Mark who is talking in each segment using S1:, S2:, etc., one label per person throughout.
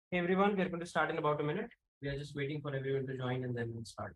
S1: Hey everyone, we are going to start in about a minute. We are just waiting for everyone to join and then we'll start.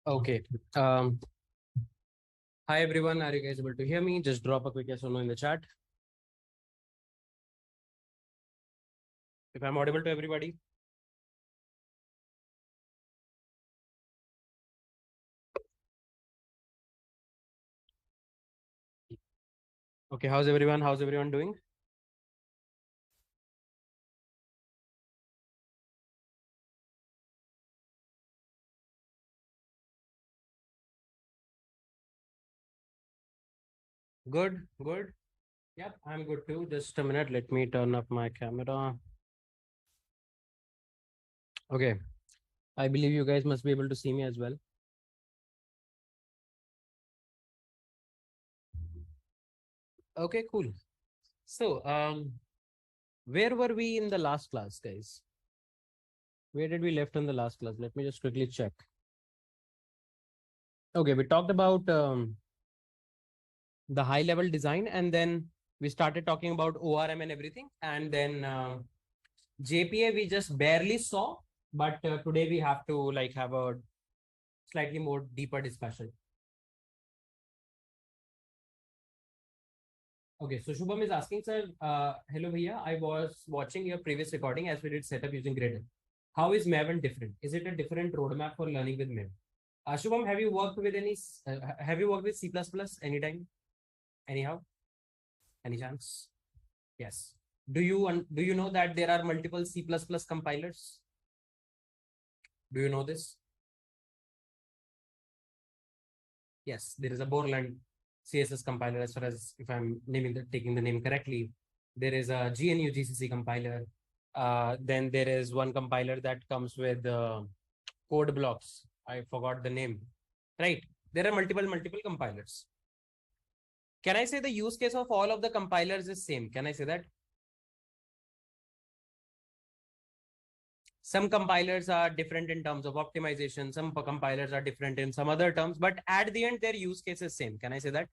S1: Okay. Hi everyone. Are you guys able to hear me? Just drop a quick yes or no in the chat. If I'm audible to everybody. Okay. How's everyone? How's everyone doing? Good. Good. Yep. I'm good too. Just a minute. Let me turn up my camera. Okay. I believe you guys must be able to see me as well. Okay, cool. So, where were we in the last class, guys? Where did we left in the last class? Let me just quickly check. Okay, we talked about the high level design, and then we started talking about ORM and everything. And then JPA we just barely saw, but today we have to like have a slightly more deeper discussion. Okay, so Shubham is asking, sir, hello Bhaiya, I was watching your previous recording as we did setup using Gradle. How is Maven different? Is it a different roadmap for learning with Maven? Shubham, have you worked with have you worked with C++ anytime? Anyhow? Any chance? Yes. Do you know that there are multiple C++ compilers? Do you know this? Yes, there is a Borland CSS compiler as far as if I'm taking the name correctly. There is a GNU GCC compiler. Then there is one compiler that comes with code blocks. I forgot the name. Right. There are multiple compilers. Can I say the use case of all of the compilers is same? Can I say that? Some compilers are different in terms of optimization. Some compilers are different in some other terms, but at the end, their use case is same. Can I say that?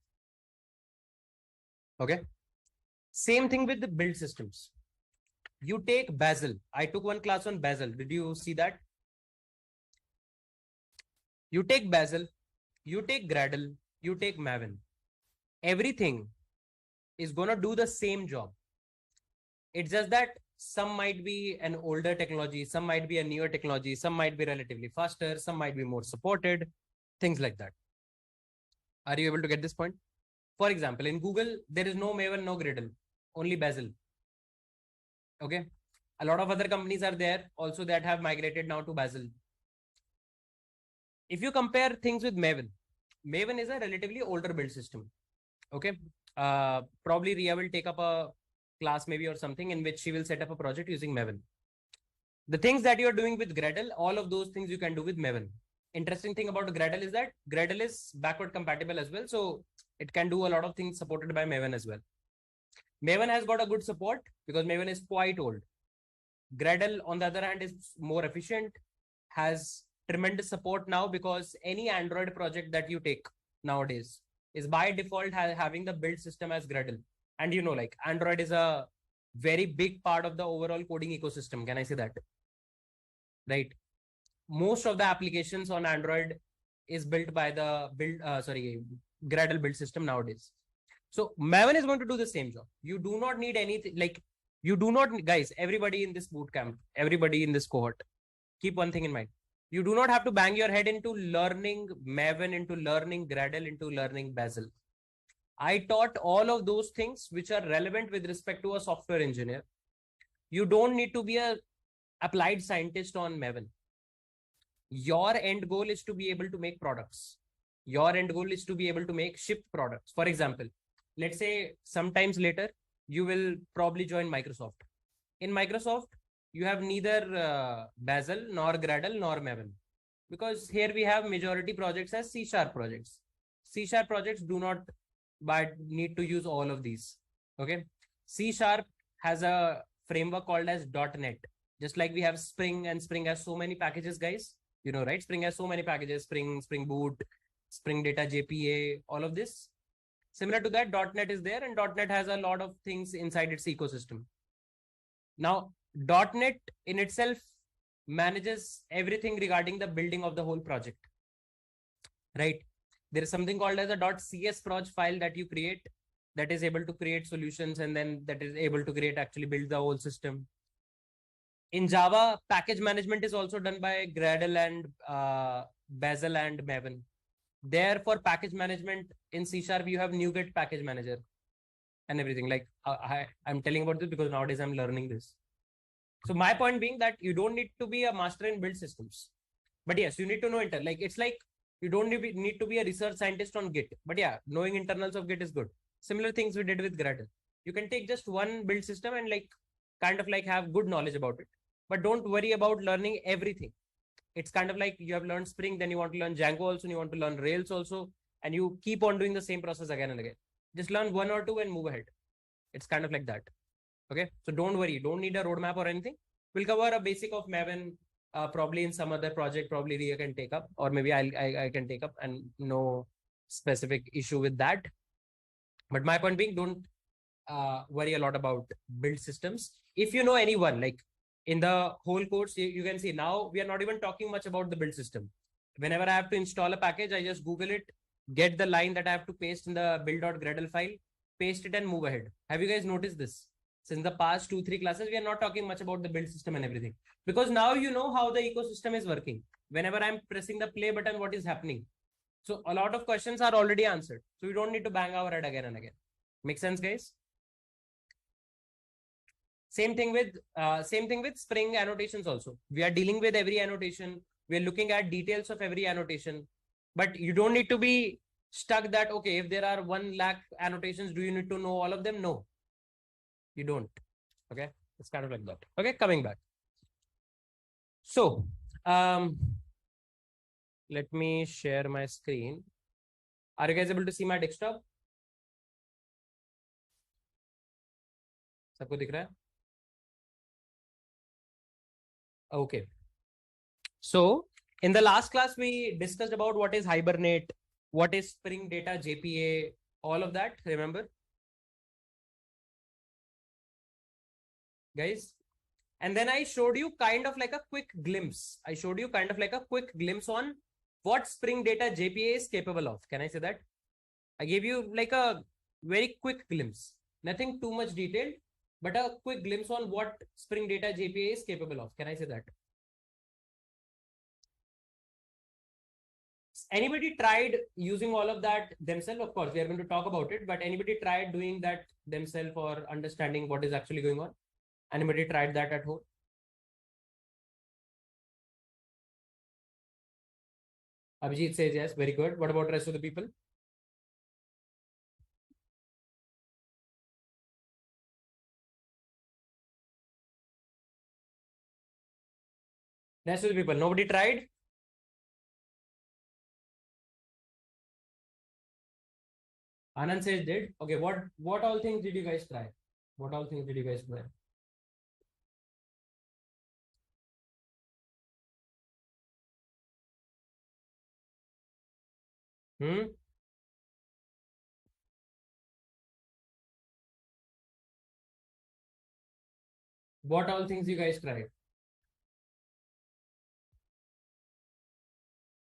S1: Okay. Same thing with the build systems. You take Bazel. I took one class on Bazel. Did you see that? You take Bazel, you take Gradle, you take Maven. Everything is going to do the same job. It's just that some might be an older technology, some might be a newer technology, some might be relatively faster, some might be more supported, things like that. Are you able to get this point? For example, in Google, there is no Maven, no Gradle, only Bazel. Okay. A lot of other companies are there also that have migrated now to Bazel. If you compare things with Maven, Maven is a relatively older build system. Okay. Probably Ria will take up a class maybe or something in which she will set up a project using Maven. The things that you're doing with Gradle, all of those things you can do with Maven. Interesting thing about Gradle is that Gradle is backward compatible as well. So it can do a lot of things supported by Maven as well. Maven has got a good support because Maven is quite old. Gradle, on the other hand, is more efficient, has tremendous support now because any Android project that you take nowadays is by default having the build system as Gradle. And you know, like Android is a very big part of the overall coding ecosystem. Can I say that? Right. Most of the applications on Android is built by the Gradle build system nowadays. So Maven is going to do the same job. You do not need anything like you do not, guys, everybody in this boot camp, everybody in this cohort, keep one thing in mind. You do not have to bang your head into learning Maven, into learning Gradle, into learning Bazel. I taught all of those things which are relevant with respect to a software engineer. You don't need to be a applied scientist on Maven. Your end goal is to be able to make products. Your end goal is to be able to make shipped products. For example, let's say sometimes later, you will probably join Microsoft. In Microsoft, you have neither Bazel nor Gradle nor Maven. Because here we have majority projects as C# projects. C# projects do not need to use all of these. Okay. C# has a framework called as .NET. Just like we have Spring, and Spring has so many packages, guys. You know, right? Spring has so many packages, Spring Boot, Spring Data, JPA, all of this. Similar to that, .NET is there, and .NET has a lot of things inside its ecosystem. Now, .NET in itself manages everything regarding the building of the whole project, right? There is something called as a .cs proj file that you create that is able to create solutions, and then that is able to actually build the whole system. In Java, package management is also done by Gradle and Bazel and Maven. There for package management in C# you have NuGet package manager and everything. Like I'm telling about this because nowadays I'm learning this. So my point being that you don't need to be a master in build systems, but yes, you need to know it. Like it's like you don't need to be a research scientist on Git, but yeah, knowing internals of Git is good. Similar things we did with Gradle. You can take just one build system and like kind of like have good knowledge about it, but don't worry about learning everything. It's kind of like you have learned Spring, then you want to learn Django also, and you want to learn Rails also, and you keep on doing the same process again and again. Just learn one or two and move ahead. It's kind of like that. Okay, so don't worry, don't need a roadmap or anything. We'll cover a basic of Maven probably in some other project, probably Ria can take up, or maybe I can take up, and no specific issue with that. But my point being, don't worry a lot about build systems. If you know anyone, like in the whole course, you can see now we are not even talking much about the build system. Whenever I have to install a package, I just Google it, get the line that I have to paste in the build.gradle file, paste it and move ahead. Have you guys noticed this? Since the past 2-3 classes, we are not talking much about the build system and everything. Because now you know how the ecosystem is working. Whenever I'm pressing the play button, what is happening? So a lot of questions are already answered. So we don't need to bang our head again and again. Make sense, guys? Same thing with Spring annotations also. We are dealing with every annotation. We are looking at details of every annotation. But you don't need to be stuck that, okay, if there are 1 lakh annotations, do you need to know all of them? No, you don't. Okay, it's kind of like that. Okay, coming back. So, let me share my screen. Are you guys able to see my desktop? सबको दिख रहा है? Okay. So in the last class, we discussed about what is Hibernate, what is Spring Data, JPA, all of that. Remember, guys? And then I showed you kind of like a quick glimpse. On what Spring Data JPA is capable of. Can I say that? I gave you like a very quick glimpse, nothing too much detailed, but a quick glimpse on what Spring Data JPA is capable of. Can I say that? Anybody tried using all of that themselves? Of course, we are going to talk about it, but anybody tried doing that themselves or understanding what is actually going on? Anybody tried that at home? Abhijit says yes, very good. What about rest of the people? Rest of the people, nobody tried? Anand says did. Okay, what all things did you guys try? What all things did you guys try? Hmm? What all things you guys tried?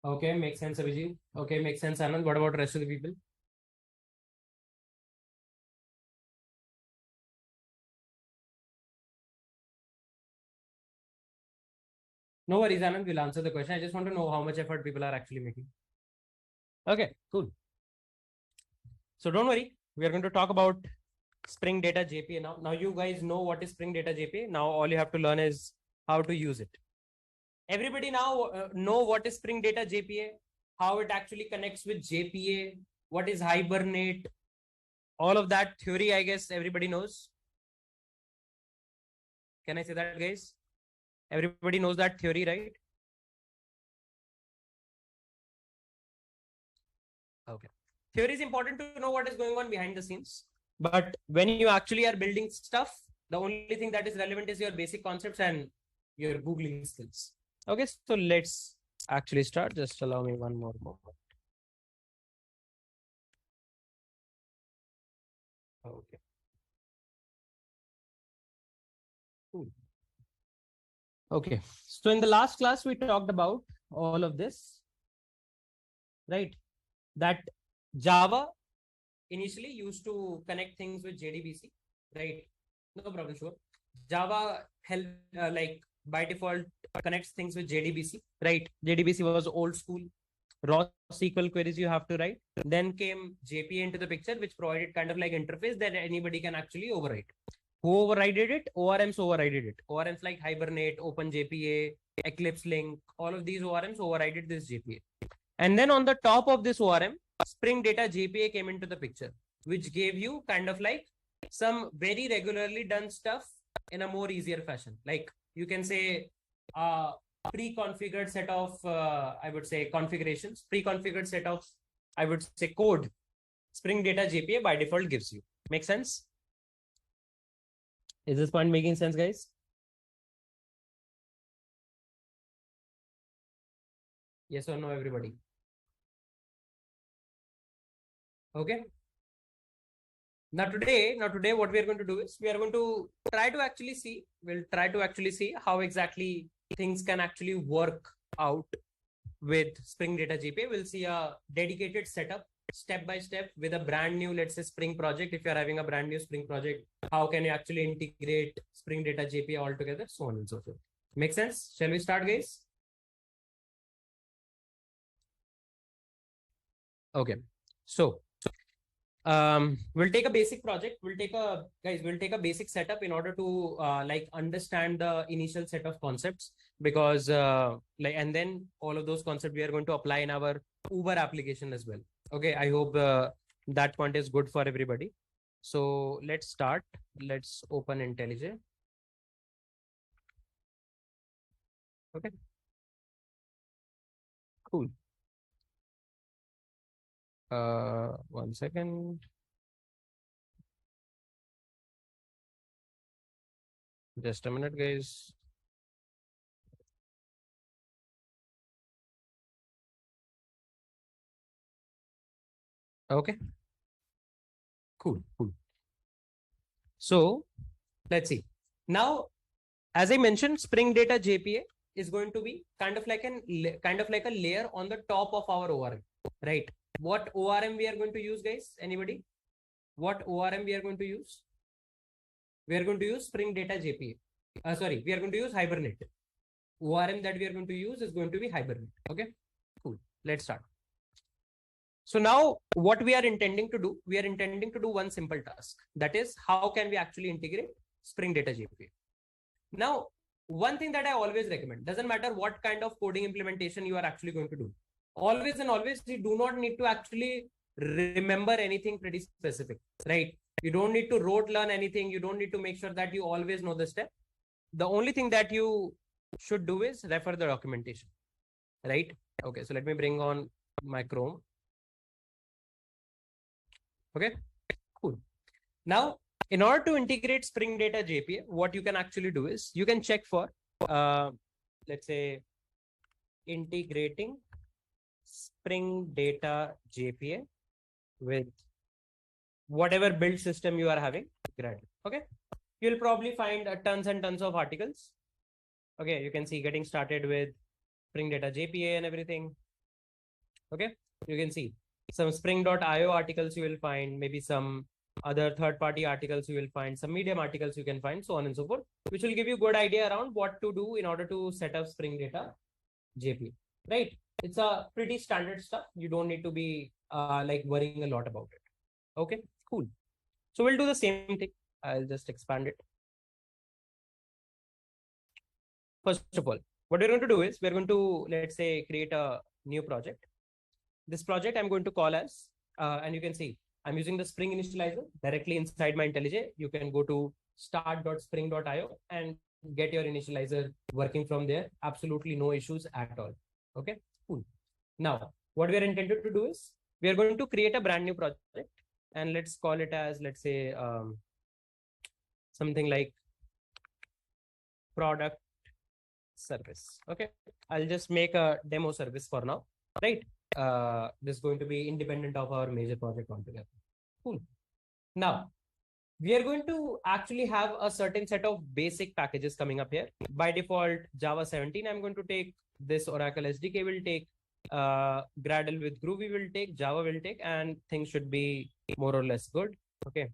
S1: Okay, makes sense, Abhijit. Okay, makes sense, Anand. What about rest of the people? No worries, Anand. We'll answer the question. I just want to know how much effort people are actually making. Okay, cool. So don't worry. We are going to talk about Spring Data JPA now. Now you guys know what is Spring Data JPA. Now all you have to learn is how to use it. Everybody now know what is Spring Data JPA, how it actually connects with JPA, what is Hibernate, all of that theory, I guess everybody knows. Can I say that, guys? Everybody knows that theory, right? Okay. Theory is important to know what is going on behind the scenes. But when you actually are building stuff, the only thing that is relevant is your basic concepts and your Googling skills. Okay, so let's actually start. Just allow me one more moment. Okay. Cool. Okay. So in the last class, we talked about all of this, right? That Java initially used to connect things with JDBC, right? No problem, sure. Java help like by default connects things with JDBC, right? JDBC was old school. Raw SQL queries you have to write. Then came JPA into the picture, which provided kind of like interface that anybody can actually overwrite. Who overrided it? ORMs overrided it. ORMs like Hibernate, OpenJPA, Eclipse Link, all of these ORMs overrided this JPA. And then on the top of this ORM, Spring Data JPA came into the picture, which gave you kind of like some very regularly done stuff in a more easier fashion. Like you can say pre-configured set of, I would say configurations, pre-configured set of, I would say code, Spring Data JPA by default gives you. Make sense? Is this point making sense, guys? Yes or no, everybody? Okay. Now today, what we are going to do is we are going to we'll try to actually see how exactly things can actually work out with Spring Data JPA. We'll see a dedicated setup step by step with a brand new, let's say Spring project. If you're having a brand new Spring project, how can you actually integrate Spring Data JPA all together, so on and so forth. Make sense? Shall we start, guys? Okay. So we'll take a basic project. We'll take a basic setup in order to like understand the initial set of concepts, because like, and then all of those concepts we are going to apply in our Uber application as well. Okay, I hope that point is good for everybody. So let's start. Let's open IntelliJ. Okay, cool. 1 second. Just a minute, guys. Okay, cool. So let's see. Now, as I mentioned, Spring Data JPA is going to be kind of like a layer on the top of our ORM, right? What ORM we are going to use, guys? Anybody? What ORM we are going to use? We are going to use Spring Data JPA. Sorry, we are going to use Hibernate. ORM that we are going to use is going to be Hibernate. Okay, cool. Let's start. So now what we are intending to do, we are intending to do one simple task. That is, how can we actually integrate Spring Data JPA? Now, one thing that I always recommend, doesn't matter what kind of coding implementation you are actually going to do. Always and always, you do not need to actually remember anything pretty specific, right? You don't need to rote learn anything. You don't need to make sure that you always know the step. The only thing that you should do is refer the documentation, right? Okay, so let me bring on my Chrome. Okay, cool. Now, in order to integrate Spring Data JPA, what you can actually do is you can check for, let's say, integrating Spring Data JPA with whatever build system you are having. Okay, you'll probably find tons and tons of articles. Okay, you can see getting started with Spring Data JPA and everything. Okay, you can see some spring.io articles you will find, maybe some other third-party articles you will find, some Medium articles you can find, so on and so forth, which will give you good idea around what to do in order to set up Spring Data JPA, right? It's a pretty standard stuff. You don't need to be like worrying a lot about it. Okay, cool. So we'll do the same thing. I'll just expand it. First of all, what we're going to do is we're going to, let's say, create a new project. This project I'm going to call as, and you can see I'm using the Spring initializer directly inside my IntelliJ. You can go to start.spring.io and get your initializer working from there. Absolutely no issues at all. Okay, cool. Now, what we are intended to do is we are going to create a brand new project, and let's call it as, let's say, something like product service. Okay, I'll just make a demo service for now, right? This is going to be independent of our major project altogether. Cool. Now, we are going to actually have a certain set of basic packages coming up here. By default, Java 17, I'm going to take this Oracle SDK will take, Gradle with Groovy will take, Java will take, and things should be more or less good. Okay.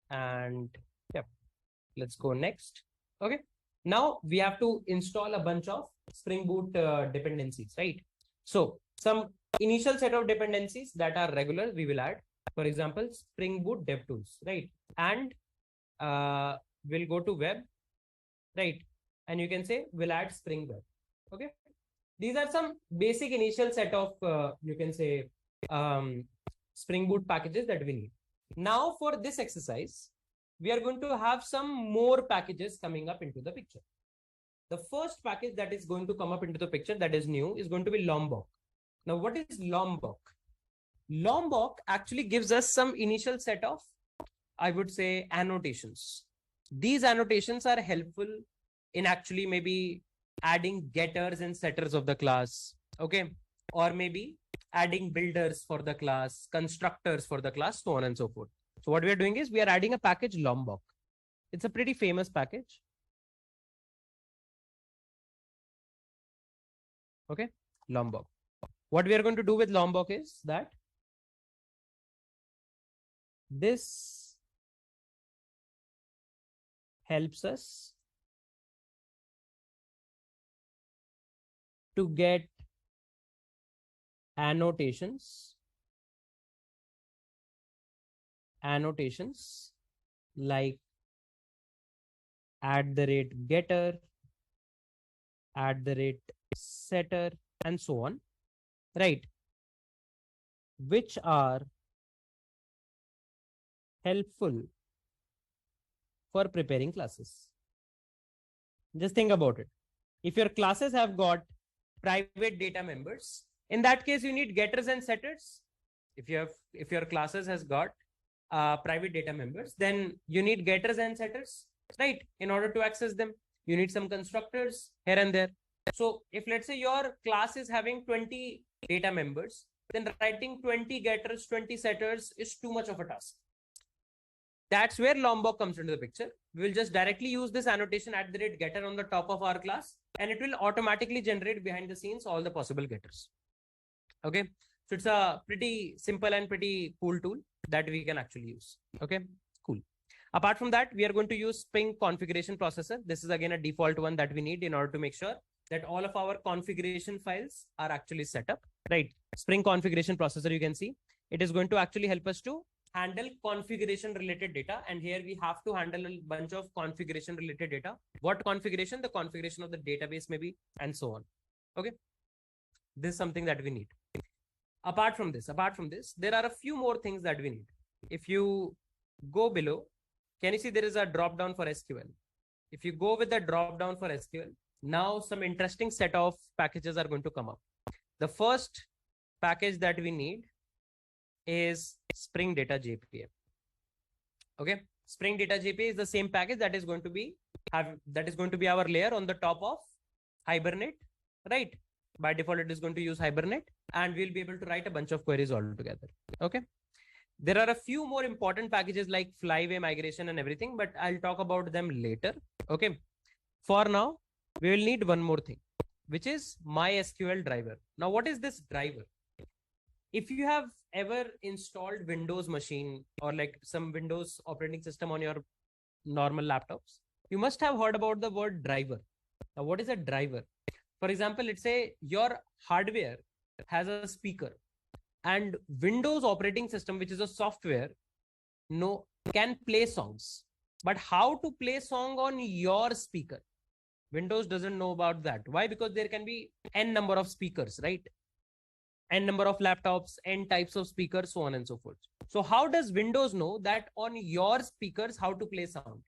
S1: And yeah, let's go next. Okay. Now we have to install a bunch of Spring Boot dependencies, right? So some initial set of dependencies that are regular, we will add. For example, Spring Boot DevTools, right? And we'll go to web, right? And you can say we'll add Spring Web. Okay. These are some basic initial set of, you can say, Spring Boot packages that we need. Now for this exercise, we are going to have some more packages coming up into the picture. The first package that is going to come up into the picture that is new is going to be Lombok. Now, what is Lombok? Lombok actually gives us some initial set of, I would say, annotations. These annotations are helpful in actually maybe adding getters and setters of the class, okay? Or maybe adding builders for the class, constructors for the class, so on and so forth. So what we are doing is we are adding a package Lombok. It's a pretty famous package. Okay, Lombok. What we are going to do with Lombok is that this helps us to get annotations like @getter, @setter, and so on, right? Which are helpful for preparing classes. Just think about it. If your classes have got private data members, in that case, you need getters and setters. If your classes has got private data members, then you need getters and setters, right? In order to access them, you need some constructors here and there. So if let's say your class is having 20 data members, then writing 20 getters, 20 setters is too much of a task. That's where Lombok comes into the picture. We will just directly use this annotation @getter on the top of our class, and it will automatically generate behind the scenes all the possible getters. Okay. So it's a pretty simple and pretty cool tool that we can actually use. Okay, cool. Apart from that, we are going to use Spring configuration processor. This is again a default one that we need in order to make sure that all of our configuration files are actually set up, right? Spring configuration processor, you can see, it is going to actually help us to handle configuration related data. And here we have to handle a bunch of configuration related data. What configuration? The configuration of the database maybe, and so on. Okay. This is something that we need. Apart from this, there are a few more things that we need. If you go below, can you see there is a drop down for SQL? If you go with the drop down for SQL, now some interesting set of packages are going to come up. The first package that we need is Spring Data JPA. Okay, Spring Data JPA is the same package that is going to be our layer on the top of Hibernate, right? By default, it is going to use Hibernate, and we'll be able to write a bunch of queries all together. Okay. There are a few more important packages like Flyway migration and everything, but I'll talk about them later. Okay. For now, we will need one more thing, which is MySQL driver. Now, what is this driver? If you have ever installed Windows machine or like some Windows operating system on your normal laptops, you must have heard about the word driver. Now, what is a driver? For example, let's say your hardware has a speaker and Windows operating system, which is a software, can play songs. But how to play song on your speaker? Windows doesn't know about that. Why? Because there can be n number of speakers, right? N number of laptops, n types of speakers, so on and so forth. So how does Windows know that on your speakers how to play sound?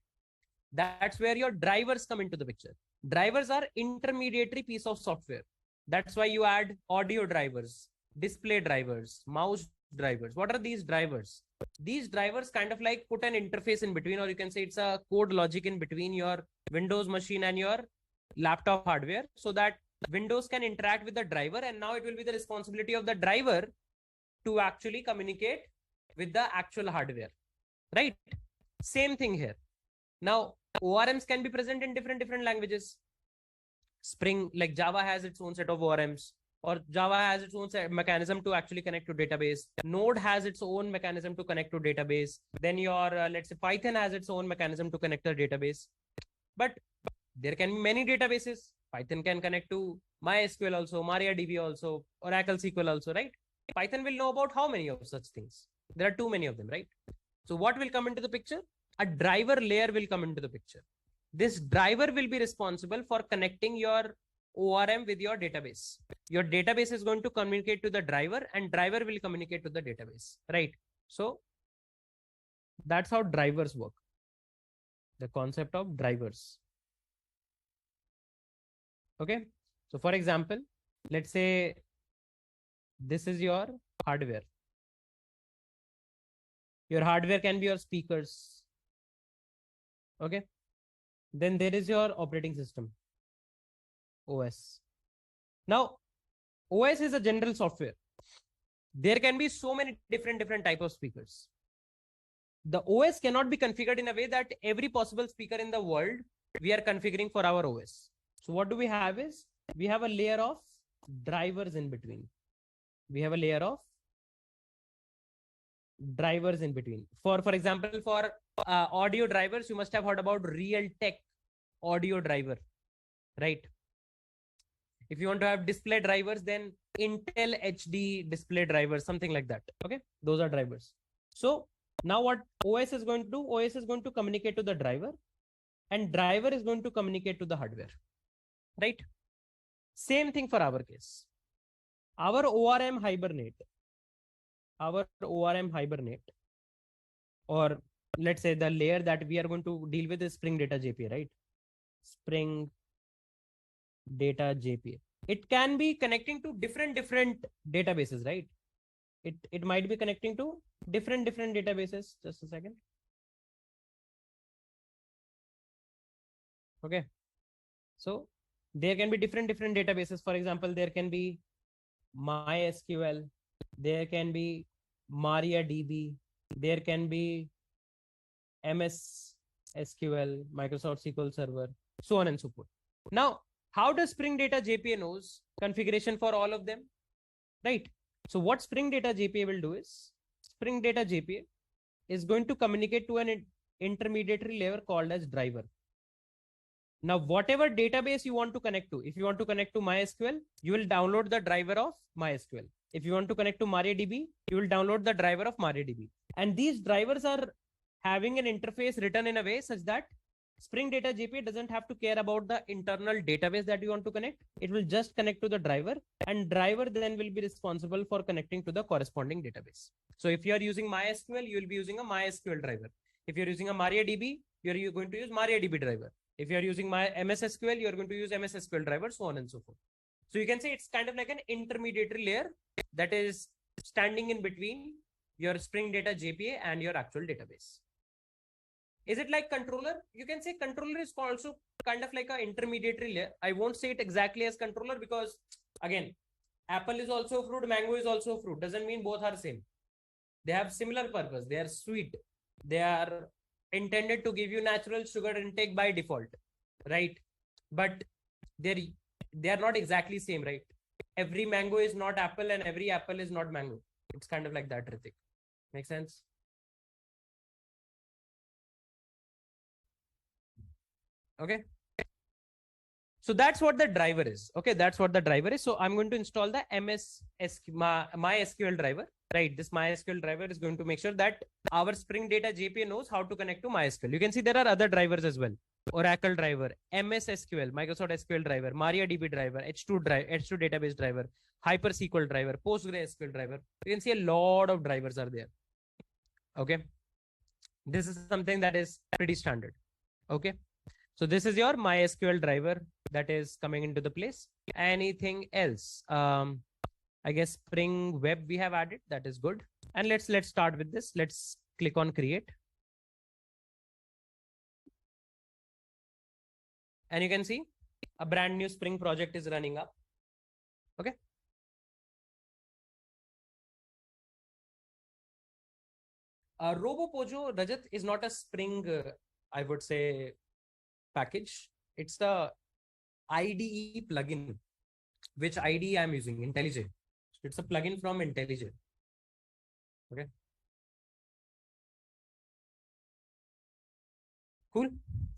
S1: That's where your drivers come into the picture. Drivers are intermediary piece of software. That's why you add audio drivers, display drivers, mouse drivers. What are these drivers? These drivers kind of like put an interface in between, or you can say it's a code logic in between your Windows machine and your laptop hardware, so that Windows can interact with the driver, and now it will be the responsibility of the driver to actually communicate with the actual hardware, right? Same thing here. Now, ORMs can be present in different languages. Spring, like Java has its own set of ORMs, or Java has its own mechanism to actually connect to database. Node has its own mechanism to connect to database. Then your, let's say Python has its own mechanism to connect to database. But there can be many databases. Python can connect to MySQL also, MariaDB also, Oracle SQL also, right? Python will know about how many of such things. There are too many of them, right? So what will come into the picture? A driver layer will come into the picture. This driver will be responsible for connecting your ORM with your database. Your database is going to communicate to the driver, and driver will communicate to the database, right? So that's how drivers work. The concept of drivers. Okay. So for example, let's say this is your hardware. Your hardware can be your speakers. Okay. Then there is your operating system, OS. Now, OS is a general software. There can be so many different type of speakers. The OS cannot be configured in a way that every possible speaker in the world we are configuring for our OS. So what do we have is, we have a layer of drivers in between. We have a layer of drivers in between. For example, for audio drivers, you must have heard about Realtek audio driver, right? If you want to have display drivers, then Intel HD display drivers, something like that. Okay, those are drivers. So now what OS is going to do? OS is going to communicate to the driver, and driver is going to communicate to the hardware, right? Same thing for our case. Our ORM Hibernate, or let's say the layer that we are going to deal with is Spring Data JPA, right? Spring Data JPA. It can be connecting to different databases, right? It might be connecting to different databases. Just a second. Okay. So there can be different databases. For example, there can be MySQL, there can be MariaDB, there can be MS SQL, Microsoft SQL Server, so on and so forth. Now, how does Spring Data JPA knows configuration for all of them, right? So what Spring Data JPA will do is, Spring Data JPA is going to communicate to an intermediary layer called as driver. Now, whatever database you want to connect to, if you want to connect to MySQL, you will download the driver of MySQL. If you want to connect to MariaDB, you will download the driver of MariaDB. And these drivers are having an interface written in a way such that Spring Data JPA doesn't have to care about the internal database that you want to connect. It will just connect to the driver, and driver then will be responsible for connecting to the corresponding database. So if you are using MySQL, you will be using a MySQL driver. If you're using a MariaDB, you're going to use MariaDB driver. If you're using my MS SQL, you're going to use MS SQL driver, so on and so forth. So you can say it's kind of like an intermediary layer that is standing in between your Spring Data JPA and your actual database. Is it like controller? You can say controller is also kind of like an intermediary layer. I won't say it exactly as controller because, again, apple is also a fruit, mango is also a fruit. Doesn't mean both are same. They have similar purpose. They are sweet. They are intended to give you natural sugar intake by default, right? But they are not exactly same, right? Every mango is not apple and every apple is not mango. It's kind of like that, Ritik. Make sense? Okay. So that's what the driver is. Okay, that's what the driver is. So I'm going to install the MySQL driver, right? This MySQL driver is going to make sure that our Spring Data JPA knows how to connect to MySQL. You can see there are other drivers as well. Oracle driver, MS SQL, Microsoft SQL driver, MariaDB driver, H2 database driver, HyperSQL driver, PostgreSQL driver. You can see a lot of drivers are there. Okay. This is something that is pretty standard. Okay. So this is your MySQL driver that is coming into the place. Anything else? I guess Spring Web we have added. That is good. And let's start with this. Let's click on create. And you can see a brand new Spring project is running up. Okay. RoboPojo, Rajat, is not a Spring, I would say, package. It's the IDE plugin. Which IDE I'm using? IntelliJ. It's a plugin from IntelliJ. Okay. Cool.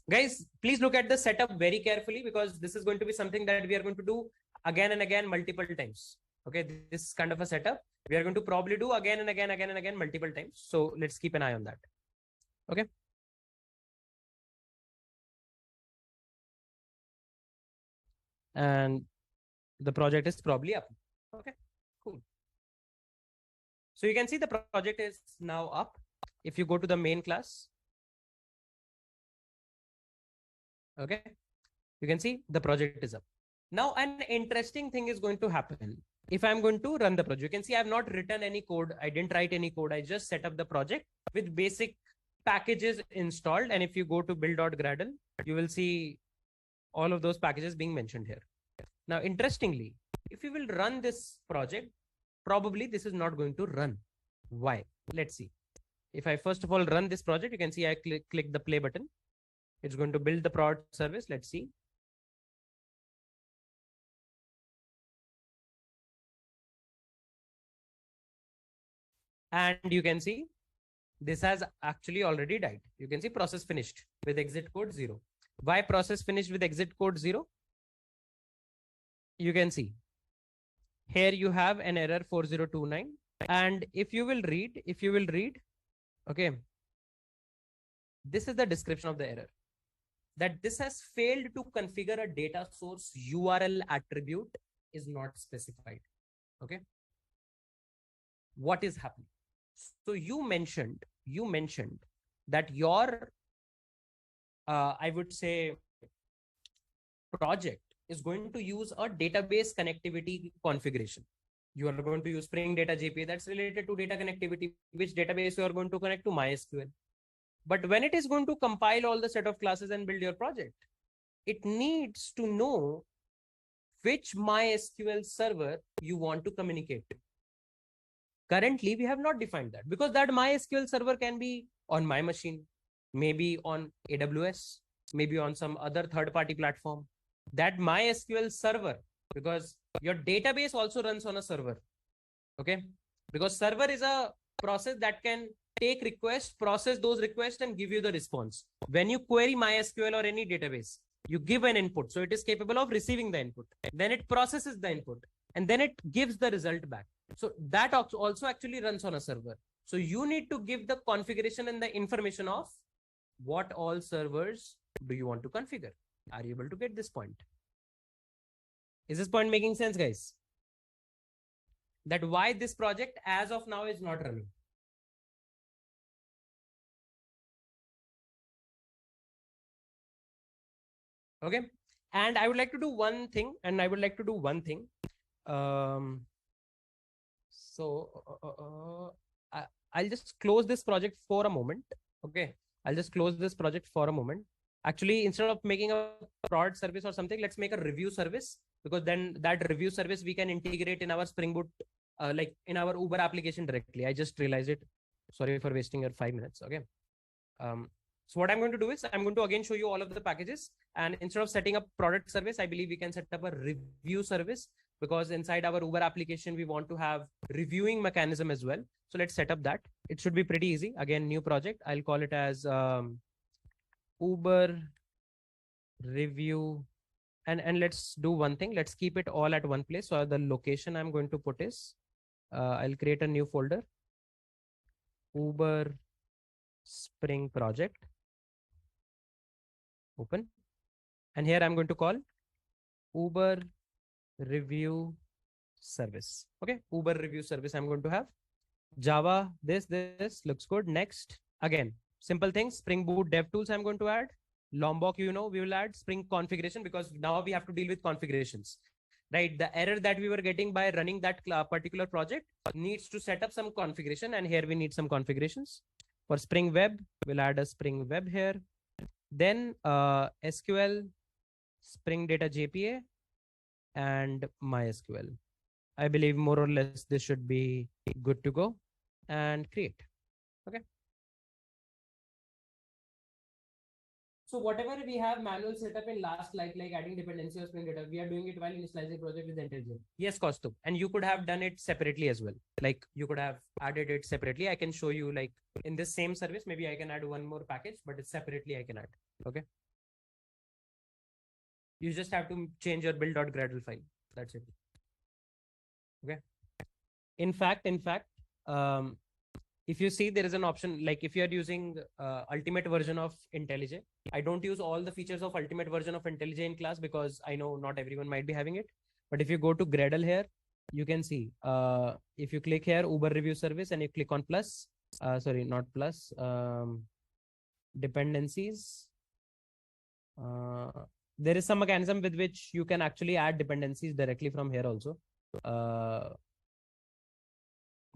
S1: Guys, please look at the setup very carefully because this is going to be something that we are going to do again and again multiple times. Okay, this kind of a setup we are going to probably do again and again multiple times. So let's keep an eye on that. Okay. And the project is probably up. Okay, cool. So you can see the project is now up. If you go to the main class, okay, you can see the project is up. Now, an interesting thing is going to happen. If I'm going to run the project, you can see I have not written any code. I didn't write any code. I just set up the project with basic packages installed. And if you go to build.gradle, you will see all of those packages being mentioned here. Now, interestingly, if you will run this project, probably this is not going to run. Why? Let's see. If I first of all run this project, you can see I click the play button. It's going to build the prod service. Let's see. And you can see this has actually already died. You can see process finished with exit code 0. Why process finished with exit code 0? You can see here you have an error 4029. And if you will read, okay, this is the description of the error. That this has failed to configure a data source URL attribute is not specified. Okay. What is happening? So you mentioned that your, I would say, project is going to use a database connectivity configuration. You are going to use Spring Data JPA that's related to data connectivity, which database you are going to connect to MySQL. But when it is going to compile all the set of classes and build your project, it needs to know which MySQL server you want to communicate to. Currently, we have not defined that because that MySQL server can be on my machine, maybe on AWS, maybe on some other third-party platform. That MySQL server, because your database also runs on a server. Okay, because server is a process that can take requests, process those requests, and give you the response. When you query MySQL or any database, you give an input. So it is capable of receiving the input. Then it processes the input, and then it gives the result back. So that also actually runs on a server. So you need to give the configuration and the information of what all servers do you want to configure. Are you able to get this point? Is this point making sense, guys? That why this project as of now is not running. Okay. And I would like to do one thing, I'll just close this project for a moment. Okay. I'll just close this project for a moment. Actually, instead of making a prod service or something, let's make a review service, because then that review service we can integrate in our Spring Boot, like in our Uber application directly. I just realized it. Sorry for wasting your 5 minutes. Okay. So what I'm going to do is I'm going to again show you all of the packages. And instead of setting up product service, I believe we can set up a review service, because inside our Uber application, we want to have reviewing mechanism as well. So let's set up that. It should be pretty easy. Again, new project. I'll call it as Uber review. And let's do one thing. Let's keep it all at one place. So the location I'm going to put is, I'll create a new folder, Uber Spring project. Open. And here I'm going to call Uber review service. Okay. Uber review service. I'm going to have Java. This looks good. Next, again, simple things. Spring Boot DevTools I'm going to add. Lombok, we will add Spring configuration, because now we have to deal with configurations, right? The error that we were getting by running that particular project needs to set up some configuration. And here we need some configurations. For Spring Web, we'll add a Spring Web here. Then SQL, Spring Data JPA, and MySQL. I believe more or less this should be good to go, and create. Okay. So whatever we have manual setup in last, like adding dependency or Spring Data, we are doing it while initializing project with IntelliJ. Yes, Kaustubh. And you could have done it separately as well. Like you could have added it separately. I can show you, like in this same service, maybe I can add one more package, but it's separately I can add. Okay. You just have to change your build.gradle file. That's it. Okay. In fact, if you see, there is an option, like if you are using ultimate version of IntelliJ, I don't use all the features of ultimate version of IntelliJ in class, because I know not everyone might be having it. But if you go to Gradle here, you can see, if you click here, Uber review service, and you click on plus, sorry, not plus, dependencies. There is some mechanism with which you can actually add dependencies directly from here also.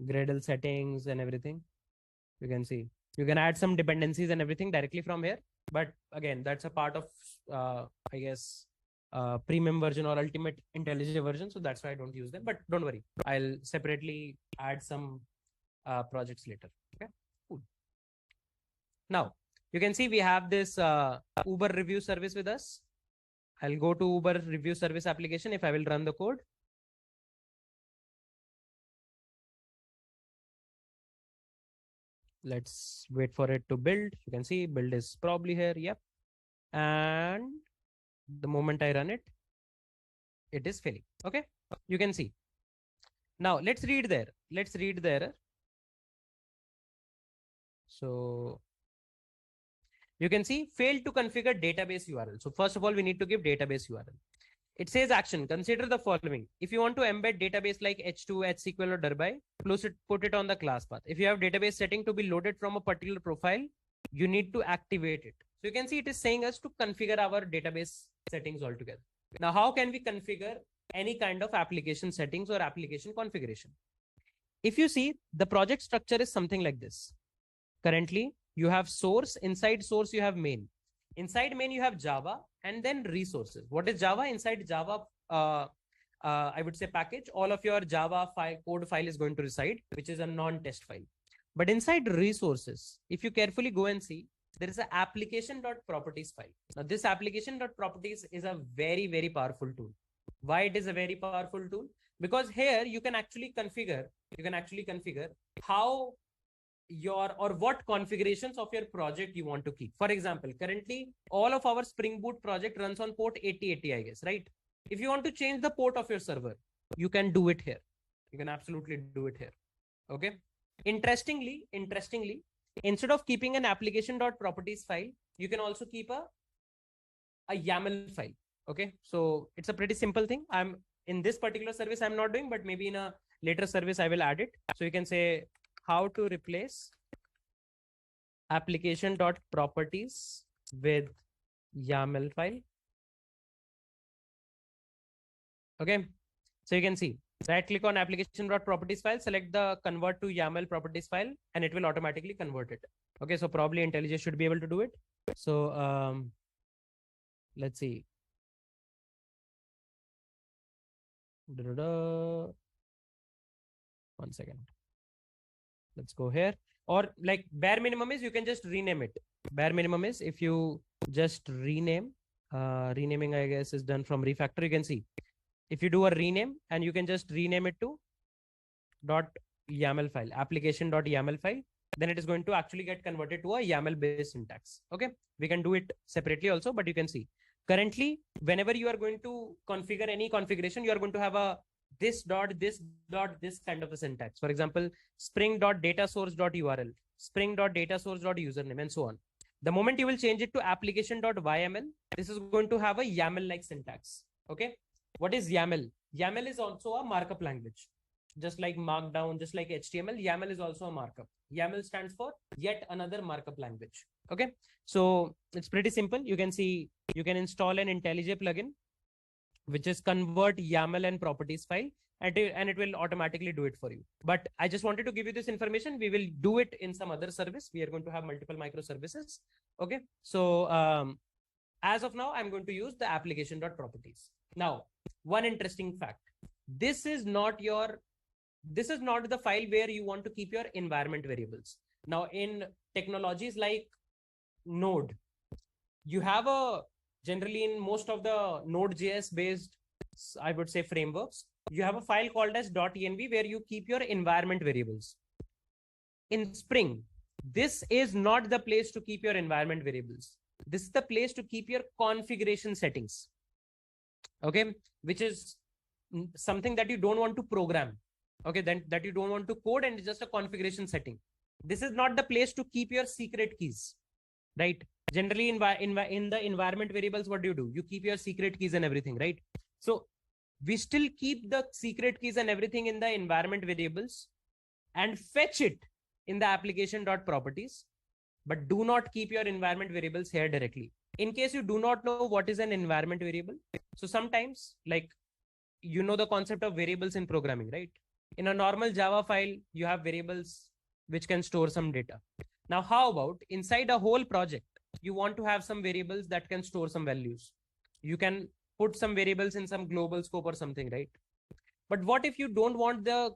S1: Gradle settings and everything. You can see you can add some dependencies and everything directly from here. But again, that's a part of, I guess, premium version or ultimate IntelliJ version. So that's why I don't use them. But don't worry, I'll separately add some projects later. Okay, cool. Now you can see we have this Uber review service with us. I'll go to Uber review service application. If I will run the code, let's wait for it to build. You can see build is probably here. Yep. And the moment I run it, it is filling. Okay. You can see. Now let's read there. Let's read the error. So you can see failed to configure database URL. So first of all, we need to give database URL. It says action. Consider the following. If you want to embed database like H2, HSQL, or Derby, put it on the class path. If you have database setting to be loaded from a particular profile, you need to activate it. So you can see it is saying us to configure our database settings altogether. Now, how can we configure any kind of application settings or application configuration? If you see, the project structure is something like this. Currently, you have source. Inside source, you have main. Inside main, you have Java, and then resources. What is Java? Inside Java, I would say package, all of your Java code file is going to reside, which is a non-test file. But inside resources, if you carefully go and see, there is an application.properties file. Now this application.properties is a very, very powerful tool. Why it is a very powerful tool? Because here you can actually configure how or what configurations of your project you want to keep. For example, currently all of our Spring Boot project runs on port 8080, I guess, right? If you want to change the port of your server, you can do it here. You can absolutely do it here. Okay. Interestingly, instead of keeping an application.properties file, you can also keep a YAML file. Okay, so it's a pretty simple thing. I'm in this particular service I'm not doing, but maybe in a later service I will add it. So you can say how to replace application.properties with YAML file. Okay, so you can see, right click on application.properties file, select the convert to YAML properties file, and it will automatically convert it. Okay, so probably IntelliJ should be able to do it. So let's see. One second. Let's go here. Or like bare minimum is you can just rename it. Bare minimum is if you just rename, renaming I guess is done from refactor. You can see if you do a rename and you can just rename it to .yaml file, application.yaml file, then it is going to actually get converted to a YAML based syntax. Okay, we can do it separately also, but you can see currently whenever you are going to configure any configuration, you are going to have a this kind of a syntax. For example, spring.datasource.url, spring.datasource.username, and so on. The moment you will change it to application.yml, this is going to have a YAML like syntax. Okay, what is YAML? YAML is also a markup language. Just like Markdown, just like HTML, YAML is also a markup. YAML stands for yet another markup language. Okay, so it's pretty simple. You can see you can install an IntelliJ plugin, which is convert YAML and properties file, and it will automatically do it for you. But I just wanted to give you this information. We will do it in some other service. We are going to have multiple microservices. Okay, so as of now, I'm going to use the application.properties. Now, one interesting fact. This is not the file where you want to keep your environment variables. Now, in technologies like Node, you have generally in most of the Node.js based, I would say, frameworks, you have a file called as .env where you keep your environment variables. In Spring, this is not the place to keep your environment variables. This is the place to keep your configuration settings. Okay, which is something that you don't want to program. Okay, then that you don't want to code, and it's just a configuration setting. This is not the place to keep your secret keys, right? Generally in the environment variables, what do? You keep your secret keys and everything, right? So we still keep the secret keys and everything in the environment variables and fetch it in the application.properties, but do not keep your environment variables here directly. In case you do not know what is an environment variable, so sometimes, like, you know the concept of variables in programming, right? In a normal Java file, you have variables which can store some data. Now, how about inside a whole project, you want to have some variables that can store some values. You can put some variables in some global scope or something, right? But what if you don't want the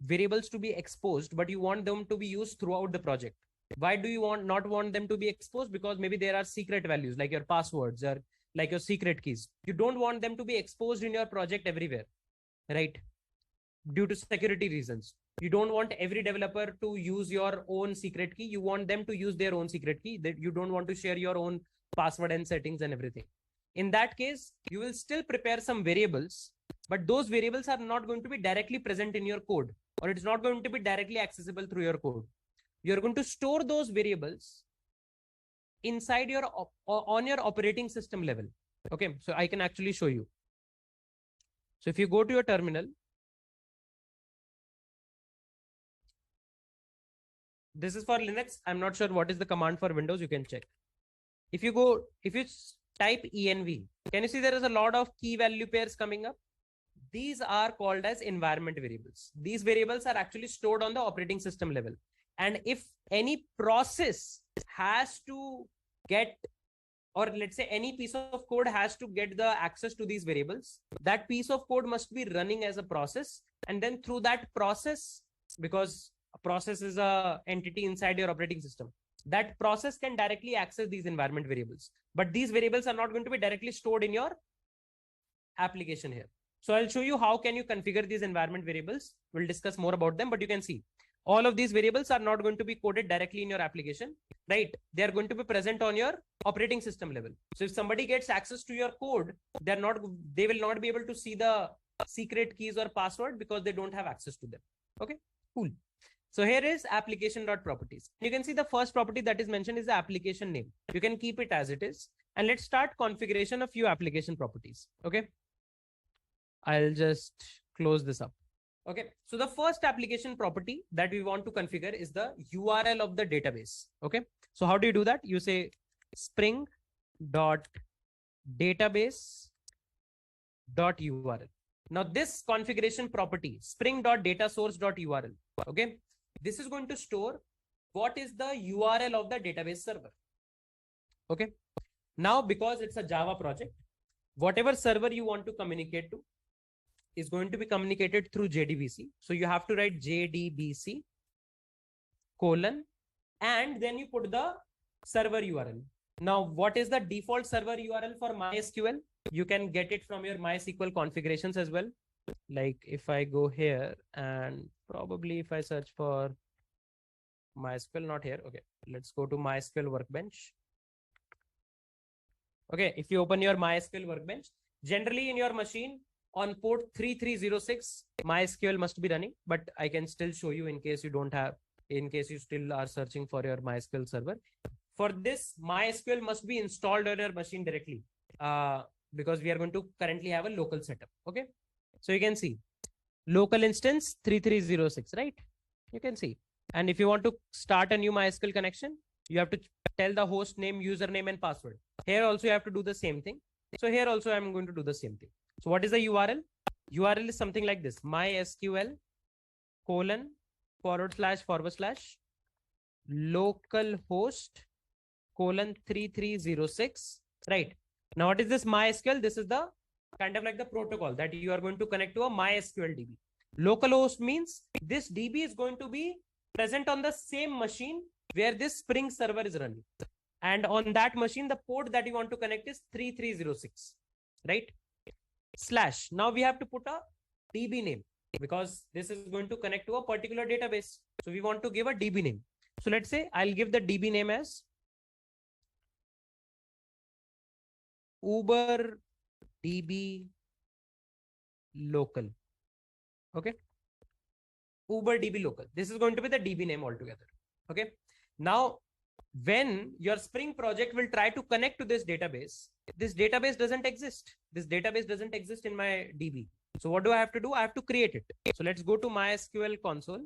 S1: variables to be exposed, but you want them to be used throughout the project? Why do you not want them to be exposed? Because maybe there are secret values like your passwords or like your secret keys. You don't want them to be exposed in your project everywhere, right? Due to security reasons. You don't want every developer to use your own secret key. You want them to use their own secret key. That you don't want to share your own password and settings and everything. In that case, you will still prepare some variables, but those variables are not going to be directly present in your code, or it's not going to be directly accessible through your code. You're going to store those variables inside your on your operating system level. Okay, so I can actually show you. So if you go to your terminal, this is for Linux. I'm not sure what is the command for Windows. You can check. If you type env, can you see there is a lot of key value pairs coming up? These are called as environment variables. These variables are actually stored on the operating system level. And if any process has to get, or let's say any piece of code has to get the access to these variables, that piece of code must be running as a process. And then through that process, because a process is an entity inside your operating system, that process can directly access these environment variables. But these variables are not going to be directly stored in your application here. So I'll show you how can you configure these environment variables. We'll discuss more about them, but you can see all of these variables are not going to be coded directly in your application, right? They are going to be present on your operating system level. So if somebody gets access to your code, they will not be able to see the secret keys or password because they don't have access to them. Okay, cool. So here is application.properties. You can see the first property that is mentioned is the application name. You can keep it as it is. And let's start configuration of few application properties. Okay. I'll just close this up. Okay. So the first application property that we want to configure is the URL of the database. Okay. So how do you do that? You say spring dot database dot URL. Now this configuration property spring dot data source dot URL. Okay. This is going to store what is the URL of the database server. Okay. Now, because it's a Java project, whatever server you want to communicate to is going to be communicated through JDBC. So you have to write JDBC colon, and then you put the server URL. Now, what is the default server URL for MySQL? You can get it from your MySQL configurations as well. Like if I go here and probably if I search for MySQL, not here. Okay, let's go to MySQL Workbench. Okay, if you open your MySQL Workbench, generally in your machine on port 3306, MySQL must be running, but I can still show you in case you don't have, in case you still are searching for your MySQL server. For this, MySQL must be installed on your machine directly because we are going to currently have a local setup. Okay, so you can see local instance 3306, right? You can see. And if you want to start a new MySQL connection, you have to tell the host name, username, and password. Here also you have to do the same thing. So here also I'm going to do the same thing. So what is the URL? URL is something like this: MySQL colon // localhost colon 3306. Right. Now what is this MySQL? This is the kind of like the protocol that you are going to connect to a MySQL DB. Localhost means this DB is going to be present on the same machine where this Spring server is running. And on that machine, the port that you want to connect is 3306, right? / Now we have to put a DB name because this is going to connect to a particular database. So we want to give a DB name. So let's say I'll give the DB name as Uber DB local. Okay. Uber DB local. This is going to be the DB name altogether. Okay. Now, when your Spring project will try to connect to this database doesn't exist. This database doesn't exist in my DB. So what do I have to do? I have to create it. So let's go to MySQL console.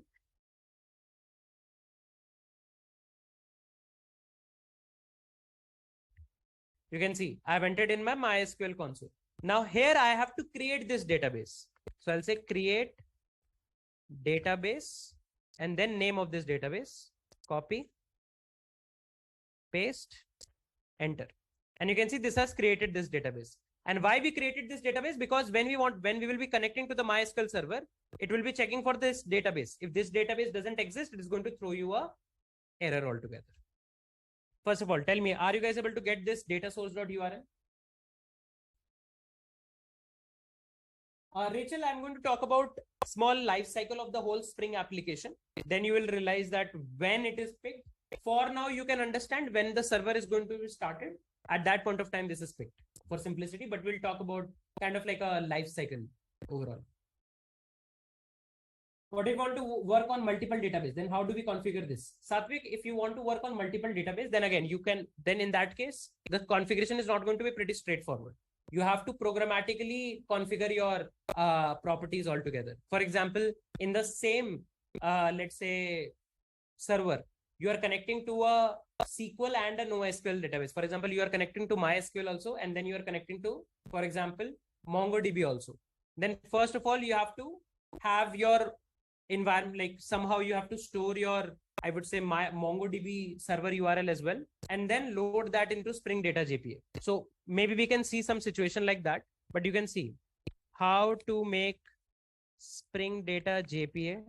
S1: You can see I've entered in my MySQL console. Now here I have to create this database. So I'll say create database and then name of this database, copy, paste, enter. And you can see this has created this database. And why we created this database? Because when we will be connecting to the MySQL server, it will be checking for this database. If this database doesn't exist, it is going to throw you a error altogether. First of all, tell me, are you guys able to get this data source.url? Rachel, I'm going to talk about small life cycle of the whole Spring application. Then you will realize that when it is picked. For now, you can understand when the server is going to be started. At that point of time, this is picked for simplicity, but we'll talk about kind of like a life cycle overall. What if you want to work on multiple database, then how do we configure this? Satvik, if you want to work on multiple database, then again, you can, then in that case, the configuration is not going to be pretty straightforward. You have to programmatically configure your properties altogether. For example, in the same, let's say, server, you are connecting to a SQL and a NoSQL database. For example, you are connecting to MySQL also, and then you are connecting to, for example, MongoDB also. Then first of all, you have to have your environment, like somehow you have to store your, I would say, my MongoDB server URL as well, and then load that into Spring Data JPA. So maybe we can see some situation like that, but you can see how to make Spring Data JPA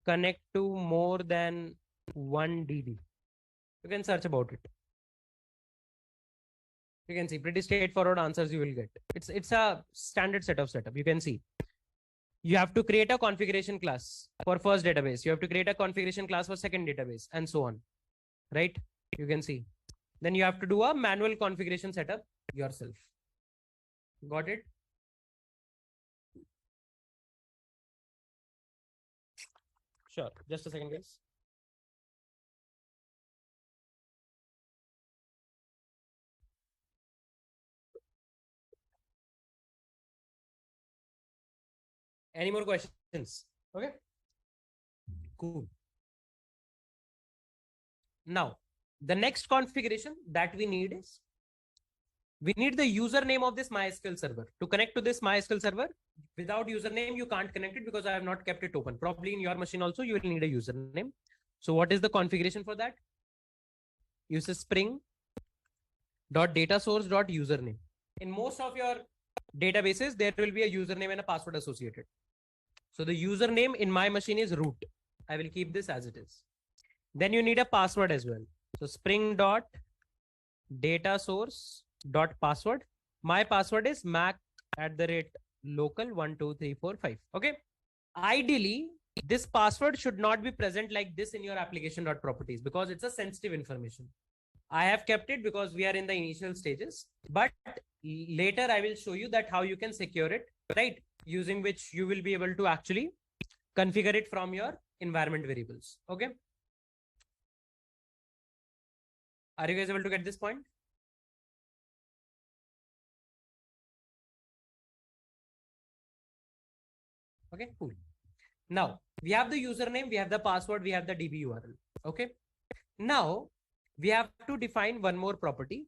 S1: connect to more than one DB. You can search about it. You can see pretty straightforward answers you will get. It's a standard set of setup. You can see you have to create a configuration class for first database. You have to create a configuration class for second database and so on, right? You can see. Then you have to do a manual configuration setup yourself. Got it? Sure. Just a second, guys. Any more questions? Okay. Cool. Now, the next configuration that we need is we need the username of this MySQL server. To connect to this MySQL server, without username, you can't connect it because I have not kept it open. Probably in your machine also, you will need a username. So what is the configuration for that? Use spring.datasource.username. In most of your databases, there will be a username and a password associated. So the username in my machine is root. I will keep this as it is. Then you need a password as well. So spring.datasource.password. My password is mac@local12345. Okay. Ideally, this password should not be present like this in your application.properties because it's a sensitive information. I have kept it because we are in the initial stages, but later I will show you that how you can secure it, right? Using which you will be able to actually configure it from your environment variables. Okay. Are you guys able to get this point? Okay, cool. Now we have the username, we have the password, we have the DB URL. Okay. Now we have to define one more property,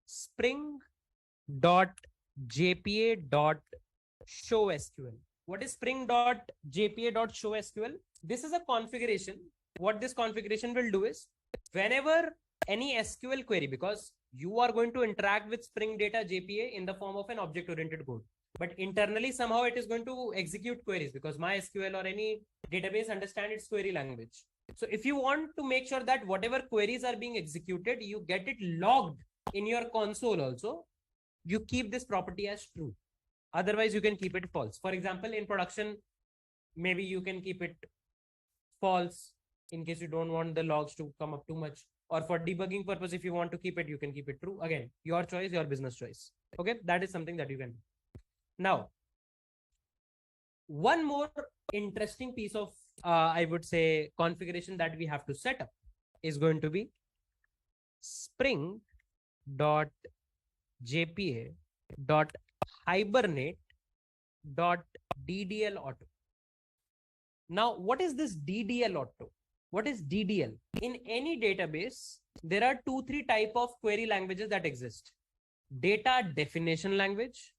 S1: spring.jpa.showSQL. What is spring.jpa.showSQL? This is a configuration. What this configuration will do is whenever any SQL query, because you are going to interact with Spring Data JPA in the form of an object-oriented code, but internally somehow it is going to execute queries because MySQL or any database understand its query language. So if you want to make sure that whatever queries are being executed, you get it logged in your console also, you keep this property as true. Otherwise, you can keep it false. For example, in production, maybe you can keep it false in case you don't want the logs to come up too much. Or for debugging purpose, if you want to keep it, you can keep it true. Again, your choice, your business choice. Okay, that is something that you can do. Now, one more interesting piece of, I would say, configuration that we have to set up is going to be spring.jpa.hibernate.ddl auto. Now, what is this DDL auto? What is DDL? In any database, there are 2-3 type of query languages that exist. Data definition language,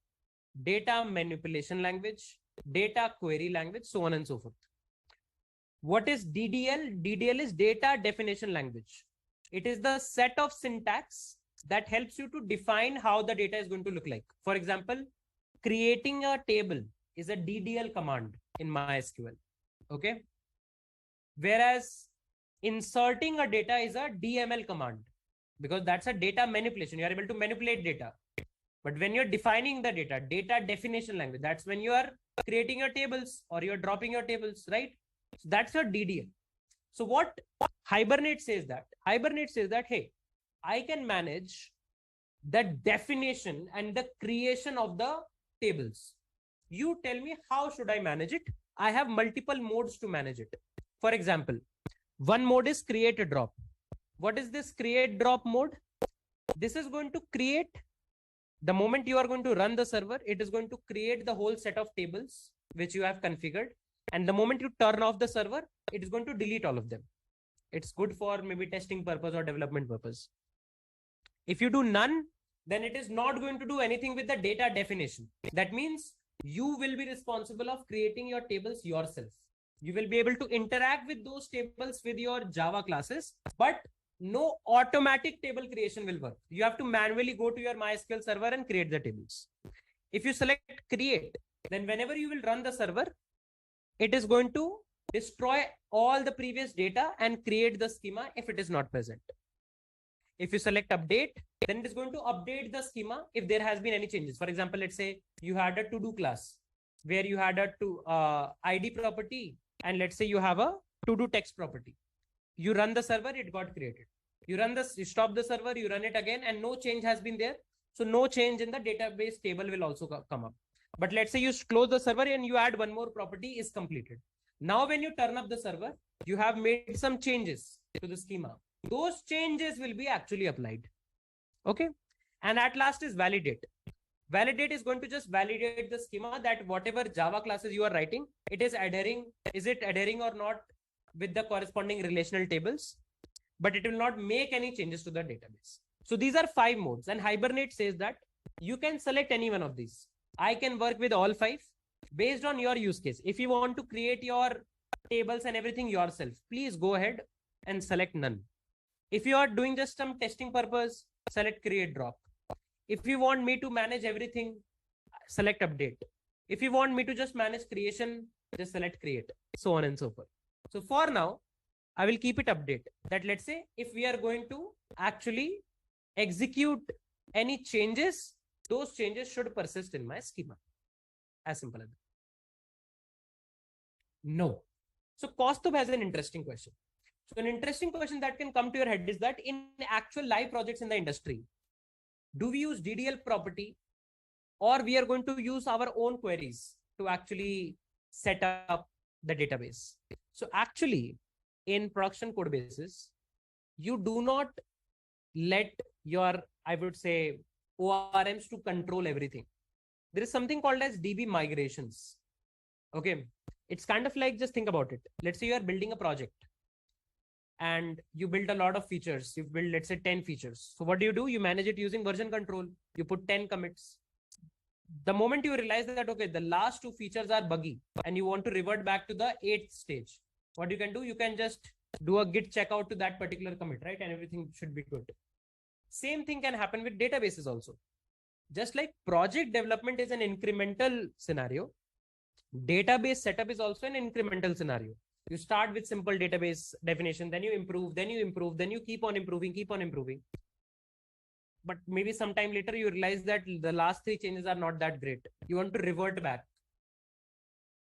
S1: data manipulation language, data query language, so on and so forth. What is DDL? DDL is data definition language. It is the set of syntax that helps you to define how the data is going to look like. For example, creating a table is a DDL command in MySQL. Okay. Whereas inserting a data is a DML command because that's a data manipulation. You are able to manipulate data. But when you're defining the data, data definition language, that's when you are creating your tables or you're dropping your tables, right? So that's your DDL. So what Hibernate says that? Hibernate says that, hey, I can manage the definition and the creation of the tables. You tell me how should I manage it? I have multiple modes to manage it. For example, one mode is create a drop. What is this create drop mode? This is going to create, the moment you are going to run the server, it is going to create the whole set of tables which you have configured. And the moment you turn off the server, it is going to delete all of them. It's good for maybe testing purpose or development purpose. If you do none, then it is not going to do anything with the data definition. That means you will be responsible of creating your tables yourself. You will be able to interact with those tables with your Java classes, but no automatic table creation will work. You have to manually go to your MySQL server and create the tables. If you select create, then whenever you will run the server, it is going to destroy all the previous data and create the schema if it is not present. If you select update, then it is going to update the schema if there has been any changes. For example, let's say you had a to-do class where you had a ID property, and let's say you have a to-do text property. You run the server, it got created. You stop the server, you run it again, and no change has been there. So no change in the database table will also come up. But let's say you close the server and you add one more property is completed. Now, when you turn up the server, you have made some changes to the schema. Those changes will be actually applied. Okay. And at last is validate. Validate is going to just validate the schema that whatever Java classes you are writing, is it adhering or not with the corresponding relational tables, but it will not make any changes to the database. So these are 5 modes, and Hibernate says that you can select any one of these. I can work with all 5 based on your use case. If you want to create your tables and everything yourself, please go ahead and select none. If you are doing just some testing purpose, select create drop. If you want me to manage everything, select update. If you want me to just manage creation, just select create, so on and so forth. So for now, I will keep it update that let's say if we are going to actually execute any changes, those changes should persist in my schema. As simple as that. No. So Kaustubh has an interesting question. So an interesting question that can come to your head is that in actual live projects in the industry, do we use DDL property, or we are going to use our own queries to actually set up the database? So actually, in production code bases, you do not let your, I would say, ORMs to control everything. There is something called as DB migrations. Okay. It's kind of like, just think about it. Let's say you are building a project and you build a lot of features. You build, let's say, 10 features. So what do? You manage it using version control. You put 10 commits. The moment you realize that, okay, the last 2 features are buggy and you want to revert back to the 8th stage, what you can do? You can just do a git checkout to that particular commit, right? And everything should be good. Same thing can happen with databases also. Just like project development is an incremental scenario, database setup is also an incremental scenario. You start with simple database definition, then you improve, then you keep on improving. But maybe sometime later you realize that the last 3 changes are not that great. You want to revert back.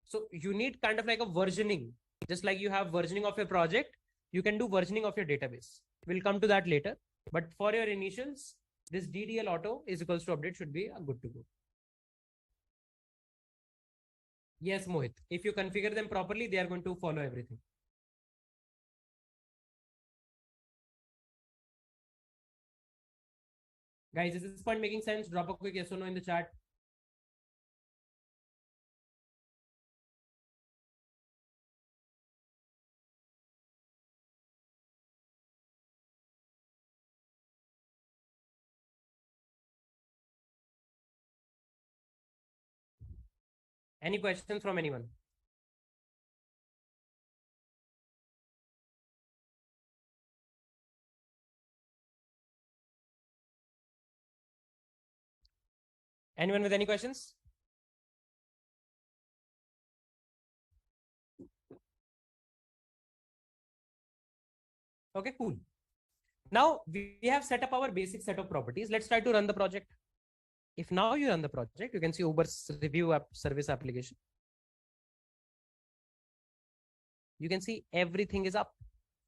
S1: So you need kind of like a versioning. Just like you have versioning of your project, you can do versioning of your database. We'll come to that later. But for your initials, this DDL auto is equals to update should be good to go. Yes, Mohit. If you configure them properly, they are going to follow everything. Guys, is this point making sense? Drop a quick yes or no in the chat. Any questions from anyone? Anyone with any questions? Okay, cool. Now we have set up our basic set of properties. Let's try to run the project. If now you run the project, you can see Uber's review app service application. You can see everything is up.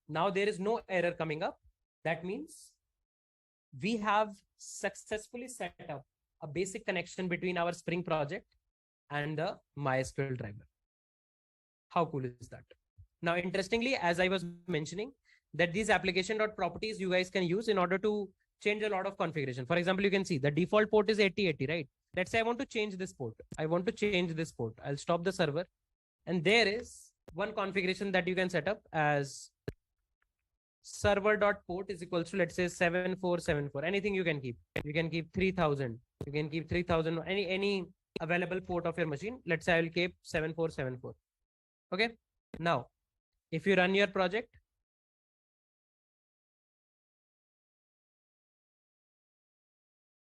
S1: Now there is no error coming up. That means we have successfully set up a basic connection between our Spring project and the MySQL driver. How cool is that? Now, interestingly, as I was mentioning, that these application.properties you guys can use in order to change a lot of configuration. For example, you can see the default port is 8080, right? Let's say I want to change this port. I'll stop the server. And there is one configuration that you can set up as server.port is equals to, let's say, 7474. Anything you can keep. You can keep 3000. You can keep 3000. Any available port of your machine. Let's say I will keep 7474. Okay. Now, if you run your project,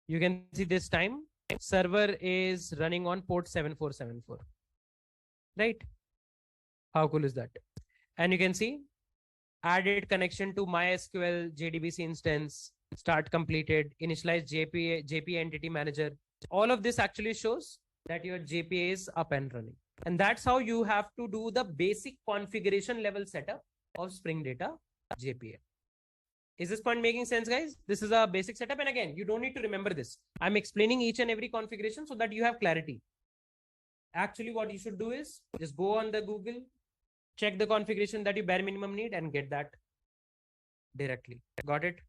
S1: you can see this time server is running on port 7474. Right? How cool is that? And you can see added connection to MySQL JDBC instance, start completed, initialize JPA entity manager. All of this actually shows that your JPA is up and running. And that's how you have to do the basic configuration level setup of Spring Data JPA. Is this point making sense, guys? This is a basic setup. And again, you don't need to remember this. I'm explaining each and every configuration so that you have clarity. Actually, what you should do is just go on the Google, check the configuration that you bare minimum need and get that directly. Got it?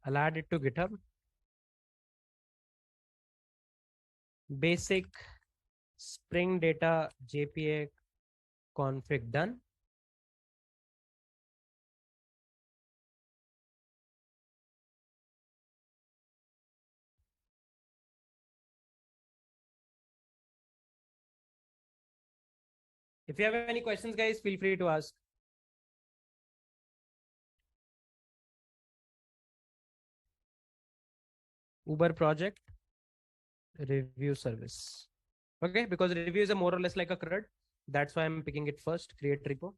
S1: I'll add it to GitHub. Basic Spring Data JPA config done. If you have any questions, guys, feel free to ask. Uber project review service. Okay, because review is a more or less like a CRUD. That's why I'm picking it first. Create repo.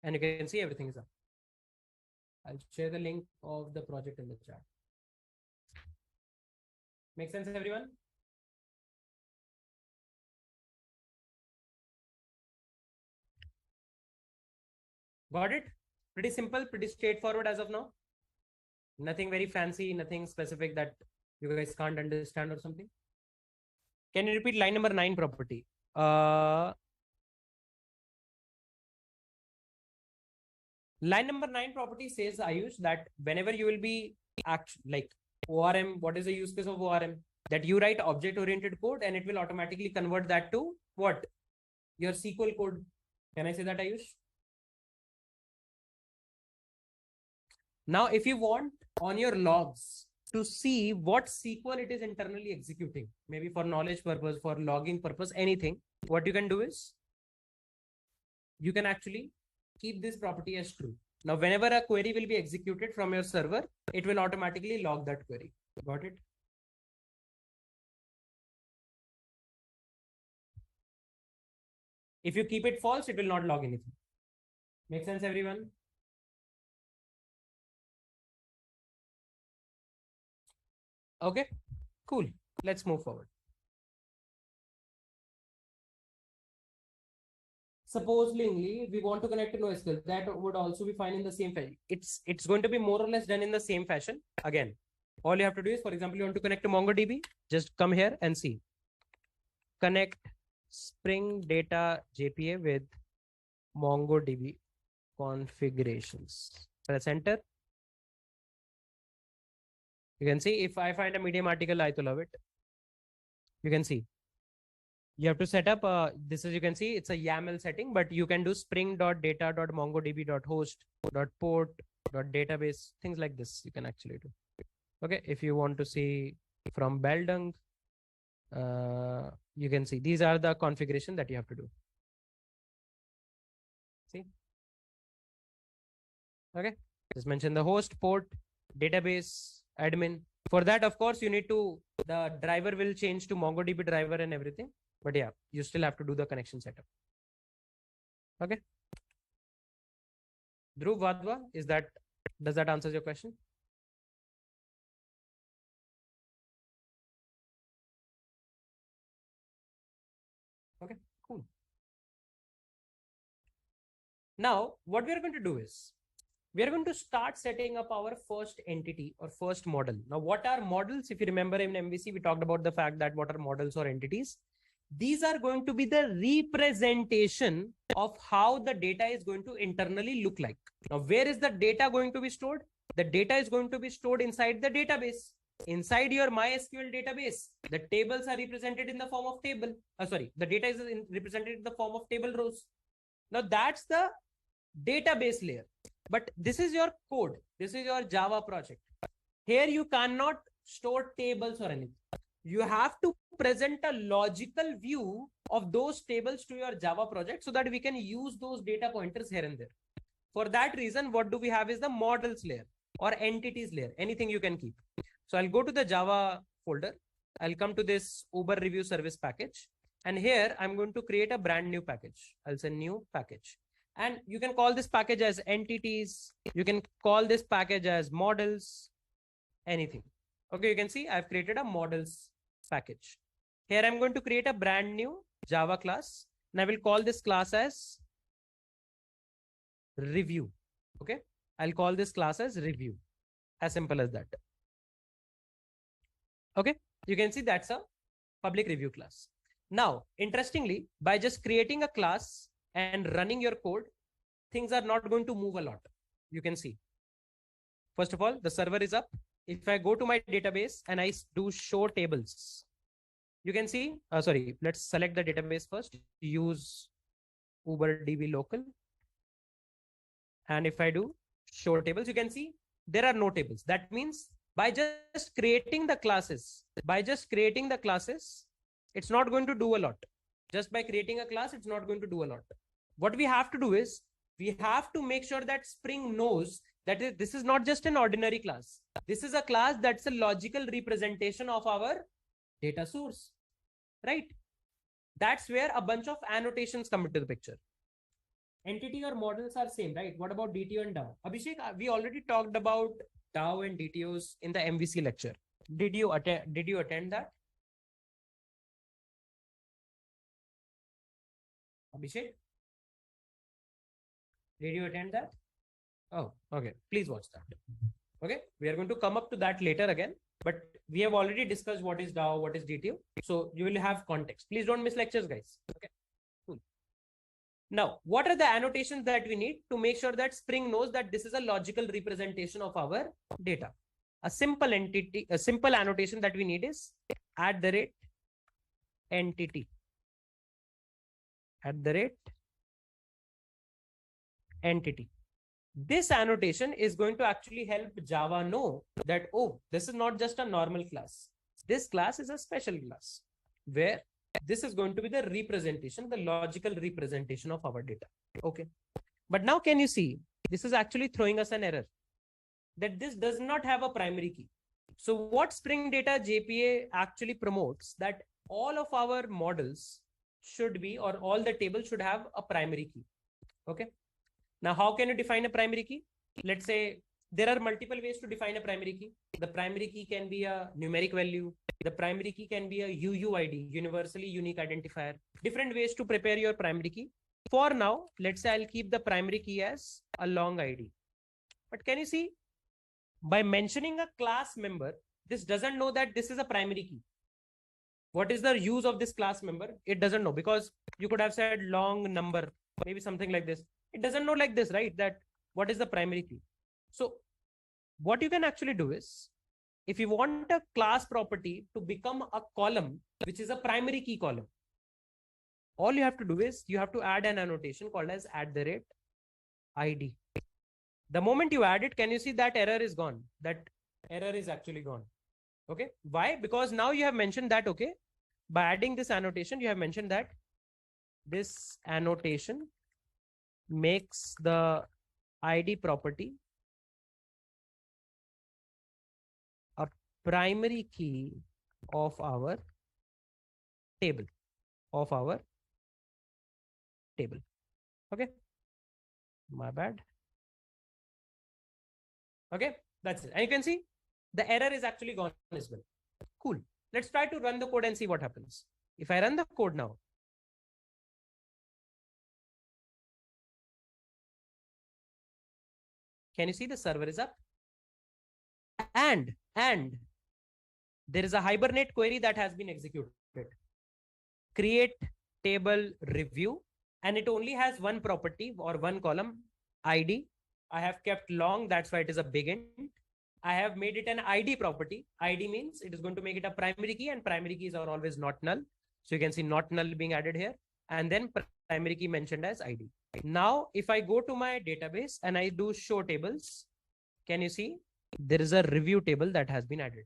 S1: And you can see everything is up. I'll share the link of the project in the chat. Make sense, everyone? Got it? Pretty simple, pretty straightforward as of now. Nothing very fancy, nothing specific that you guys can't understand or something. Can you repeat line number 9 property? Line number 9 property says, Ayush, that whenever you will be like ORM, what is the use case of ORM? That you write object-oriented code and it will automatically convert that to what? Your SQL code. Can I say that, Ayush? Now, if you want on your logs to see what SQL it is internally executing, maybe for knowledge purpose, for logging purpose, anything, what you can do is you can actually keep this property as true. Now, whenever a query will be executed from your server, it will automatically log that query. Got it? If you keep it false, it will not log anything. Make sense, everyone? Okay, cool. Let's move forward. Supposedly, we want to connect to NoSQL. That would also be fine in the same fashion. It's going to be more or less done in the same fashion. Again, all you have to do is, for example, you want to connect to MongoDB, just come here and see. Connect Spring Data JPA with MongoDB configurations. Press enter. You can see if I find a Medium article, I love it. You can see. You have to set up, this is, you can see it's a YAML setting, but you can do spring.data.mongodb.host.port.database, things like this you can actually do. Okay, if you want to see from Beldung, you can see these are the configuration that you have to do. See? Okay, just mention the host, port, database, admin. For that, of course, you need to, the driver will change to MongoDB driver and everything. But yeah, you still have to do the connection setup. Okay. Dhruv Vadva, does that answer your question? Okay, cool. Now, what we are going to do is, we are going to start setting up our first entity or first model. Now, what are models? If you remember in MVC, we talked about the fact that what are models or entities. These are going to be the representation of how the data is going to internally look like. Now, where is the data going to be stored? The data is going to be stored inside the database. Inside your MySQL database, the tables are represented in the form of table. The data is represented in the form of table rows. Now, that's the database layer. But this is your code. This is your Java project. Here you cannot store tables or anything. You have to present a logical view of those tables to your Java project so that we can use those data pointers here and there. For that reason, what do we have is the models layer or entities layer, anything you can keep. So I'll go to the Java folder. I'll come to this Uber review service package. And here I'm going to create a brand new package. I'll say new package. And you can call this package as entities. You can call this package as models, anything. Okay, you can see I've created a models package. Here I'm going to create a brand new Java class, and I will call this class as review. Okay, I'll call this class as review. As simple as that. Okay, you can see that's a public review class. Now, interestingly, by just creating a class and running your code, things are not going to move a lot. You can see. First of all, the server is up. If I go to my database and I do show tables, you can see, sorry, let's select the database first. Use UberDB local. And if I do show tables, you can see there are no tables. That means by just creating the classes, it's not going to do a lot. Just by creating a class, it's not going to do a lot. What we have to do is we have to make sure that Spring knows that this is not just an ordinary class. This is a class that's a logical representation of our data source, right? That's where a bunch of annotations come into the picture. Entity or models are same, right? What about DTO and DAO? Abhishek, we already talked about DAO and DTOs in the MVC lecture. Did you attend that? Abhishek? Did you attend that? Oh, okay. Please watch that. Okay. We are going to come up to that later again, but we have already discussed what is DAO, what is DTO. So you will have context. Please don't miss lectures, guys. Okay. Cool. Now, what are the annotations that we need to make sure that Spring knows that this is a logical representation of our data? A simple annotation that we need is @entity. @entity. This annotation is going to actually help Java know that, oh, this is not just a normal class. This class is a special class where this is going to be the representation, the logical representation of our data. Okay. But now can you see, this is actually throwing us an error that this does not have a primary key. So what Spring Data JPA actually promotes that all of our models should be, or all the tables should have a primary key. Okay. Now, how can you define a primary key? Let's say there are multiple ways to define a primary key. The primary key can be a numeric value. The primary key can be a UUID, universally unique identifier. Different ways to prepare your primary key. For now, let's say I'll keep the primary key as a long ID. But can you see, by mentioning a class member, this doesn't know that this is a primary key. What is the use of this class member? It doesn't know, because you could have said long number, maybe something like this. It doesn't know like this, right? That what is the primary key. So what you can actually do is, if you want a class property to become a column, which is a primary key column, all you have to do is you have to add an annotation called as @ID. The moment you add it, can you see that error is gone? That error is actually gone. Okay. Why? Because now you have mentioned that, okay, by adding this annotation, you have mentioned that this annotation makes the ID property a primary key of our table. Okay. My bad. Okay. That's it. And you can see the error is actually gone as well. Cool. Let's try to run the code and see what happens. If I run the code now, can you see the server is up? And there is a Hibernate query that has been executed. Create table review, and it only has one property or one column, ID. I have kept long, that's why it is a big int. I have made it an ID property. ID means it is going to make it a primary key, and primary keys are always not null. So you can see not null being added here, and then primary key mentioned as ID. Now, if I go to my database and I do show tables, can you see there is a review table that has been added?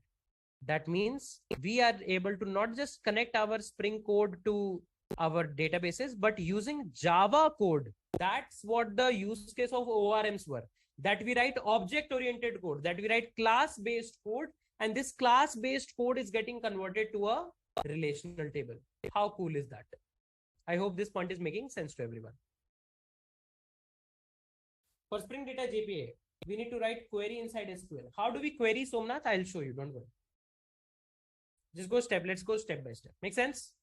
S1: That means we are able to not just connect our Spring code to our databases, but using Java code. That's what the use case of ORMs were. That we write object-oriented code, that we write class-based code, and this class-based code is getting converted to a relational table. How cool is that? I hope this point is making sense to everyone. For Spring Data JPA, we need to write query inside SQL. How do we query, Somnath? I'll show you. Don't worry. Just go step. Let's go step by step. Make sense?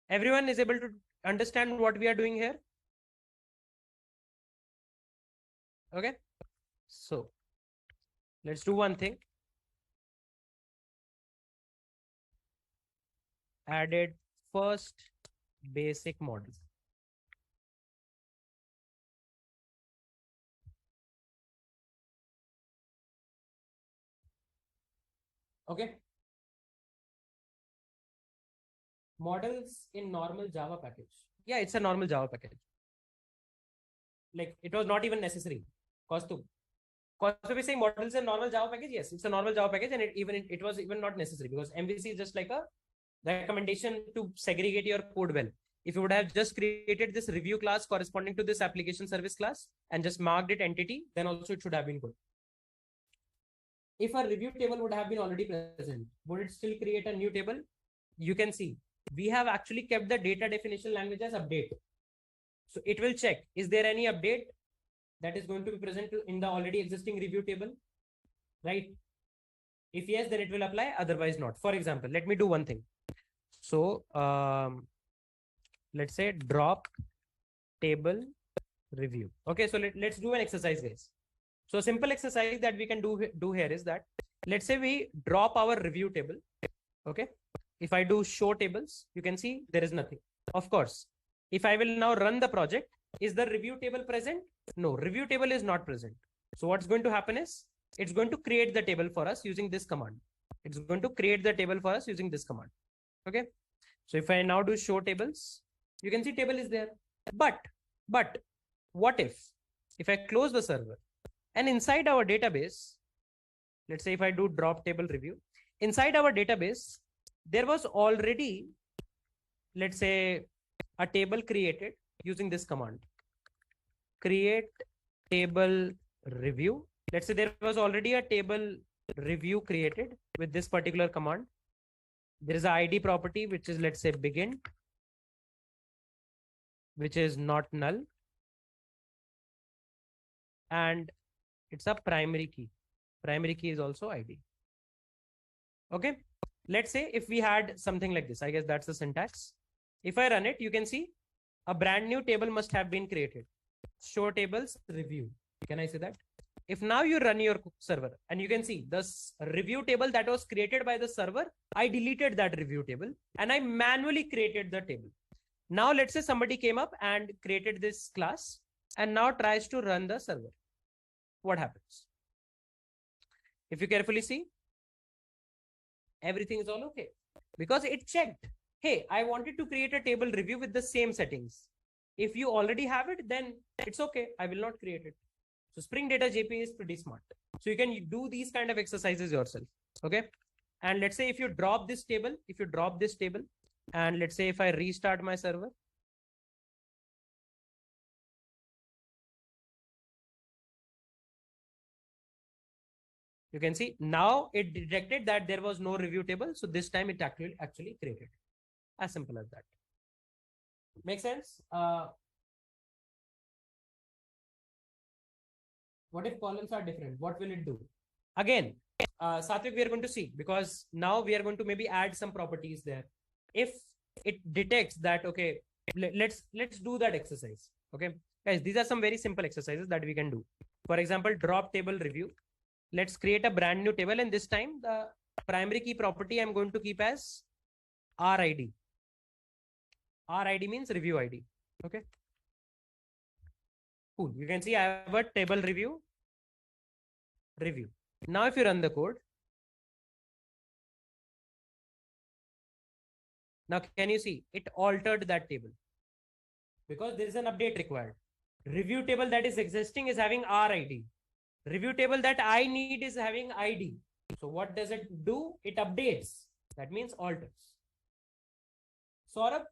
S1: Everyone is able to understand what we are doing here? Okay. So let's do one thing. Added first basic model. Okay. Models in normal Java package. Yeah, it's a normal Java package. Like it was not even necessary. Cause we be saying models in normal Java package. Yes, it's a normal Java package, and it was even not necessary because MVC is just like a recommendation to segregate your code well. If you would have just created this review class corresponding to this application service class and just marked it entity, then also it should have been good. If a review table would have been already present, would it still create a new table? You can see we have actually kept the data definition language as update. So it will check, is there any update that is going to be present in the already existing review table, right? If yes, then it will apply, otherwise not. For example, let me do one thing. So let's say drop table review. Okay, so let's do an exercise, guys. So a simple exercise that we can do here is that, let's say we drop our review table. Okay, if I do show tables, you can see there is nothing. Of course, if I will now run the project, is the review table present? No, review table is not present. So what's going to happen is, it's going to create the table for us using this command. It's going to create the table for us using this command. Okay, so if I now do show tables, you can see table is there. But what if I close the server and inside our database, let's say if I do drop table review, inside our database, there was already, let's say, a table created using this command, create table review. Let's say there was already a table review created with this particular command. There is an ID property, which is, let's say, begin, which is not null. And it's a primary key. Primary key is also ID. Okay. Let's say if we had something like this, I guess that's the syntax. If I run it, you can see a brand new table must have been created. Show tables review. Can I say that? If now you run your server and you can see this review table that was created by the server, I deleted that review table and I manually created the table. Now let's say somebody came up and created this class and now tries to run the server. What happens? If you carefully see, everything is all okay because it checked, hey, I wanted to create a table review with the same settings. If you already have it, then it's okay. I will not create it. So Spring Data JPA is pretty smart. So you can do these kind of exercises yourself. Okay. And let's say if you drop this table, and let's say if I restart my server, you can see now it detected that there was no review table. So this time it actually created. As simple as that. Make sense? What if columns are different? What will it do? Again, Satvik, we are going to see, because now we are going to maybe add some properties there. If it detects that, okay, let's do that exercise. Okay, guys, these are some very simple exercises that we can do. For example, drop table review. Let's create a brand new table, and this time the primary key property I'm going to keep as RID. RID means review ID. Okay. Cool. You can see I have a table review. Now, if you run the code, now can you see it altered that table? Because there is an update required. Review table that is existing is having RID. Review table that I need is having ID. So what does it do? It updates. That means alters. Saurabh,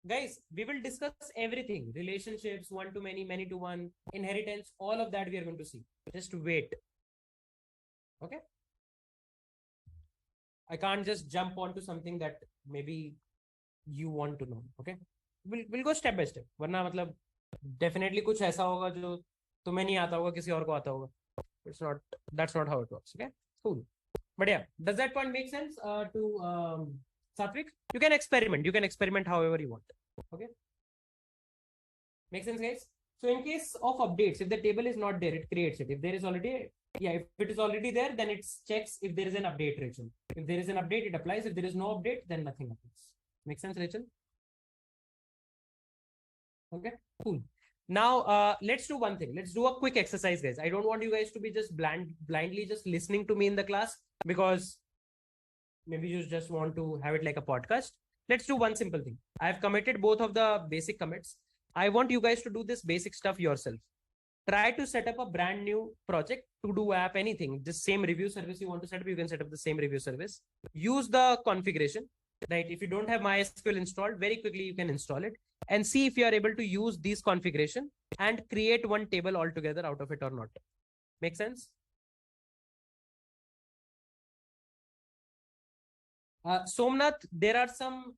S1: guys, we will discuss everything. Relationships, one to many, many to one, inheritance, all of that we are going to see. Just wait. Okay. I can't just jump onto something that maybe you want to know. Okay. We'll go step by step. वरना मतलब definitely कुछ ऐसा होगा जो तुम्हें नहीं आता होगा, किसी और को आता होगा. It's not, that's not how it works. Okay, cool. But yeah, does that point make sense to Satvik? You can experiment however you want. Okay, make sense, guys? So in case of updates, if the table is not there, it creates it. If there is already, yeah, if it is already there, then it checks if there is an update, Rachel. If there is an update, it applies. If there is no update, then nothing happens. Make sense, Rachel? Okay, cool. Now let's do one thing. Let's do a quick exercise, guys. I don't want you guys to be just blindly just listening to me in the class, because maybe you just want to have it like a podcast. Let's do one simple thing. I have committed both of the basic commits. I want you guys to do this basic stuff yourself. Try to set up a brand new project, to do app, anything. The same review service you want to set up, you can set up the same review service. Use the configuration, right? If you don't have MySQL installed, very quickly you can install it and see if you are able to use these configuration and create one table altogether out of it or not. Make sense? Somnath, there are some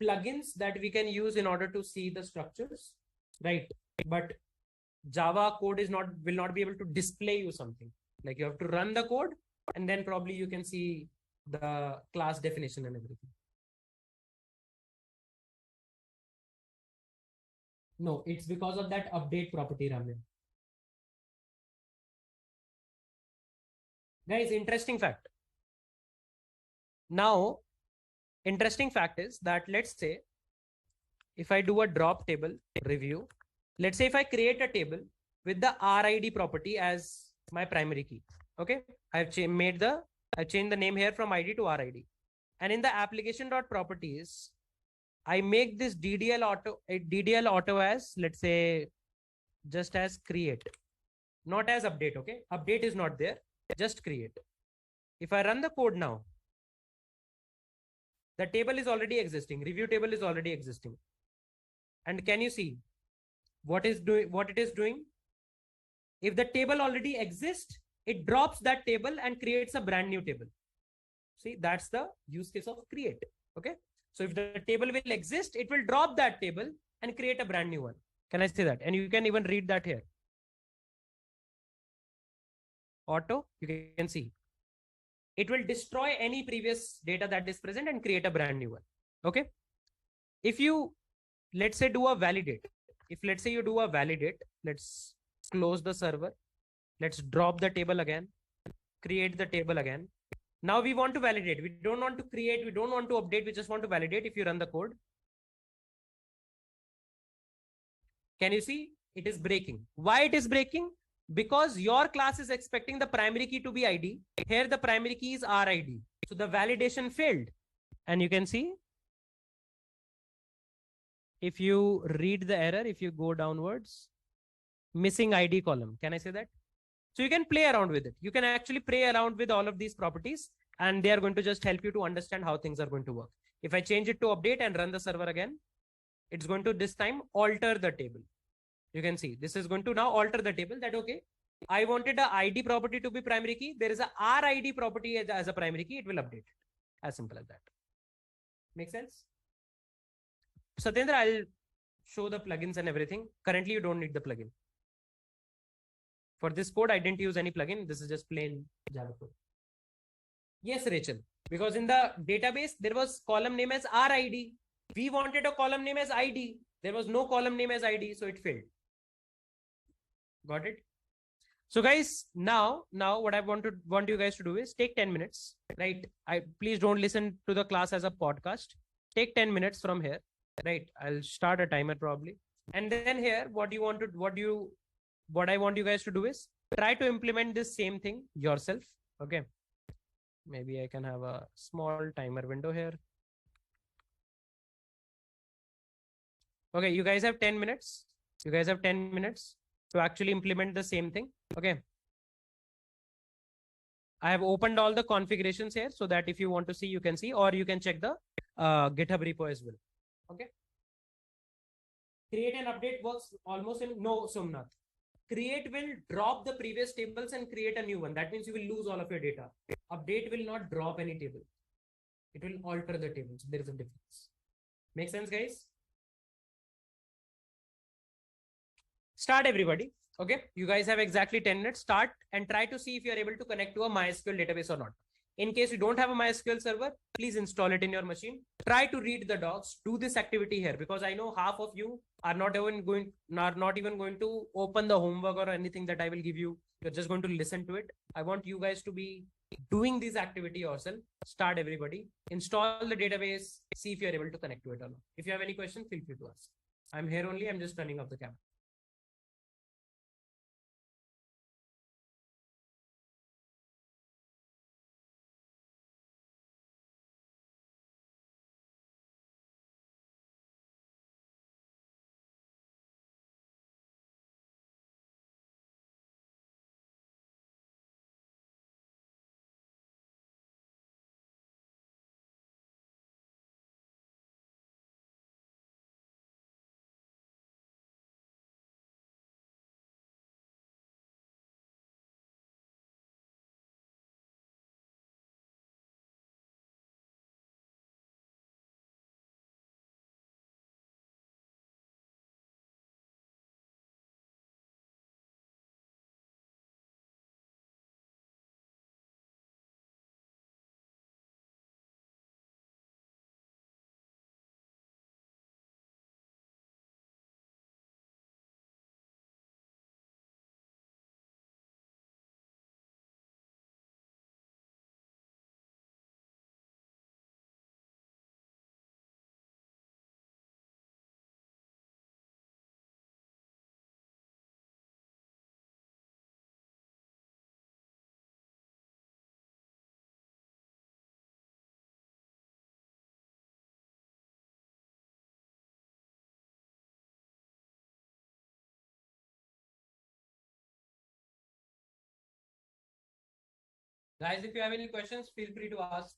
S1: plugins that we can use in order to see the structures, right? But Java code will not be able to display you something. Like you have to run the code and then probably you can see the class definition and everything. No, it's because of that update property, Ramya. Guys, interesting fact. Now, interesting fact is that, let's say, if I do a drop table review, let's say if I create a table with the RID property as my primary key. Okay, I've changed the name here from ID to RID. And in the application.properties, I make this DDL auto as, let's say, just as create, not as update. Okay, update is not there, just create. If I run the code now, the table is already existing, review table is already existing. And can you see what it is doing? If the table already exists, it drops that table and creates a brand new table. See, that's the use case of create. Okay, so if the table will exist, it will drop that table and create a brand new one. Can I say that? And you can even read that here. Auto, you can see. It will destroy any previous data that is present and create a brand new one. Okay. If you, let's say, do a validate. If let's say you do a validate, let's close the server. Let's drop the table again, create the table again. Now we want to validate. We don't want to create. We don't want to update. We just want to validate. If you run the code, can you see it is breaking? Why it is breaking? Because your class is expecting the primary key to be ID. Here the primary key is RID. So the validation failed. And you can see, if you read the error, if you go downwards, missing ID column. Can I say that? So you can play around with it. You can actually play around with all of these properties, and they are going to just help you to understand how things are going to work. If I change it to update and run the server again, it's going to this time alter the table. You can see this is going to now alter the table, that okay, I wanted a ID property to be primary key. There is a RID property as a primary key. It will update it. As simple as that. Make sense? Satyendra, I'll show the plugins and everything. Currently, you don't need the plugin. For this code, I didn't use any plugin. This is just plain Java code. Yes, Rachel, because in the database, there was column name as RID. We wanted a column name as ID. There was no column name as ID, so it failed. Got it? So guys, now what I want you guys to do is take 10 minutes, right? Please don't listen to the class as a podcast. Take 10 minutes from here, right? I'll start a timer probably. And then here, what I want you guys to do is try to implement this same thing yourself. Okay. Maybe I can have a small timer window here. Okay, you guys have 10 minutes. You guys have 10 minutes to actually implement the same thing. Okay. I have opened all the configurations here so that if you want to see, you can see, or you can check the GitHub repo as well. Okay. Create and update works almost in no, Somnath. Create will drop the previous tables and create a new one. That means you will lose all of your data. Update will not drop any table. It will alter the tables. There is a difference. Make sense, guys? Start, everybody. Okay, you guys have exactly 10 minutes. Start and try to see if you are able to connect to a MySQL database or not. In case you don't have a MySQL server, please install it in your machine. Try to read the docs. Do this activity here because I know half of you are not even going to open the homework or anything that I will give you. You're just going to listen to it. I want you guys to be doing this activity yourself. Start everybody. Install the database. See if you are able to connect to it or not. If you have any question, feel free to ask. I'm here only. I'm just turning off the camera. Guys, if you have any questions, feel free to ask.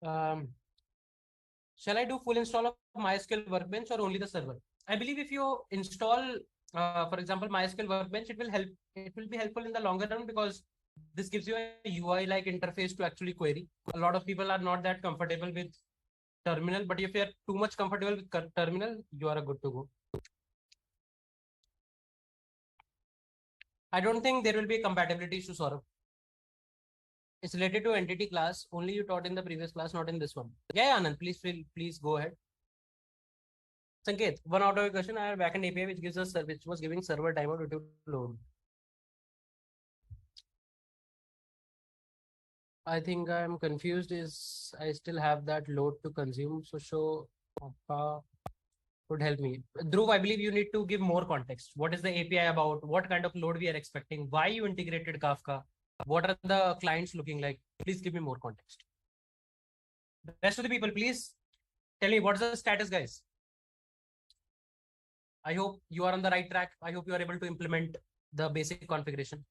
S1: Shall I do full install of MySQL Workbench or only the server? I believe if you install, for example, MySQL Workbench, it will help. It will be helpful in the longer run because this gives you a UI-like interface to actually query. A lot of people are not that comfortable with terminal, but if you are too much comfortable with terminal, you are good to go. I don't think there will be a compatibility issue, Saurabh. It's related to entity class. Only you taught in the previous class, not in this one. Yeah, Anand, please go ahead. Sanket, one out of a question. I have backend API which gives us which was giving server timeout due to load. I think I'm confused. Is I still have that load to consume? So show would help me. Dhruv, I believe you need to give more context. What is the API about? What kind of load we are expecting? Why you integrated Kafka? What are the clients looking like? Please give me more context. The rest of the people, please tell me what's the status, guys. I hope you are on the right track. I hope you are able to implement the basic configuration.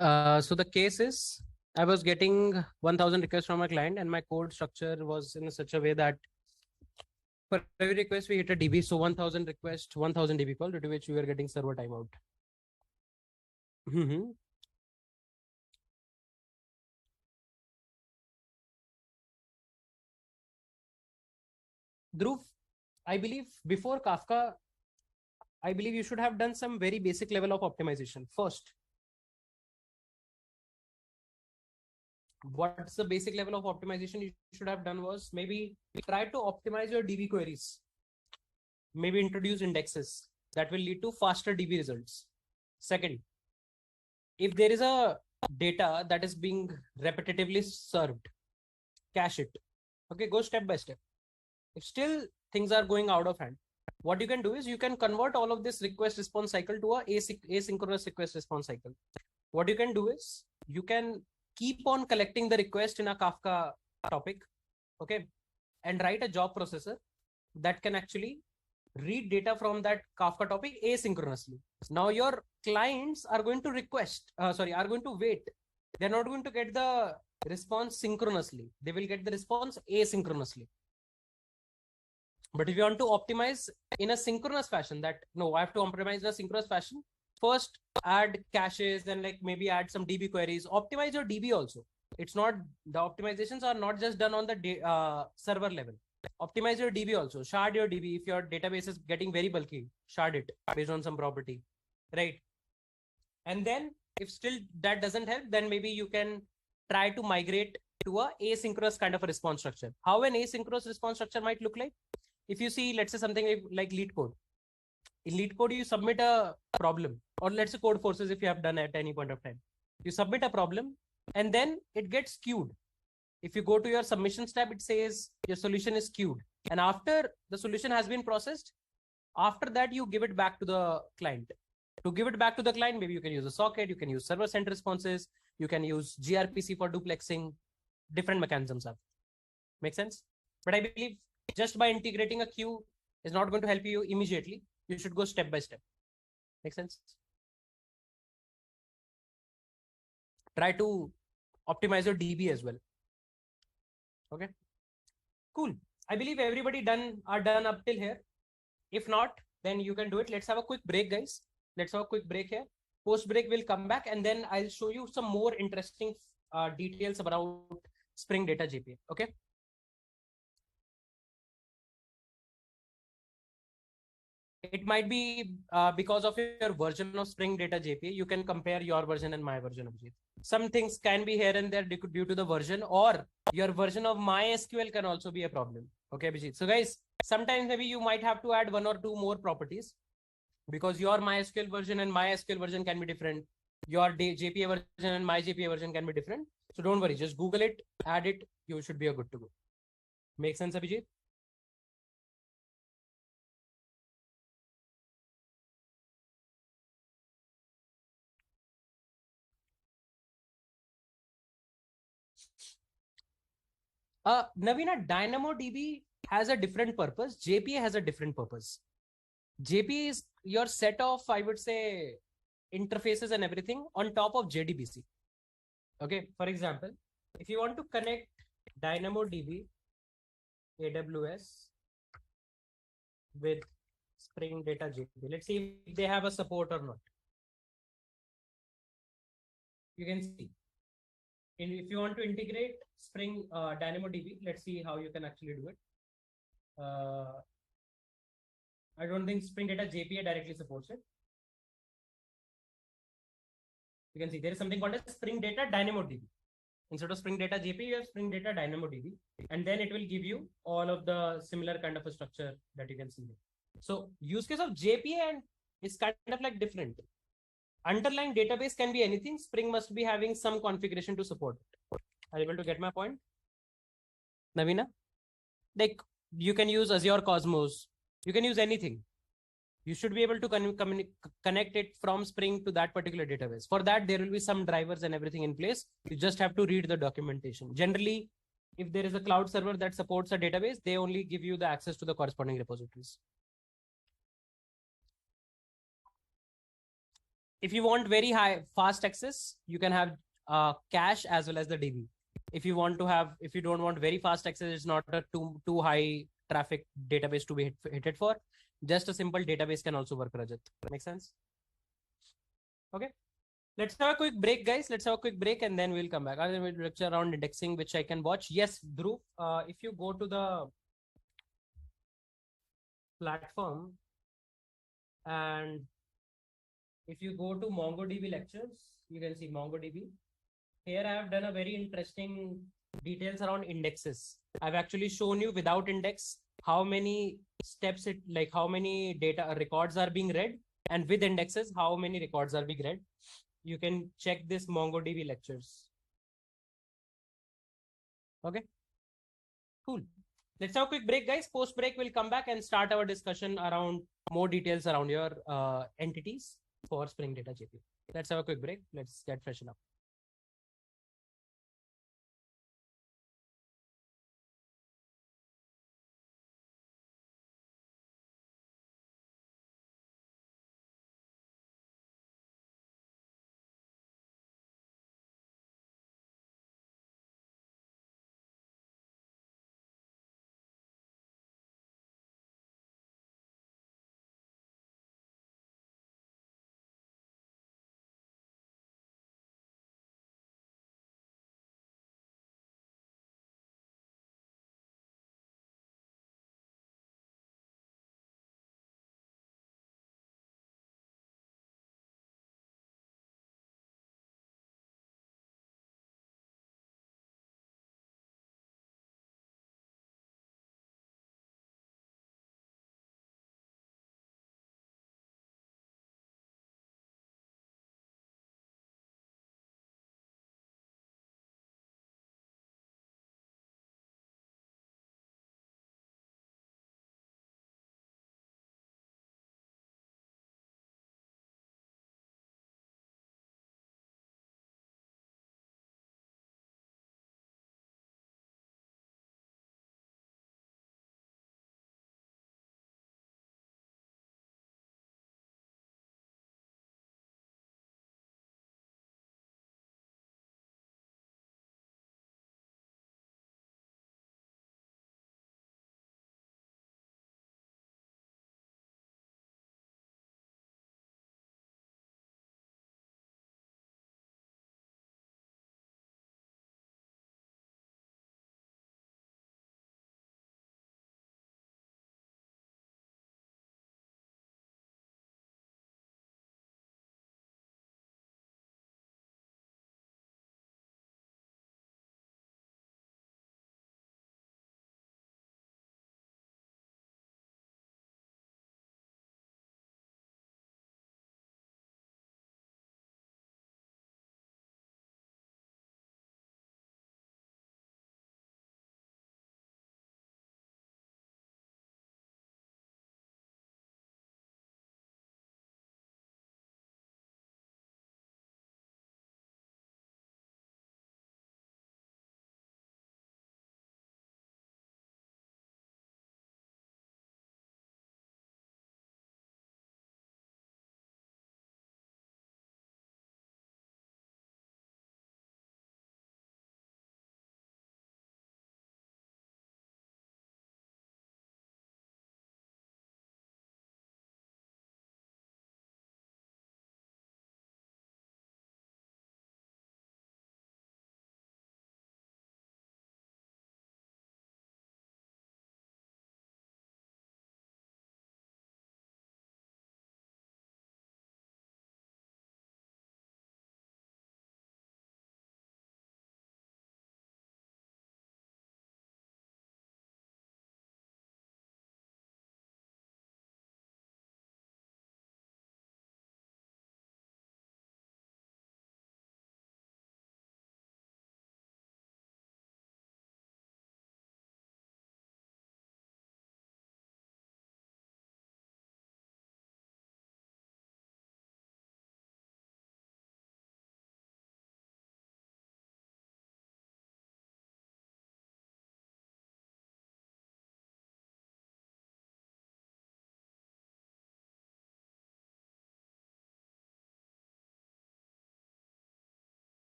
S1: So the case is I was getting 1000 requests from a client and my code structure was in such a way that for every request we hit a DB. So 1000 request, 1000 DB call, due to which we were getting server timeout. Dhruv, I believe before Kafka, I believe you should have done some very basic level of optimization first. what's the basic level of optimization you should have done was maybe try to optimize your DB queries. Maybe introduce indexes that will lead to faster DB results. Second, if there is a data that is being repetitively served, cache it. Okay, go step by step. If still things are going out of hand, what you can do is you can convert all of this request response cycle to a asynchronous request response cycle. What you can do is you can keep on collecting the request in a Kafka topic, okay, and write a job processor that can actually read data from that Kafka topic asynchronously. Now your clients are going to are going to wait. They're not going to get the response synchronously. They will get the response asynchronously. But if you want to optimize in a synchronous fashion, that no, I have to optimize in a synchronous fashion. First, add caches, then like maybe add some DB queries. Optimize your DB also. It's not, the optimizations are not just done on the server level. Optimize your DB also. Shard your DB. If your database is getting very bulky, shard it based on some property, right? And then if still that doesn't help, then maybe you can try to migrate to a asynchronous kind of a response structure. How an asynchronous response structure might look like? If you see, let's say something like lead code. In lead code, you submit a problem, or let's say code forces if you have done at any point of time. You submit a problem and then it gets queued. If you go to your submissions tab, it says your solution is queued. And after the solution has been processed, after that, you give it back to the client. To give it back to the client, maybe you can use a socket, you can use server sent responses, you can use gRPC for duplexing, different mechanisms are. Make sense? But I believe just by integrating a queue is not going to help you immediately. You should go step by step. Make sense? Try to optimize your DB as well. Okay. Cool. I believe everybody are done up till here. If not, then you can do it. Let's have a quick break, guys. Let's have a quick break here. Post break, we'll come back and then I'll show you some more interesting details about Spring Data JPA. Okay. It might be because of your version of Spring Data JPA, you can compare your version and my version of JPA. Some things can be here and there due to the version, or your version of MySQL can also be a problem. Okay, Abhijit. So guys, sometimes maybe you might have to add one or two more properties because your MySQL version and MySQL version can be different. Your JPA version and my JPA version can be different. So don't worry, just Google it, add it, you should be a good to go. Make sense, Abhijit? Navina, DynamoDB has a different purpose. JPA has a different purpose. JPA is your set of, I would say, interfaces and everything on top of JDBC. Okay, for example, if you want to connect DynamoDB AWS with Spring Data JPA, let's see if they have a support or not. You can see. And if you want to integrate Spring DynamoDB, let's see how you can actually do it. I don't think Spring Data JPA directly supports it. You can see there is something called as Spring Data DynamoDB. Instead of Spring Data JPA, you have Spring Data DynamoDB, and then it will give you all of the similar kind of a structure that you can see here. So use case of JPA and is kind of like different. Underlying database can be anything. Spring must be having some configuration to support it. Are you able to get my point, Navina? Like you can use Azure Cosmos. You can use anything. You should be able to connect it from Spring to that particular database. For that, there will be some drivers and everything in place. You just have to read the documentation. Generally, if there is a cloud server that supports a database, they only give you the access to the corresponding repositories. If you want very fast access, you can have cache as well as the DB. If you don't want very fast access, it's not a too high traffic database to be hit for. Just a simple database can also work, Rajat. Make sense? Okay. Let's have a quick break, guys. Let's have a quick break and then we'll come back. I'll lecture around indexing, which I can watch. Yes, Dhruv, if you go to the platform and if you go to MongoDB lectures, you can see MongoDB. here I have done a very interesting details around indexes. I've actually shown you without index how many steps it like how many data records are being read, and with indexes how many records are being read. You can check this MongoDB lectures. Okay, cool. Let's have a quick break, guys. Post break, we'll come back and start our discussion around more details around your entities for Spring Data JPA. Let's have a quick break. Let's get freshen up.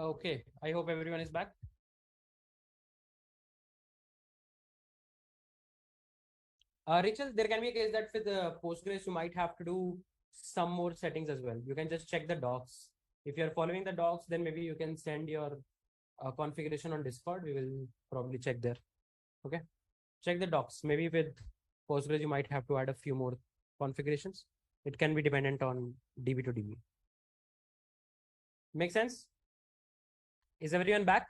S1: Okay, I hope everyone is back. Rachel, there can be a case that with Postgres, you might have to do some more settings as well. You can just check the docs. If you're following the docs, then maybe you can send your configuration on Discord. We will probably check there. Okay. Check the docs. Maybe with Postgres, you might have to add a few more configurations. It can be dependent on DB to DB. Make sense? Is everyone back?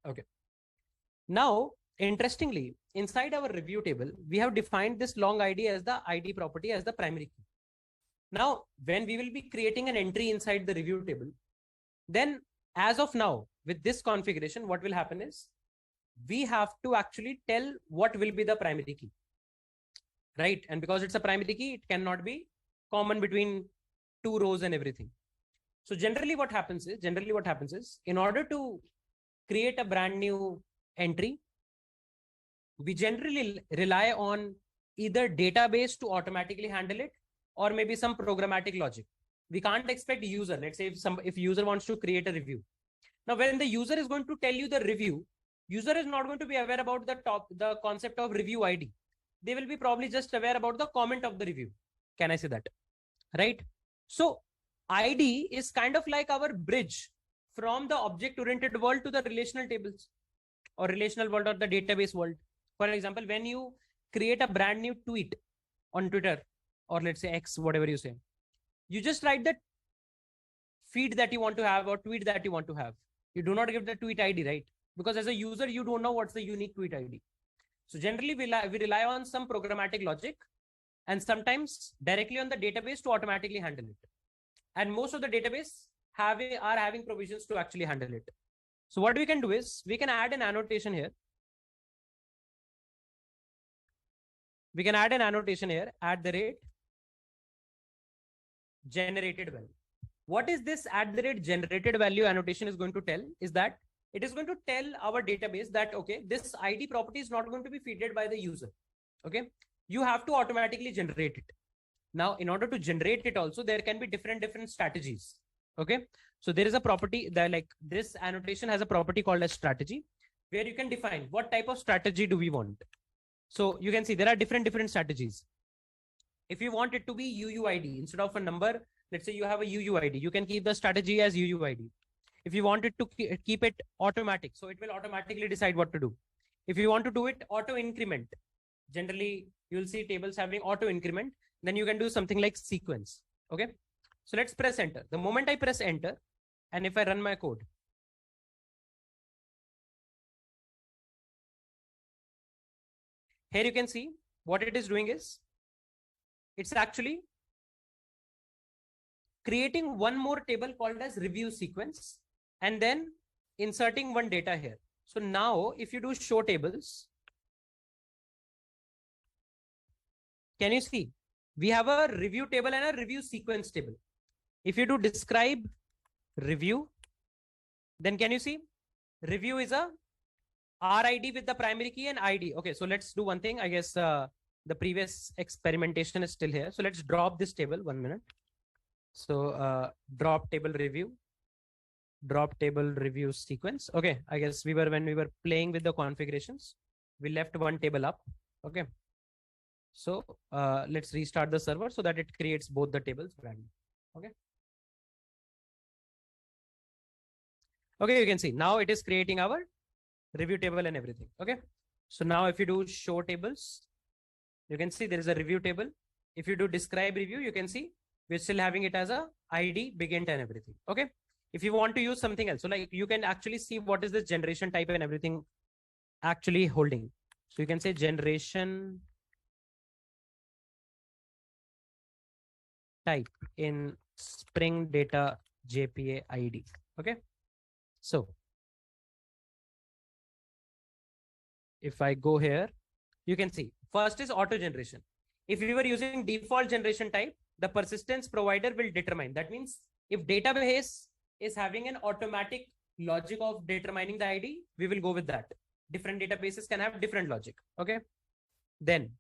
S1: Okay. Now, interestingly, inside our review table, we have defined this long ID as the ID property as the primary key. Now, when we will be creating an entry inside the review table, then as of now, with this configuration, what will happen is we have to actually tell what will be the primary key, right? And because it's a primary key, it cannot be common between two rows and everything. So generally what happens is in order to create a brand new entry, we generally rely on either database to automatically handle it or maybe some programmatic logic. We can't expect user. Let's say if user wants to create a review. Now, when the user is going to tell you the review, user is not going to be aware about the concept of review ID. They will be probably just aware about the comment of the review. Can I say that? Right? So ID is kind of like our bridge from the object-oriented world to the relational tables or relational world or the database world. For example, when you create a brand new tweet on Twitter or let's say X, whatever you say, you just write the feed that you want to have or tweet that you want to have. You do not give the tweet ID, right? Because as a user, you don't know what's the unique tweet ID. So generally, we rely on some programmatic logic and sometimes directly on the database to automatically handle it. And most of the database are having provisions to actually handle it. So what we can do is we can add an annotation here. We can add an annotation here at the rate generated value. What is this at the rate generated value annotation is going to tell is that it is going to tell our database that, okay, this ID property is not going to be fed by the user. Okay. You have to automatically generate it. Now, in order to generate it also, there can be different strategies. Okay. So there is a property that like this annotation has a property called as strategy where you can define what type of strategy do we want. So you can see there are different strategies. If you want it to be UUID instead of a number, let's say you have a UUID, you can keep the strategy as UUID. If you want it to keep it automatic, so it will automatically decide what to do. If you want to do it auto increment, generally you'll see tables having auto increment, then you can do something like sequence. Okay. So let's press enter. The moment I press enter, and if I run my code, here you can see what it is doing is it's actually creating one more table called as review sequence and then inserting one data here. So now if you do show tables, can you see we have a review table and a review sequence table. If you do describe review, then can you see review is a RID with the primary key and ID. Okay, so let's do one thing. I guess the previous experimentation is still here. So let's drop this table 1 minute. So drop table review sequence. Okay, I guess when we were playing with the configurations, we left one table up. Okay. So let's restart the server so that it creates both the tables randomly. Okay. Okay, you can see now it is creating our review table and everything. Okay. So now if you do show tables, you can see there is a review table. If you do describe review, you can see we're still having it as a ID, begin and everything. Okay. If you want to use something else, so like you can actually see what is this generation type and everything actually holding. So you can say generation type in Spring Data JPA ID. Okay. So if I go here, you can see first is auto generation. If we were using default generation type, the persistence provider will determine. That means if database is having an automatic logic of determining the ID, we will go with that. Different databases can have different logic. Okay. Then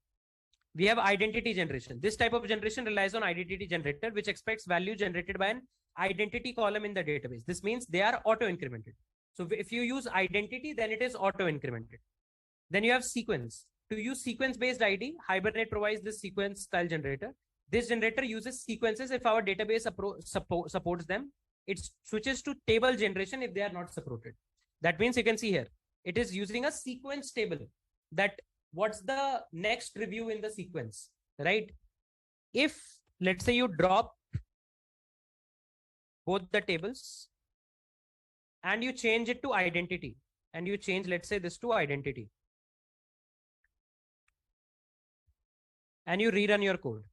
S1: We have identity generation. This type of generation relies on identity generator, which expects value generated by an identity column in the database. This means they are auto incremented. So if you use identity, then it is auto incremented. Then you have sequence. To use sequence based ID, Hibernate provides this sequence style generator. This generator uses sequences if our database supports them. It switches to table generation if they are not supported. That means you can see here, it is using a sequence table, that what's the next review in the sequence, right? If let's say you drop both the tables and you change it to identity, and you change, let's say, this to identity, and you rerun your code.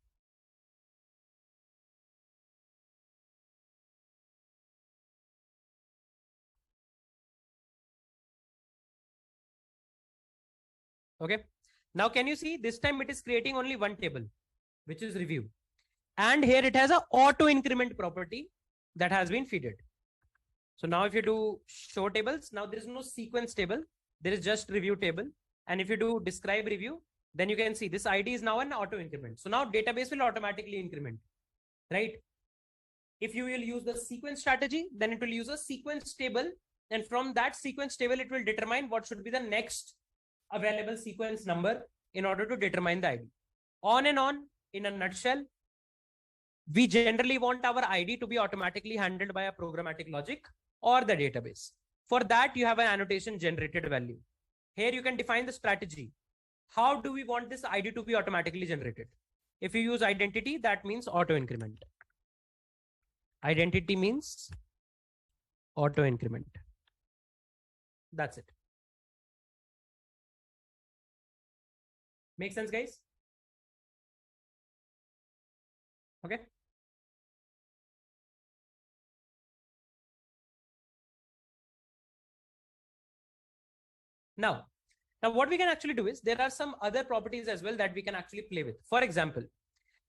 S1: Okay. Now, can you see this time it is creating only one table, which is review. And here it has a auto increment property that has been feeded. So now if you do show tables, now there is no sequence table. There is just review table. And if you do describe review, then you can see this ID is now an auto increment. So now database will automatically increment, right? If you will use the sequence strategy, then it will use a sequence table. And from that sequence table, it will determine what should be the next available sequence number in order to determine the ID. On and on, in a nutshell, we generally want our ID to be automatically handled by a programmatic logic or the database. For that, you have an annotation generated value. Here you can define the strategy. How do we want this ID to be automatically generated? If you use identity, that means auto increment. Identity means auto increment. That's it. Make sense, guys? Okay. Now what we can actually do is there are some other properties as well that we can actually play with. For example,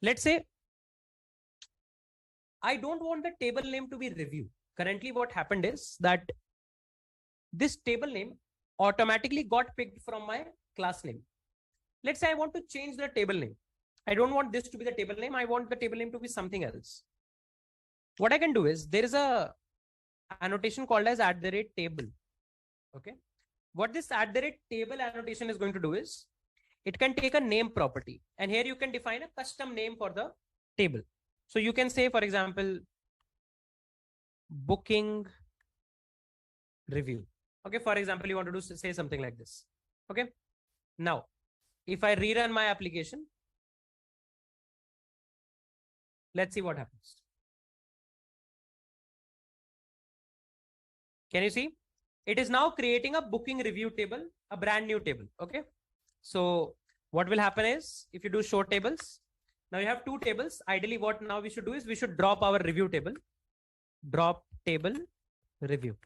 S1: let's say I don't want the table name to be review. Currently, what happened is that this table name automatically got picked from my class name. Let's say I want to change the table name. I don't want this to be the table name. I want the table name to be something else. What I can do is there is a annotation called as @table. Okay. What this @table annotation is going to do is it can take a name property, and here you can define a custom name for the table. So you can say, for example, booking review. Okay. For example, you want to say something like this. Okay. Now, if I rerun my application, let's see what happens. Can you see? It is now creating a booking review table, a brand new table. Okay. So what will happen is if you do show tables, now you have two tables. Ideally, what now we should do is we should drop our review table, drop table review.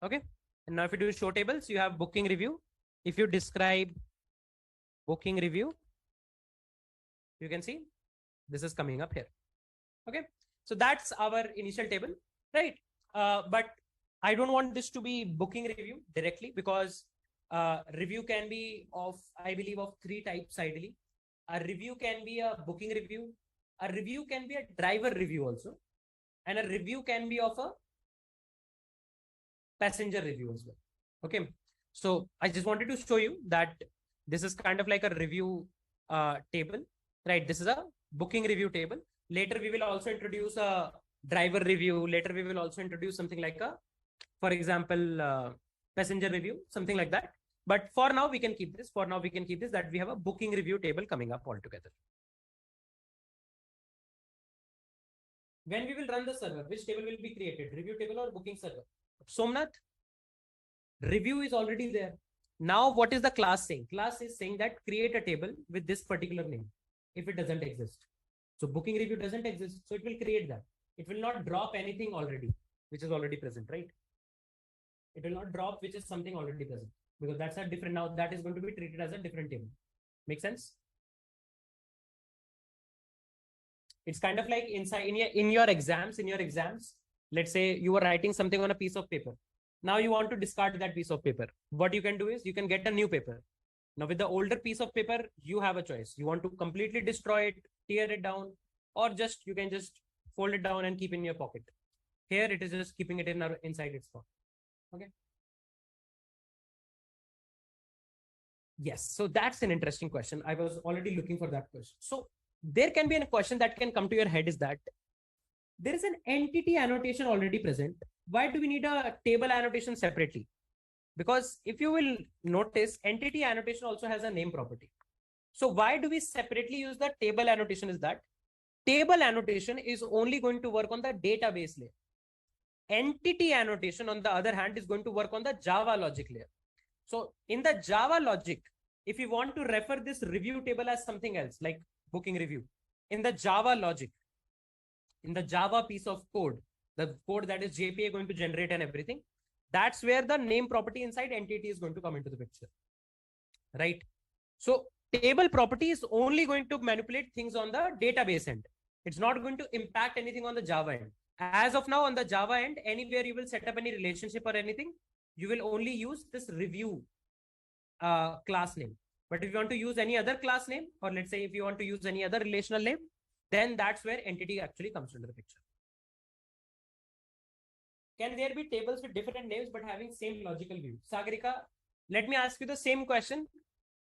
S1: Okay. And now if you do show tables, you have booking review. If you describe booking review, you can see this is coming up here. Okay. So that's our initial table, right? But I don't want this to be booking review directly, because review can be of, I believe, of three types ideally. A review can be a booking review. A review can be a driver review also. And a review can be of a passenger review as well. Okay. So I just wanted to show you that this is kind of like a review table, right? This is a booking review table. Later, we will also introduce a driver review. Later, we will also introduce something like a, for example, passenger review, something like that. But for now, we can keep this. For now, we can keep this, that we have a booking review table coming up altogether. When we will run the server, which table will be created? Review table or booking server? Somnath, review is already there. Now, what is the class saying? Class is saying that create a table with this particular name if it doesn't exist. So booking review doesn't exist. So it will create that. It will not drop anything already, which is already present, right? It will not drop, which is something already present, because that's a different, now that is going to be treated as a different table. Make sense? It's kind of like inside in your exams, let's say you were writing something on a piece of paper. Now you want to discard that piece of paper. What you can do is you can get a new paper. Now with the older piece of paper, you have a choice. You want to completely destroy it, tear it down, or just you can just fold it down and keep in your pocket. Here it is just keeping it inside its pocket. Okay. Yes, so that's an interesting question. I was already looking for that question. So there can be a question that can come to your head is that there is an entity annotation already present. Why do we need a table annotation separately? Because if you will notice, entity annotation also has a name property. So why do we separately use the table annotation is that table annotation is only going to work on the database layer. Entity annotation, on the other hand, is going to work on the Java logic layer. So in the Java logic, if you want to refer this review table as something else, like booking review, in the Java logic, in the Java piece of code, the code that is JPA going to generate and everything, that's where the name property inside entity is going to come into the picture, right? So table property is only going to manipulate things on the database end. It's not going to impact anything on the Java end. As of now, on the Java end, anywhere you will set up any relationship or anything, you will only use this review class name. But if you want to use any other class name, or let's say if you want to use any other relational name, then that's where entity actually comes into the picture. Can there be tables with different names but having same logical view? Sagarika, let me ask you the same question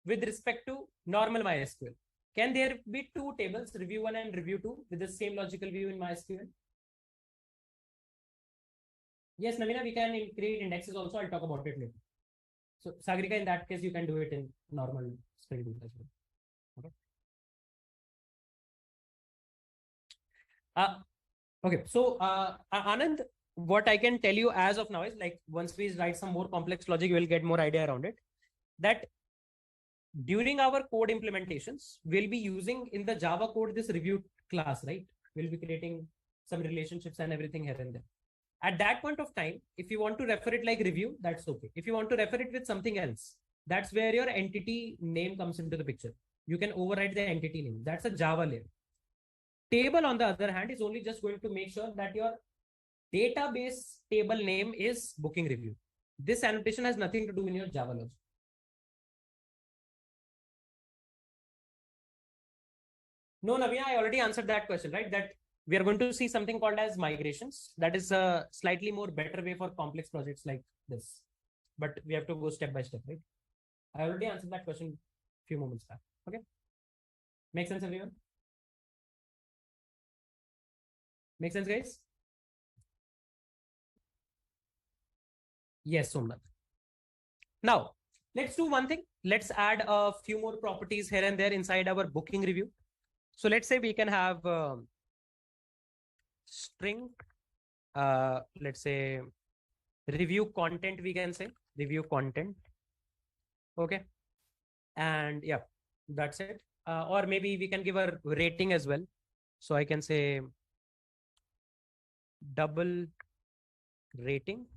S1: with respect to normal MySQL. Can there be two tables, review 1 and review 2, with the same logical view in MySQL? Yes, Navina, we can create indexes also. I'll talk about it later. So, Sagarika, in that case, you can do it in normal Spring Boot as well. Okay, so Anand, what I can tell you as of now is like once we write some more complex logic, you will get more idea around it. That during our code implementations, we'll be using in the Java code this review class, right? We'll be creating some relationships and everything here and there. At that point of time, if you want to refer it like review, that's okay. If you want to refer it with something else, that's where your entity name comes into the picture. You can override the entity name. That's a Java layer. Table, on the other hand, is only just going to make sure that your database table name is booking review. This annotation has nothing to do in your Java logic. No, Navina, I already answered that question, right? That we are going to see something called as migrations. That is a slightly more better way for complex projects like this. But we have to go step by step, right? I already answered that question a few moments back. Okay. Make sense, everyone? Make sense, guys? Yes, Somnath. Now, let's do one thing. Let's add a few more properties here and there inside our booking review. So let's say we can have string, let's say review content, we can say review content. Okay. And yeah, that's it. Or maybe we can give a rating as well. So I can say double rating.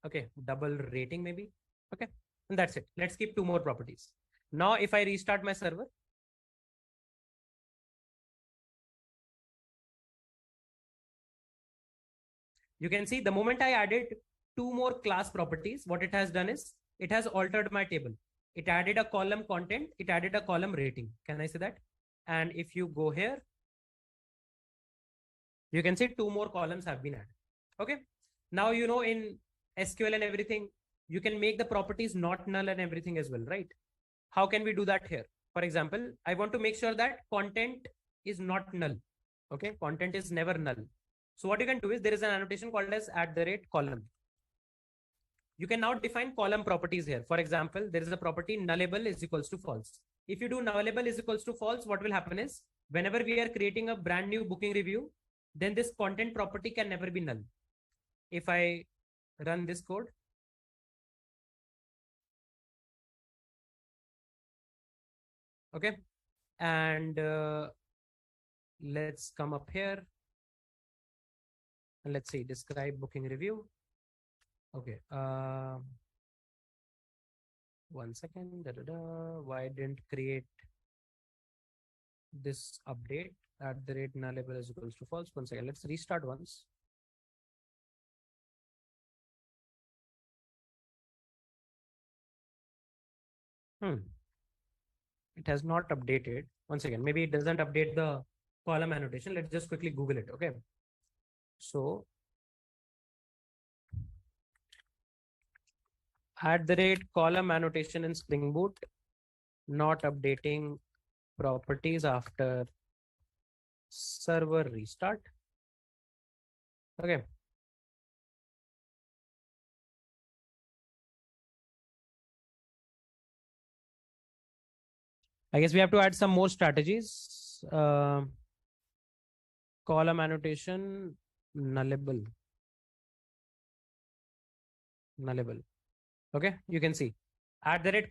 S1: Okay, double rating maybe. Okay, and that's it. Let's keep two more properties. Now, if I restart my server, you can see the moment I added two more class properties, what it has done is it has altered my table. It added a column content, it added a column rating. Can I say that? And if you go here, you can see two more columns have been added. Okay. Now, you know, in SQL and everything, you can make the properties not null and everything as well, right? How can we do that here? For example, I want to make sure that content is not null. Okay. Content is never null. So what you can do is there is an annotation called as @column. You can now define column properties here. For example, there is a property nullable is equals to false. If you do nullable is equals to false, what will happen is whenever we are creating a brand new booking review, then this content property can never be null. If I run this code, okay, and let's come up here and let's see, describe booking review. Okay, 1 second. Why didn't create this update @nullable is equals to false? 1 second. Let's restart once. It has not updated. Once again, maybe it doesn't update the column annotation. Let's just quickly Google it. Okay. So @column annotation in Spring Boot, not updating properties after server restart. Okay. I guess we have to add some more strategies. Column annotation, nullable. Nullable. Okay, you can see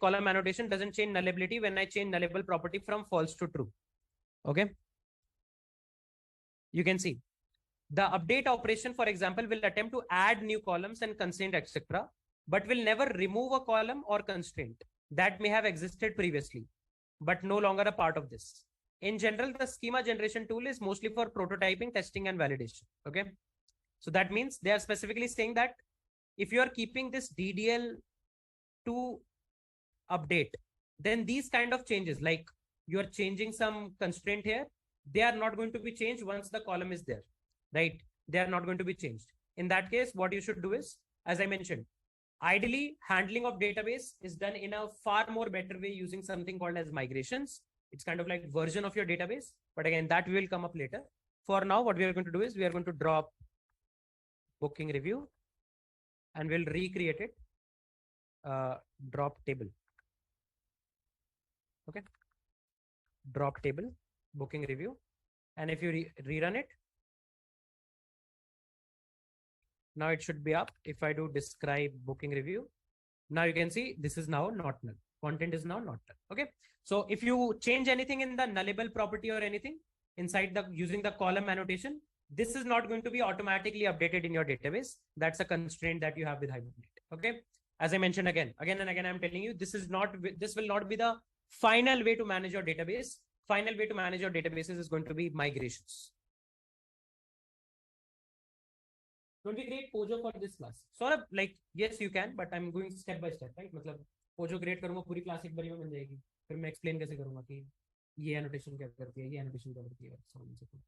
S1: @column annotation doesn't change nullability when I change nullable property from false to true. Okay, you can see the update operation, for example, will attempt to add new columns and constraint, etc., but will never remove a column or constraint that may have existed previously, but no longer a part of this. In general, the schema generation tool is mostly for prototyping, testing, and validation. Okay, so that means they are specifically saying that if you are keeping this DDL to update, then these kind of changes, like you are changing some constraint here, they are not going to be changed once the column is there, right? They are not going to be changed. In that case, what you should do is, as I mentioned, ideally handling of database is done in a far more better way using something called as migrations. It's kind of like version of your database, but again, that will come up later. For now, what we are going to do is we are going to drop booking review and we'll recreate it, drop table. Okay, drop table, booking review. And if you rerun it, now it should be up. If I do describe booking review, now you can see this is now not null. Content is now not null. Okay. So if you change anything in the nullable property or anything inside the using the column annotation, this is not going to be automatically updated in your database. That's a constraint that you have with Hibernate. Okay. As I mentioned again and again, I'm telling you, this will not be the final way to manage your database. Final way to manage your databases is going to be migrations. Don't we create Pojo for this class? Sort of like, yes, you can, but I'm going step by step, right? मतलब Pojo create करूँगा पूरी class एक बारी में बन जाएगी. फिर मैं explain कैसे करूँगा कि ये annotation क्या करती है, ये annotation क्या करती है, so on and so forth.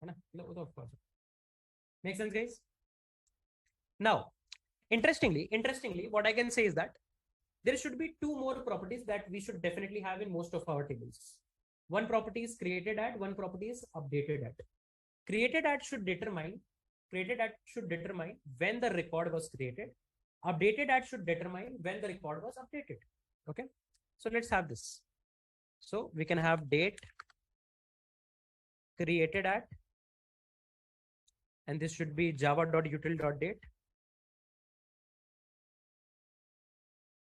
S1: है ना? मतलब वो तो of course. Make sense, guys? Now, interestingly, what I can say is that there should be two more properties that we should definitely have in most of our tables. One property is created at, one property is updated at. Created at should determine when the record was created. Updated at should determine when the record was updated. Okay, so let's have this. So we can have date created at, and this should be java.util.date.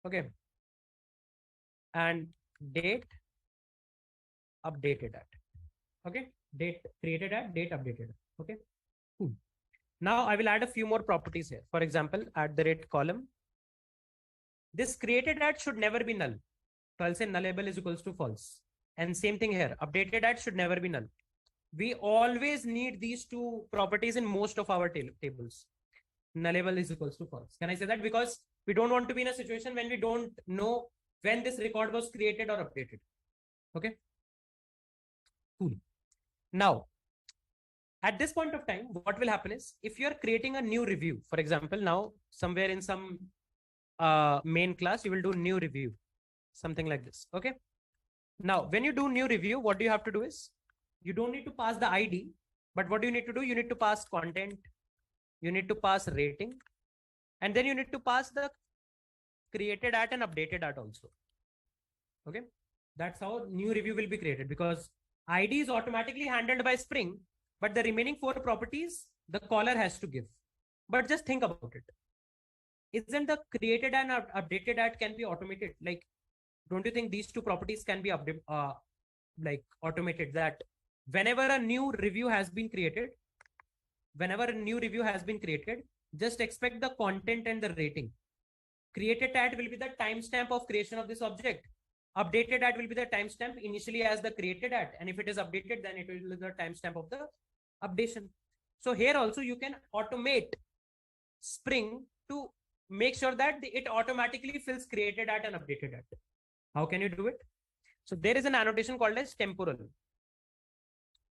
S1: Okay, and date updated at. Okay, date created at, date updated at. Okay, cool. Now I will add a few more properties here. For example, @column. This created at should never be null. So I'll say nullable is equals to false. And same thing here, updated at should never be null. We always need these two properties in most of our tables. Nullable is equals to false. Can I say that? Because we don't want to be in a situation when we don't know when this record was created or updated. Okay, cool. Now, at this point of time, what will happen is if you're creating a new review, for example, now somewhere in some main class, you will do new review, something like this. Okay. Now, when you do new review, what do you have to do is you don't need to pass the ID, but what do you need to do? You need to pass content, you need to pass rating, and then you need to pass the created at and updated at also. Okay. That's how new review will be created, because ID is automatically handled by Spring, but the remaining 4 properties the caller has to give. But just think about it. Isn't the created and updated at can be automated? Like, don't you think these two properties can be automated, that whenever a new review has been created, just expect the content and the rating. Created at will be the timestamp of creation of this object. Updated at will be the timestamp initially as the created at, and if it is updated, then it will be the timestamp of the updation. So here also you can automate Spring to make sure that it automatically fills created at and updated at. How can you do it? So there is an annotation called as temporal.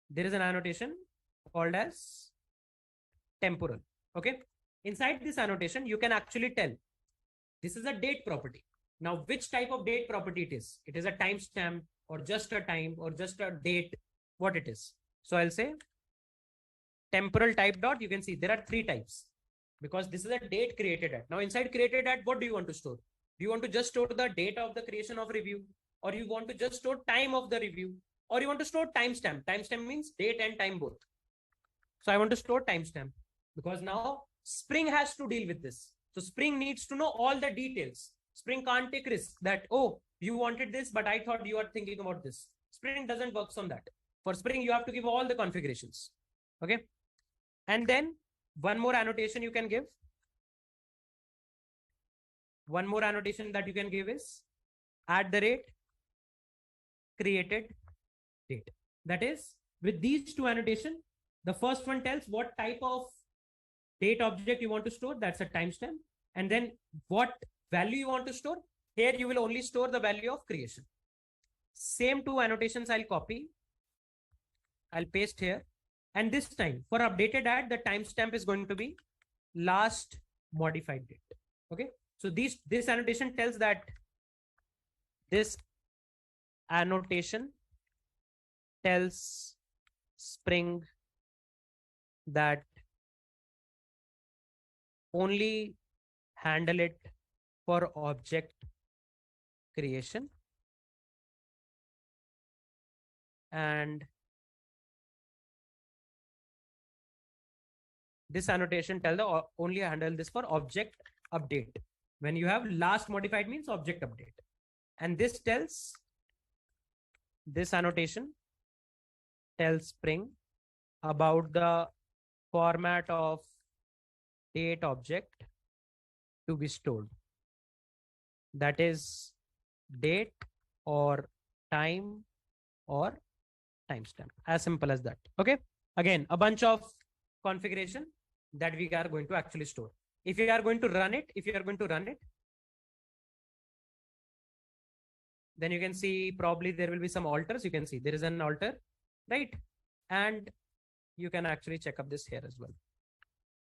S1: There is an annotation called as temporal. Okay. Inside this annotation, you can actually tell this is a date property. Now, which type of date property it is? It is a timestamp or just a time or just a date, what it is. So I'll say temporal type dot. You can see there are three types because this is a date created at. Now inside created at, what do you want to store? Do you want to just store the date of the creation of review, or you want to just store time of the review, or you want to store timestamp? Timestamp means date and time both. So I want to store timestamp because now Spring has to deal with this. So Spring needs to know all the details. Spring can't take risk that, oh, you wanted this, but I thought you are thinking about this. Spring doesn't work on that. For Spring, you have to give all the configurations. Okay. And then one more annotation you can give. One more annotation that you can give is @ created date. That is, with these two annotation, the first one tells what type of date object you want to store. That's a timestamp. And then what value you want to store. Here you will only store the value of creation. Same two annotations I'll copy. I'll paste here. And this time for updated at, the timestamp is going to be last modified date. Okay. So this annotation tells that this annotation tells Spring that only handle it for object creation, and this annotation tell the only handle this for object update. When you have last modified means object update. And this annotation tells Spring about the format of date object to be stored. That is date or time or timestamp. As simple as that. Okay. Again, a bunch of configuration that we are going to actually store. If you are going to run it, then you can see probably there will be some alters. You can see there is an alter, right? And you can actually check up this here as well.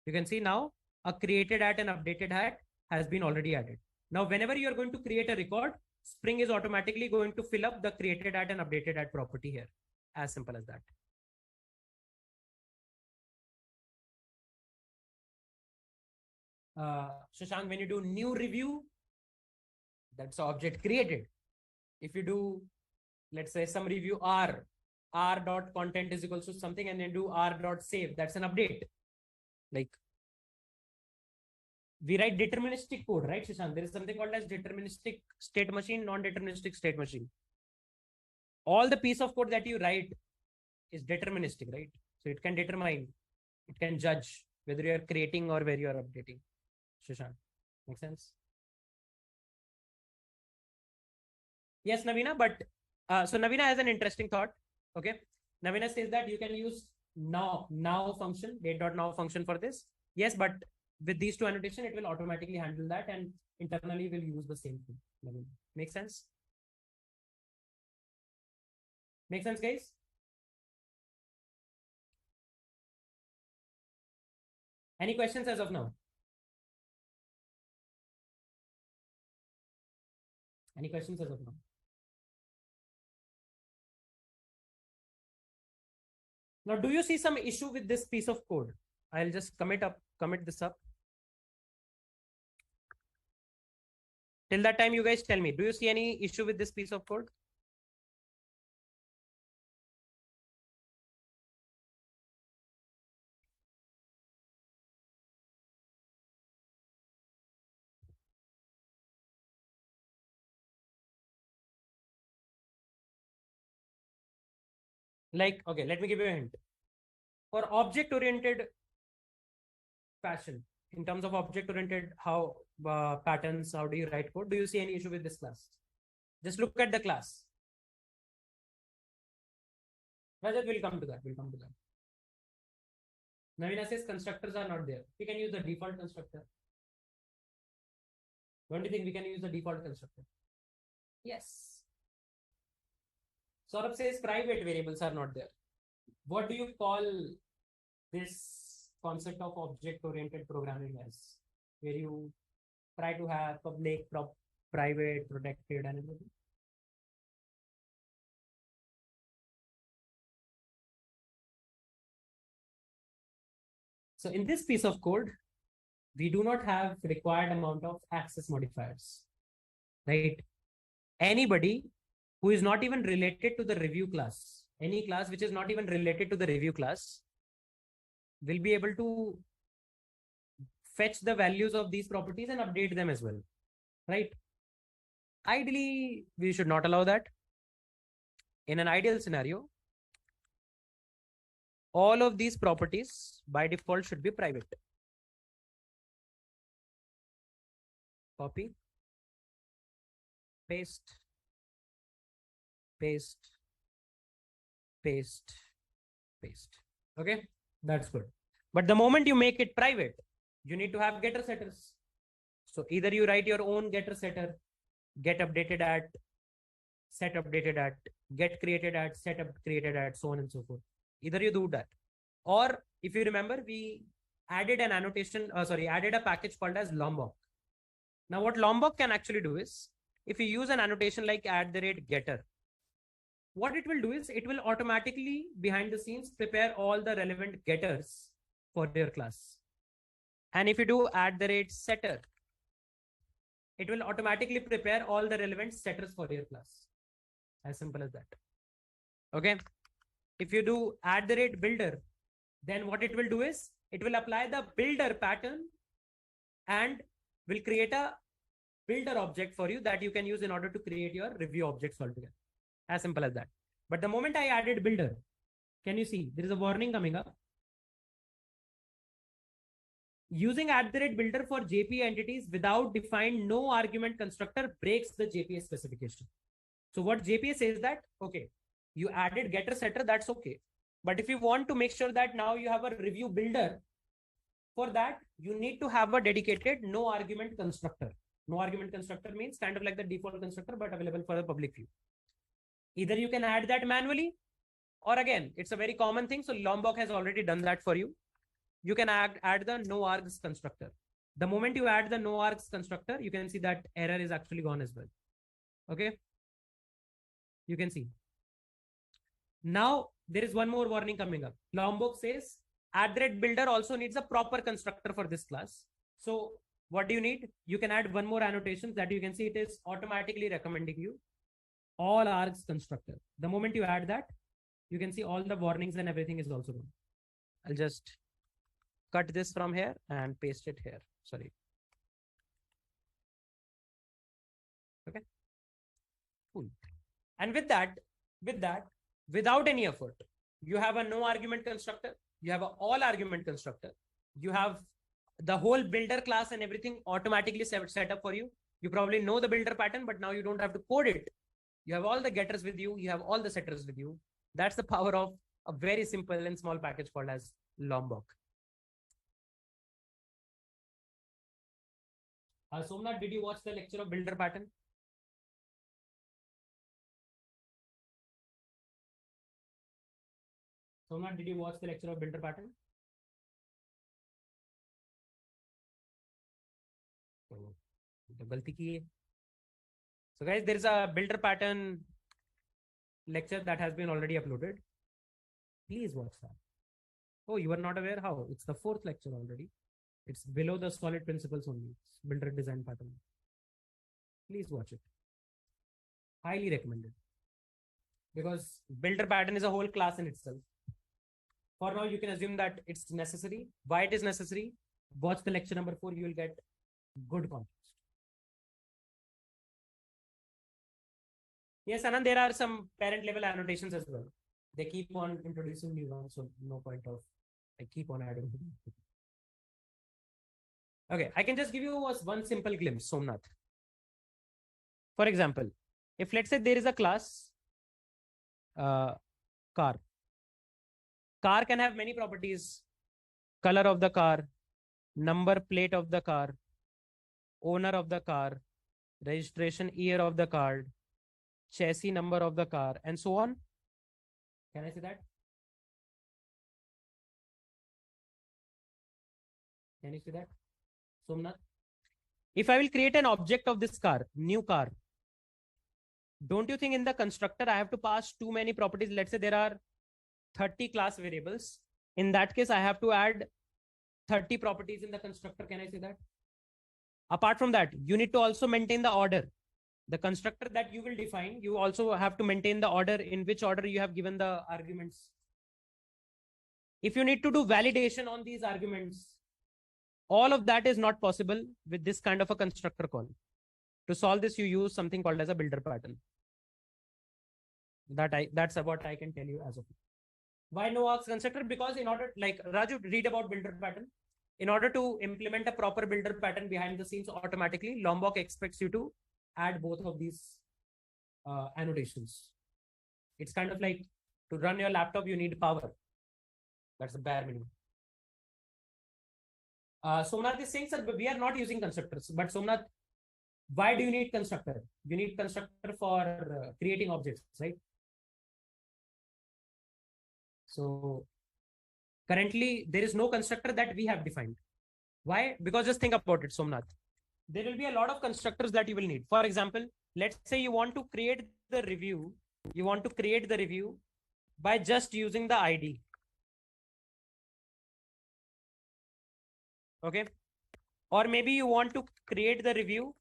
S1: You can see now a created at and updated at has been already added. Now, whenever you are going to create a record, Spring is automatically going to fill up the created at and updated at property here. As simple as that. Shashank, when you do new review, that's object created. If you do, let's say some review r dot content is equals to something, and then do r dot save, that's an update. Like we write deterministic code, right, Shashank? There is something called as deterministic state machine, non-deterministic state machine. All the piece of code that you write is deterministic, right? So it can determine, it can judge whether you are creating or where you are updating. Shashank, make sense? Yes, Navina, but so Navina has an interesting thought. Okay. Navina says that you can use now function, date.now function for this. Yes, but with these two annotation, it will automatically handle that, and internally will use the same thing. Navina. Make sense? Make sense, guys? Any questions as of now? Any questions as of now? Now, do you see some issue with this piece of code? I'll just commit this up. Till that time, you guys tell me, do you see any issue with this piece of code? Like, okay, let me give you a hint. For object-oriented fashion, in terms of object-oriented patterns, how do you write code? Do you see any issue with this class? Just look at the class. Rajat, will come to that. Navina says constructors are not there. We can use the default constructor. Don't you think we can use the default constructor? Yes. Saurabh says private variables are not there. What do you call this concept of object-oriented programming as? Where you try to have public, private, protected, and everything? So in this piece of code, we do not have required amount of access modifiers, right? Anybody who is not even related to the review class, any class which is not even related to the review class, will be able to fetch the values of these properties and update them as well, right? Ideally, we should not allow that. In an ideal scenario, all of these properties by default should be private. Copy, paste, paste, paste, paste. Okay, that's good. But the moment you make it private, you need to have getter setters. So either you write your own getter setter, get updated at, set updated at, get created at, set up created at, so on and so forth. Either you do that, or if you remember, we added an annotation, added a package called as Lombok. Now what Lombok can actually do is, if you use an annotation like @getter, what it will do is it will automatically behind the scenes prepare all the relevant getters for your class. And if you do @setter, it will automatically prepare all the relevant setters for your class. As simple as that. Okay. If you do @builder, then what it will do is it will apply the builder pattern and will create a builder object for you that you can use in order to create your review objects altogether. As simple as that. But the moment I added builder, can you see there is a warning coming up? Using @builder for JPA entities without defined no argument constructor breaks the JPA specification. So what JPA says that, okay, you added getter setter, that's okay. But if you want to make sure that now you have a review builder, for that, you need to have a dedicated no argument constructor. No argument constructor means kind of like the default constructor, but available for the public view. Either you can add that manually, or again, it's a very common thing. So Lombok has already done that for you. You can add the no args constructor. The moment you add the no args constructor, you can see that error is actually gone as well. Okay. You can see. Now there is one more warning coming up. Lombok says @builder also needs a proper constructor for this class. So what do you need? You can add one more annotation that you can see it is automatically recommending you all args constructor. The moment you add that, you can see all the warnings and everything is also gone. I'll just cut this from here and paste it here. Sorry. Okay. Cool. And with that, without any effort, you have a no argument constructor, you have an all argument constructor, you have the whole builder class and everything automatically set up for you. You probably know the builder pattern, but now you don't have to code it. You have all the getters with you, you have all the setters with you. That's the power of a very simple and small package called as Lombok. Somnath, did you watch the lecture of builder pattern? Somnath, did you watch the lecture of builder pattern? So guys, there is a builder pattern lecture that has been already uploaded. Please watch that. Oh, you are not aware how? It's the 4th lecture already. It's below the solid principles only. It's builder design pattern. Please watch it. Highly recommended. Because builder pattern is a whole class in itself. For now, you can assume that it's necessary. Why it is necessary? Watch the lecture number 4. You will get good context. Yes, Anand, there are some parent level annotations as well. They keep on introducing new ones, so no point of I keep on adding. Okay, I can just give you one simple glimpse, Somnath. For example, if let's say there is a class car. Car can have many properties: color of the car, number plate of the car, owner of the car, registration year of the car, chassis number of the car, and so on. Can I say that? Can you see that? Somnath? If I will create an object of this car, new car, don't you think in the constructor I have to pass too many properties? Let's say there are 30 class variables. In that case, I have to add 30 properties in the constructor. Can I say that? Apart from that, you need to also maintain the order. The constructor that you will define, you also have to maintain the order in which order you have given the arguments. If you need to do validation on these arguments, all of that is not possible with this kind of a constructor call. To solve this, you use something called as a builder pattern. That's what I can tell you as of now. Why no args constructor? Because in order, like Raju, read about builder pattern. In order to implement a proper builder pattern behind the scenes automatically, Lombok expects you to add both of these annotations. It's kind of like to run your laptop, you need power. That's the bare minimum. Somnath is saying, sir, we are not using constructors. But Somnath, why do you need constructor? You need constructor for creating objects, right? So currently, there is no constructor that we have defined. Why? Because just think about it, Somnath. There will be a lot of constructors that you will need. For example, let's say you want to create the review. You want to create the review by just using the ID. Okay. Or maybe you want to create the review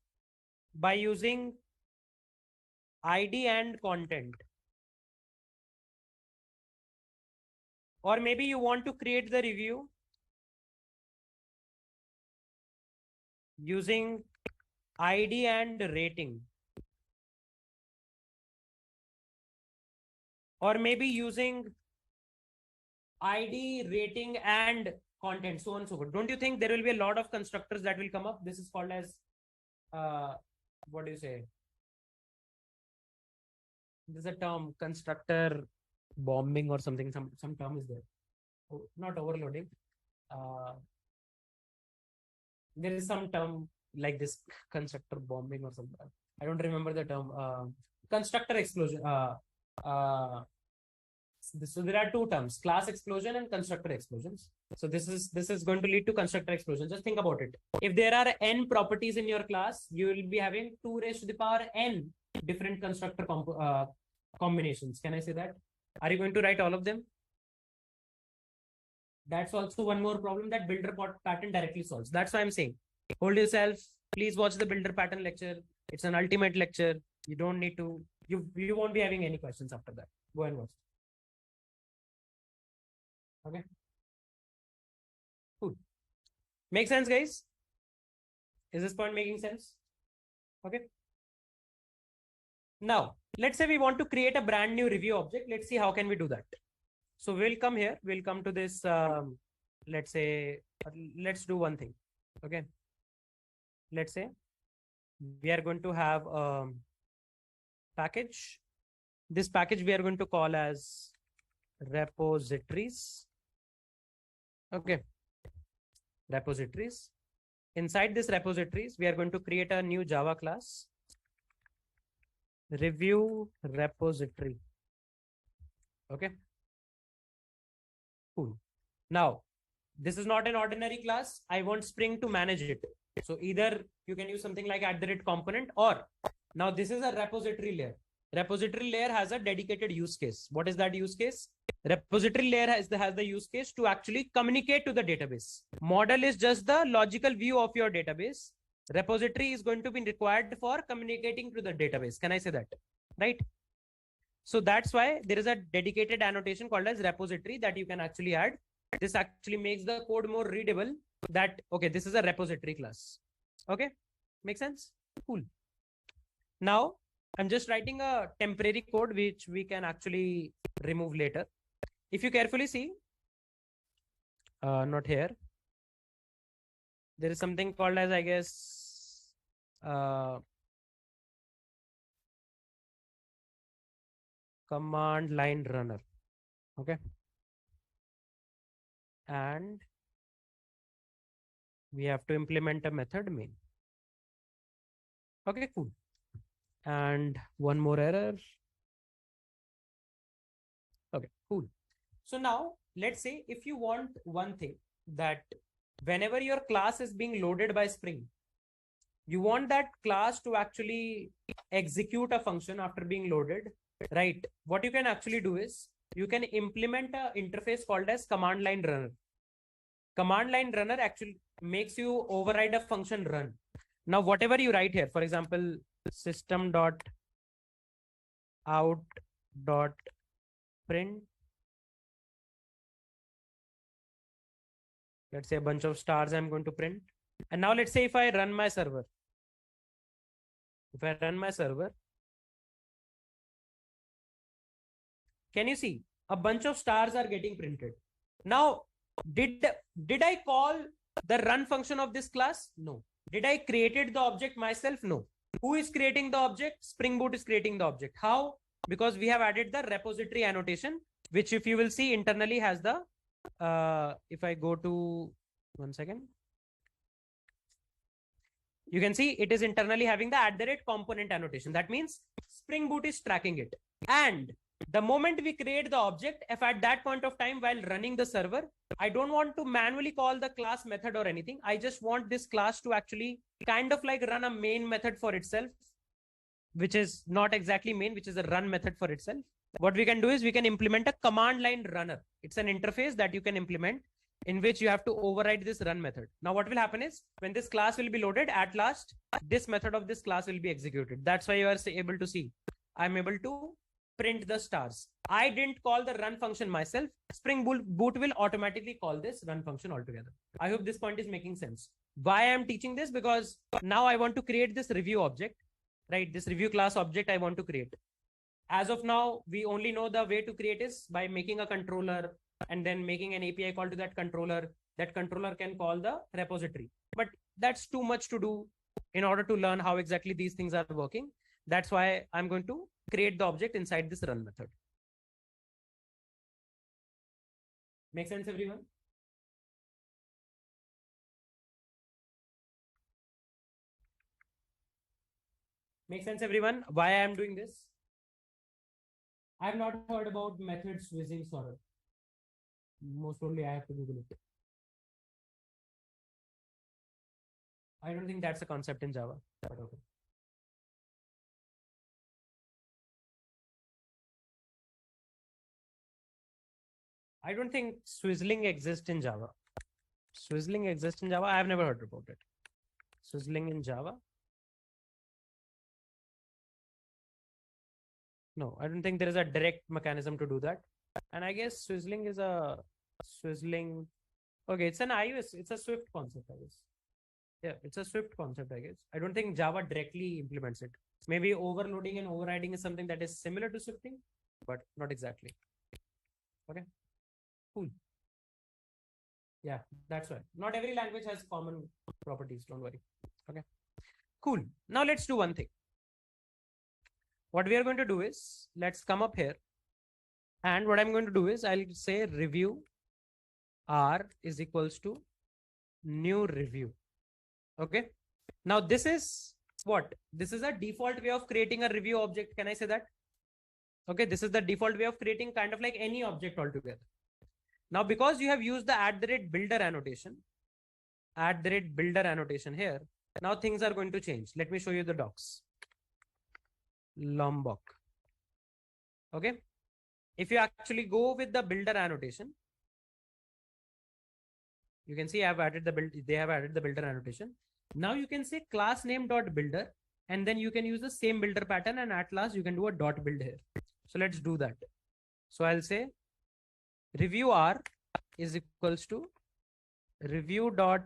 S1: by using ID and content. Or maybe you want to create the review using ID and rating. Or maybe using ID, rating, and content, so on and so forth. Don't you think there will be a lot of constructors that will come up? This is called as, what do you say? There's a term, constructor bombing or something, some term is there. Oh, not overloading. There is some term like this, constructor bombing or something. I don't remember the term. Constructor explosion. So there are two terms, class explosion and constructor explosions. So this is going to lead to constructor explosion. Just think about it. If there are n properties in your class, you will be having 2 raised to the power n different constructor combinations. Can I say that? Are you going to write all of them? That's also one more problem that builder pattern directly solves. That's why I'm saying, hold yourself. Please watch the builder pattern lecture. It's an ultimate lecture. You don't need to, you won't be having any questions after that. Go and watch. Okay. Cool. Make sense, guys? Is this point making sense? Okay. Now, let's say we want to create a brand new review object. Let's see how can we do that. So we'll come here. We'll come to this. Let's say, let's do one thing. Okay. Let's say we are going to have a package. This package we are going to call as repositories. Okay. Repositories. Inside this repositories, we are going to create a new Java class. Review repository. Okay. Cool. Now, this is not an ordinary class. I want Spring to manage it. So either you can use something like @component, or now this is a repository layer. Repository layer has a dedicated use case. What is that use case? Repository layer has the use case to actually communicate to the database. Model is just the logical view of your database. Repository is going to be required for communicating to the database. Can I say that? Right? So that's why there is a dedicated annotation called as repository that you can actually add. This actually makes the code more readable that, okay, this is a repository class. Okay. Make sense? Cool. Now, I'm just writing a temporary code which we can actually remove later. If you carefully see, not here, there is something called as, I guess, command line runner. Okay. And we have to implement a method main. Okay, cool. And one more error. Okay, cool. So now let's say if you want one thing, that whenever your class is being loaded by Spring, you want that class to actually execute a function after being loaded, right? What you can actually do is you can implement a interface called as command line runner. Command line runner actually makes you override a function run. Now, whatever you write here, for example, system dot out dot print, let's say a bunch of stars I'm going to print. And now let's say if I run my server, can you see a bunch of stars are getting printed? Now, did did I call the run function of this class? No. Did I created the object myself? No. Who is creating the object? Spring Boot is creating the object. How? Because we have added the repository annotation, which if you will see internally has the, if I go to, one second, you can see it is internally having the @component annotation. That means Spring Boot is tracking it. And the moment we create the object, if at that point of time while running the server, I don't want to manually call the class method or anything. I just want this class to actually kind of like run a main method for itself, which is not exactly main, which is a run method for itself. What we can do is we can implement a command line runner. It's an interface that you can implement in which you have to override this run method. Now, what will happen is when this class will be loaded, at last, this method of this class will be executed. That's why you are able to see, I'm able to print the stars. I didn't call the run function myself. Spring Boot will automatically call this run function altogether. I hope this point is making sense. Why I'm teaching this? Because now I want to create this review object, right? This review class object I want to create. As of now, we only know the way to create is by making a controller and then making an API call to that controller. That controller can call the repository. But that's too much to do in order to learn how exactly these things are working. That's why I'm going to create the object inside this run method. Make sense, everyone? Make sense, everyone? Why I am doing this? I have not heard about method switching sorrow. Most probably I have to Google it. I don't think that's a concept in Java, but okay. I don't think swizzling exists in Java. Swizzling exists in Java. I have never heard about it. Swizzling in Java? No, I don't think there is a direct mechanism to do that. And I guess swizzling is a swizzling. Okay, it's an iOS. It's a Swift concept, I guess. Yeah, it's a Swift concept, I guess. I don't think Java directly implements it. Maybe overloading and overriding is something that is similar to Swifting, but not exactly. Okay, cool. Yeah, that's right. Not every language has common properties. Don't worry. Okay, cool. Now let's do one thing. What we are going to do is let's come up here. And what I'm going to do is I'll say review R is equals to new review. Okay. Now this is what? This is a default way of creating a review object. Can I say that? Okay. This is the default way of creating kind of like any object altogether. Now, because you have used the @builder annotation, @builder annotation here, now things are going to change. Let me show you the docs. Lombok. Okay. If you actually go with the builder annotation, you can see I have added the build. They have added the builder annotation. Now you can say class name dot builder, and then you can use the same builder pattern, and at last you can do a dot build here. So let's do that. So I'll say review R is equals to review dot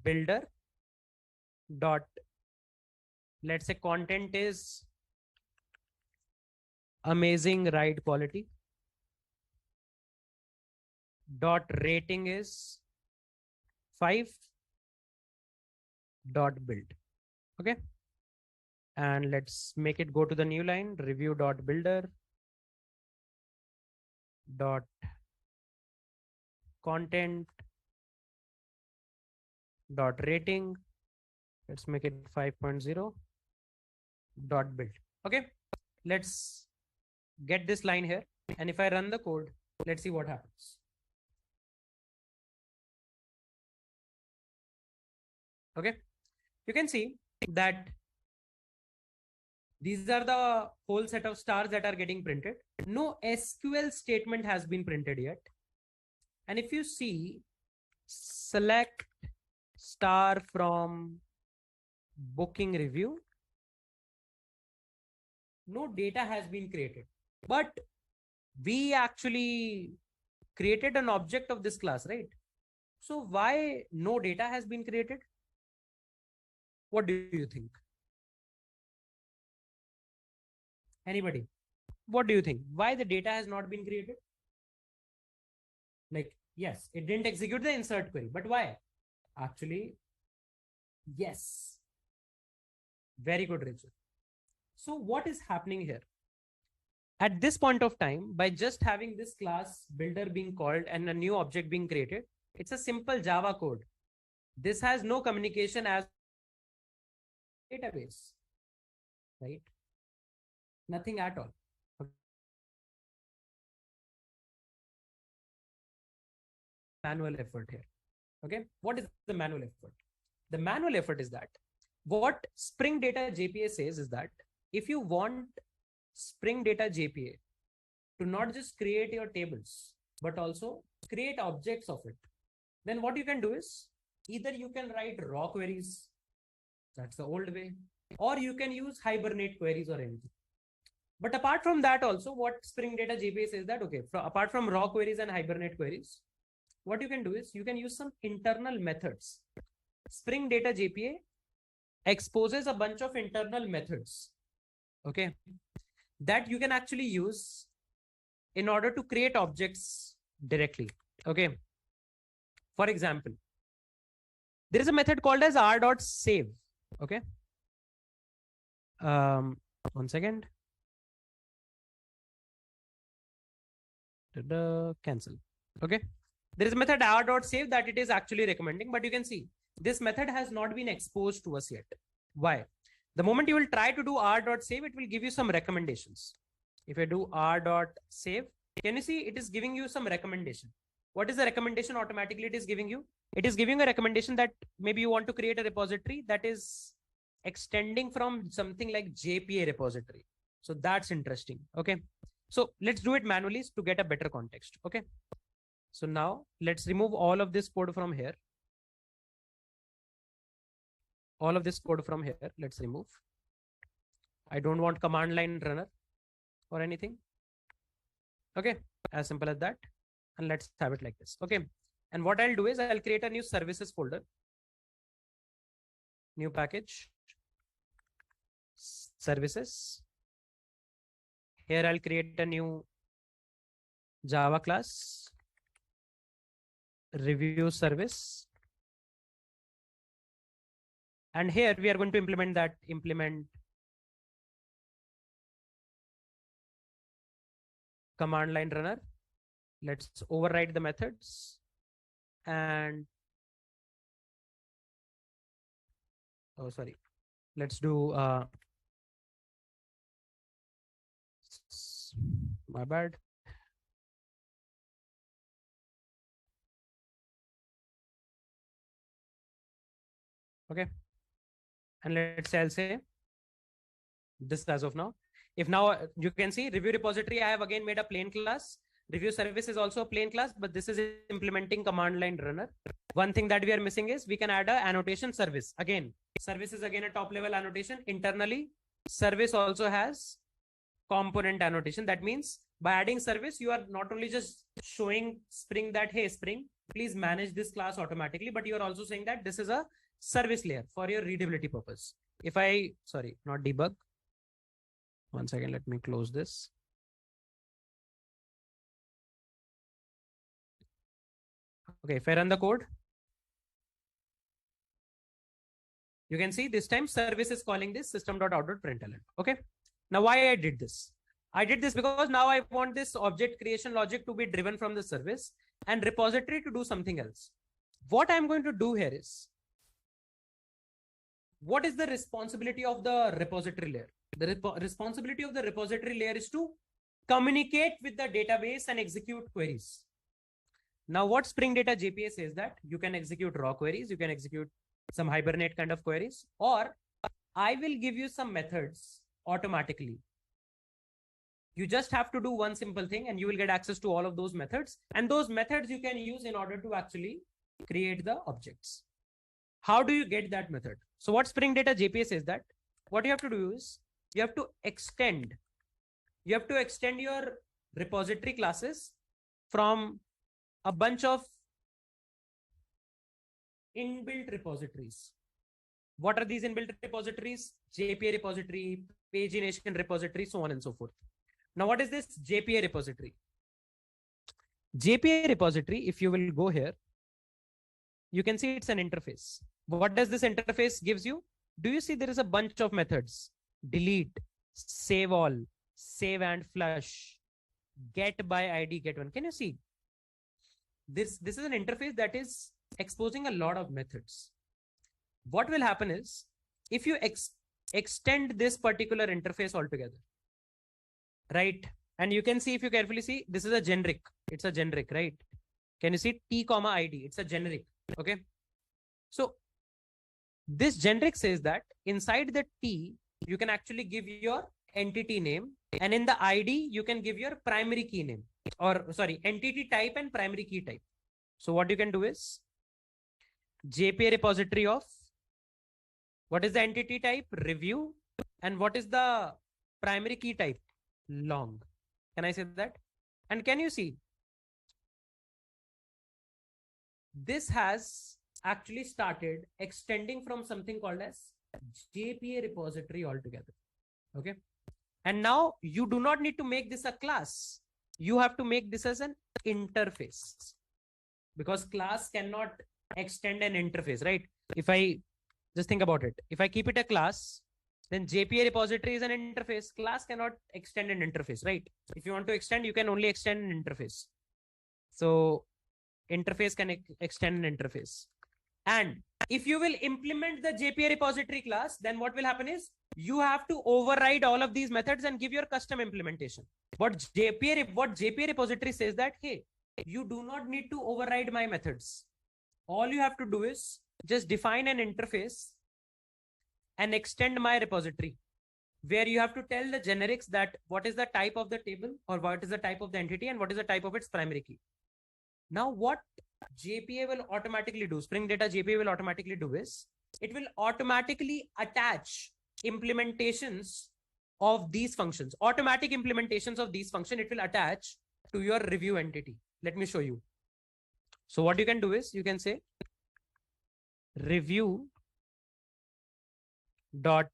S1: builder dot, let's say content is amazing ride quality, dot rating is 5, dot build. Okay. And let's make it go to the new line, review dot builder dot content dot rating Let's make it 5.0 dot build. Okay, let's get this line here. And if I run the code, let's see what happens. Okay, you can see that these are the whole set of stars that are getting printed. No SQL statement has been printed yet. And if you see, select star from booking review, no data has been created. But we actually created an object of this class, right? So why no data has been created? What do you think? Anybody? What do you think? Why the data has not been created? Like, yes, it didn't execute the insert query, but why? Actually, yes. Very good, Rachel. So what is happening here? At this point of time, by just having this class builder being called and a new object being created, it's a simple Java code. This has no communication as database, right? Nothing at all. Manual effort here. Okay, what is the manual effort? The manual effort is that what Spring Data JPA says is that if you want Spring Data JPA to not just create your tables, but also create objects of it, then what you can do is either you can write raw queries, that's the old way, or you can use Hibernate queries or anything. But apart from that also, what Spring Data JPA says that, okay, apart from raw queries and Hibernate queries, what you can do is you can use some internal methods. Spring Data JPA exposes a bunch of internal methods, okay, that you can actually use in order to create objects directly. Okay. For example, there is a method called as r.save. Okay. One second. Cancel. Okay. There is a method r.save that it is actually recommending, but you can see this method has not been exposed to us yet. Why? The moment you will try to do r.save, it will give you some recommendations. If I do r.save, can you see it is giving you some recommendation? What is the recommendation automatically it is giving you? It is giving a recommendation that maybe you want to create a repository that is extending from something like JPA repository. So that's interesting. Okay. So let's do it manually to get a better context. Okay. So now let's remove all of this code from here. All of this code from here, let's remove. I don't want command line runner or anything. Okay, as simple as that. And let's have it like this. Okay. And what I'll do is I'll create a new services folder, new package, services. Here I'll create a new Java class, review service. And here we are going to implement command line runner. Let's override the methods and let's do my bad. Okay. And let's say I'll say this as of now. If now you can see review repository, I have again made a plain class. Review service is also a plain class, but this is implementing command line runner. One thing that we are missing is we can add a annotation service. Again, service is again a top level annotation. Internally, service also has component annotation. That means by adding service, you are not only just showing Spring that, hey, Spring, please manage this class automatically, but you are also saying that this is a service layer for your readability purpose. If I, sorry, not debug. One second, let me close this. Okay, if I run the code, you can see this time service is calling this system.out.println. Okay. Now why I did this? I did this because now I want this object creation logic to be driven from the service and repository to do something else. What I'm going to do here is what is the responsibility of the repository layer? The responsibility of the repository layer is to communicate with the database and execute queries. Now, what Spring Data JPA says that you can execute raw queries, you can execute some Hibernate kind of queries, or I will give you some methods automatically. You just have to do one simple thing and you will get access to all of those methods. And those methods you can use in order to actually create the objects. How do you get that method? So what Spring Data JPA says that what you have to do is you have to extend your repository classes from a bunch of inbuilt repositories. What are these inbuilt repositories? JPA repository, pagination repository, so on and so forth. Now, what is this JPA repository? JPA repository, if you will go here, you can see it's an interface. What does this interface gives you? Do you see there is a bunch of methods? Delete, save all, save and flush, get by ID, get one. Can you see? This is an interface that is exposing a lot of methods. What will happen is if you extend this particular interface altogether, right? And you can see, if you carefully see, this is a generic. It's a generic, right? Can you see T comma ID? It's a generic. Okay. So this generic says that inside the T, you can actually give your entity name, and in the ID, you can give your primary key name, or sorry, entity type and primary key type. So what you can do is JPA repository of, what is the entity type? Review. And what is the primary key type? Long. Can I say that? And can you see? This has actually started extending from something called as JPA repository altogether. Okay. And now you do not need to make this a class. You have to make this as an interface, because class cannot extend an interface, right? If I just think about it, if I keep it a class, then JPA repository is an interface. Class cannot extend an interface, right? If you want to extend, you can only extend an interface. So interface can extend an interface. And if you will implement the JPA repository class, then what will happen is you have to override all of these methods and give your custom implementation. What JPA repository says that, hey, you do not need to override my methods. All you have to do is just define an interface and extend my repository, where you have to tell the generics that what is the type of the table, or what is the type of the entity, and what is the type of its primary key. Now, what JPA will automatically do, Spring Data JPA will automatically do is, it will automatically attach implementations of these functions, automatic implementations of these functions. It will attach to your review entity. Let me show you. So what you can do is you can say review dot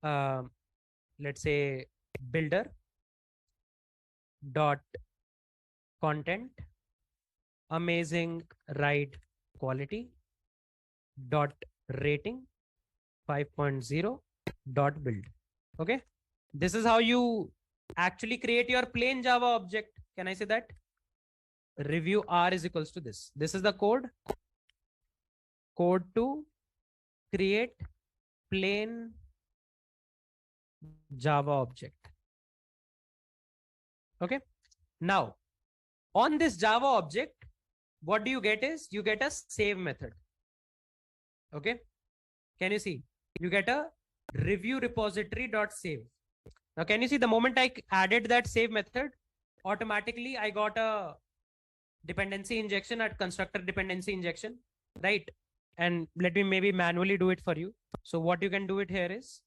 S1: let's say builder dot content amazing ride quality dot rating 5.0 dot build. Okay, this is how you actually create your plain Java object. Can I say that? Review R is equals to this. This is the code to create plain Java object. Okay. Now, on this Java object, what do you get is you get a save method. Okay. Can you see? You get a review repository dot save. Now, can you see the moment I added that save method, automatically I got a dependency injection, at constructor dependency injection, right? And let me maybe manually do it for you. So what you can do it here is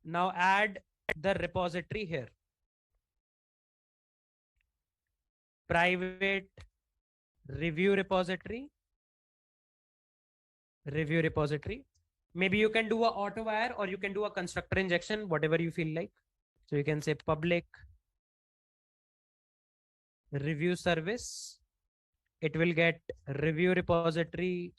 S1: now add the repository here. Private review repository. Maybe you can do a auto wire, or you can do a constructor injection, whatever you feel like. So you can say public review service. It will get review repository,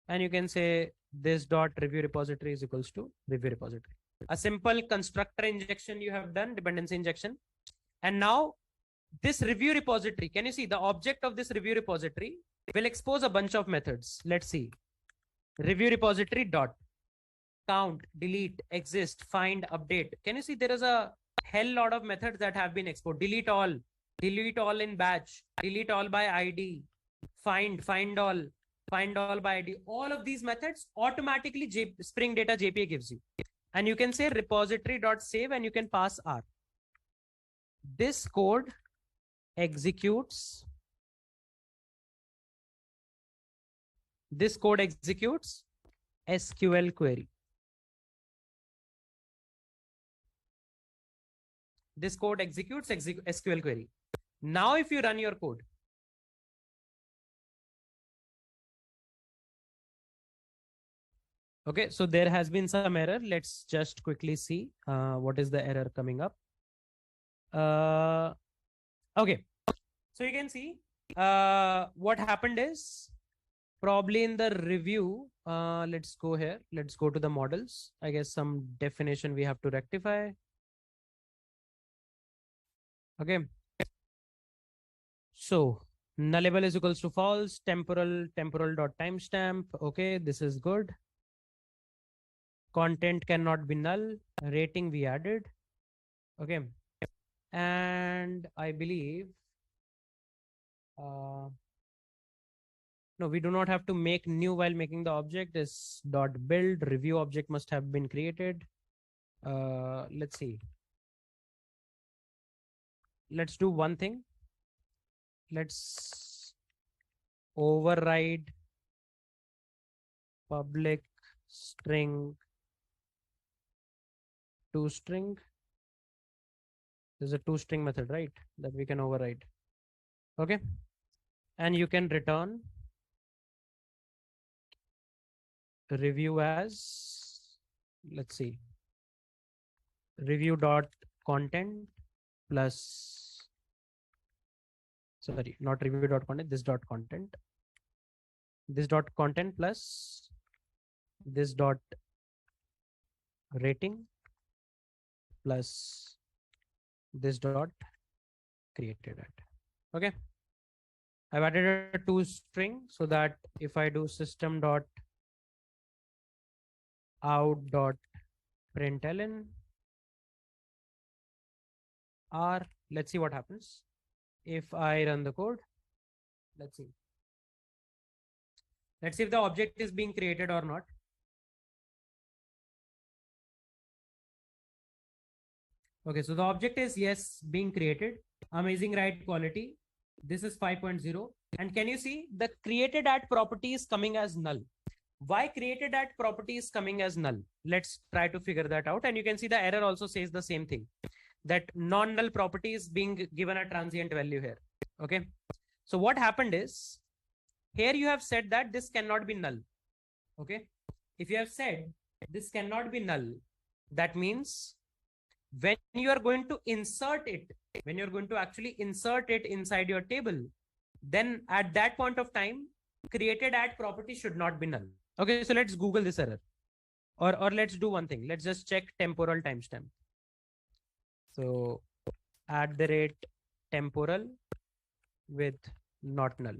S1: and you can say this dot review repository is equals to review repository. A simple constructor injection you have done, dependency injection. And now this review repository, can you see the object of this review repository We'll expose a bunch of methods. Let's see. Review repository dot count, delete, exist, find, update. Can you see there is a hell lot of methods that have been exported? Delete all in batch, delete all by ID, find all, find all by ID. All of these methods automatically Spring Data JPA gives you. And you can say repository.save and you can pass R. This code executes. This code executes SQL query. This code executes SQL query. Now, if you run your code, okay, so there has been some error. Let's just quickly see what is the error coming up. Okay, so you can see what happened is probably in the review. Let's go here. Let's go to the models. I guess some definition we have to rectify. Okay. So nullable is equals to false, temporal dot timestamp. Okay, this is good. Content cannot be null. Rating we added. Okay. And I believe no, we do not have to make new while making the object. Is dot build review object must have been created. Let's see. Let's do one thing. Let's override public string toString. There's a toString method, right? That we can override. Okay. And you can return review as, let's see, review dot content plus, sorry, not review dot content, this dot content plus this dot rating plus this dot created at. Okay, I've added a toString so that if I do system dot out dot println R, let's see what happens if I run the code. Let's see if the object is being created or not. Okay, so the object is yes being created. Amazing write quality. This is 5.0. And can you see the created at property is coming as null? Why created at property is coming as null? Let's try to figure that out. And you can see the error also says the same thing, that non-null property is being given a transient value here. Okay. So what happened is here you have said that this cannot be null. Okay. If you have said this cannot be null, that means when you are going to insert it, when you're going to actually insert it inside your table, then at that point of time, created at property should not be null. Okay, so let's Google this error. Or let's do one thing. Let's just check temporal timestamp. So @temporal with not null.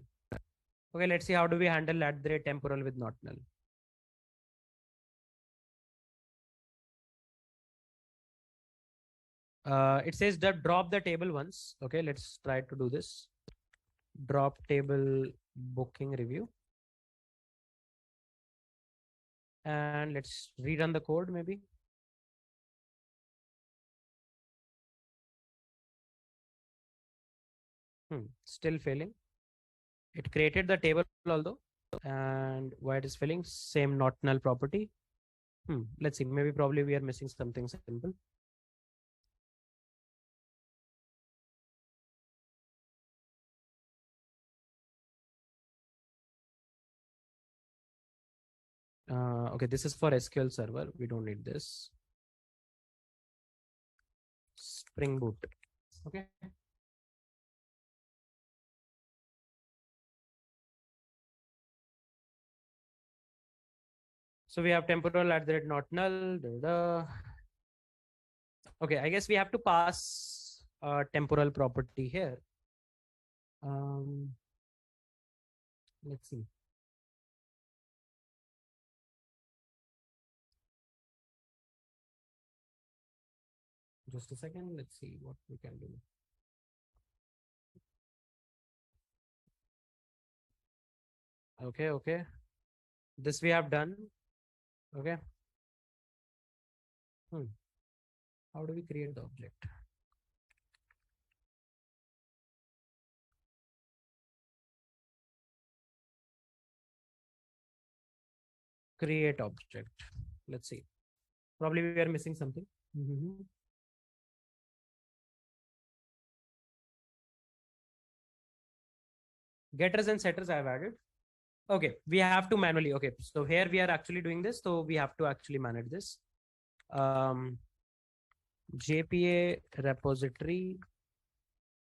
S1: Okay, let's see how do we handle @temporal with not null. It says that drop the table once. Okay, let's try to do this. Drop table booking review. And let's rerun the code maybe. Still failing. It created the table although, and why it is failing, same not null property. Let's see, maybe probably we are missing something simple. Okay, this is for SQL Server. We don't need this. Spring Boot. Okay. So we have temporal @not null. Okay, I guess we have to pass a temporal property here. Let's see. Just a second. Let's see what we can do. Okay, okay. This we have done. Okay. How do we create the object? Create object. Let's see. Probably we are missing something. Getters and setters I have added. Okay, we have to manually. Okay, so here we are actually doing this. So we have to actually manage this. JPA repository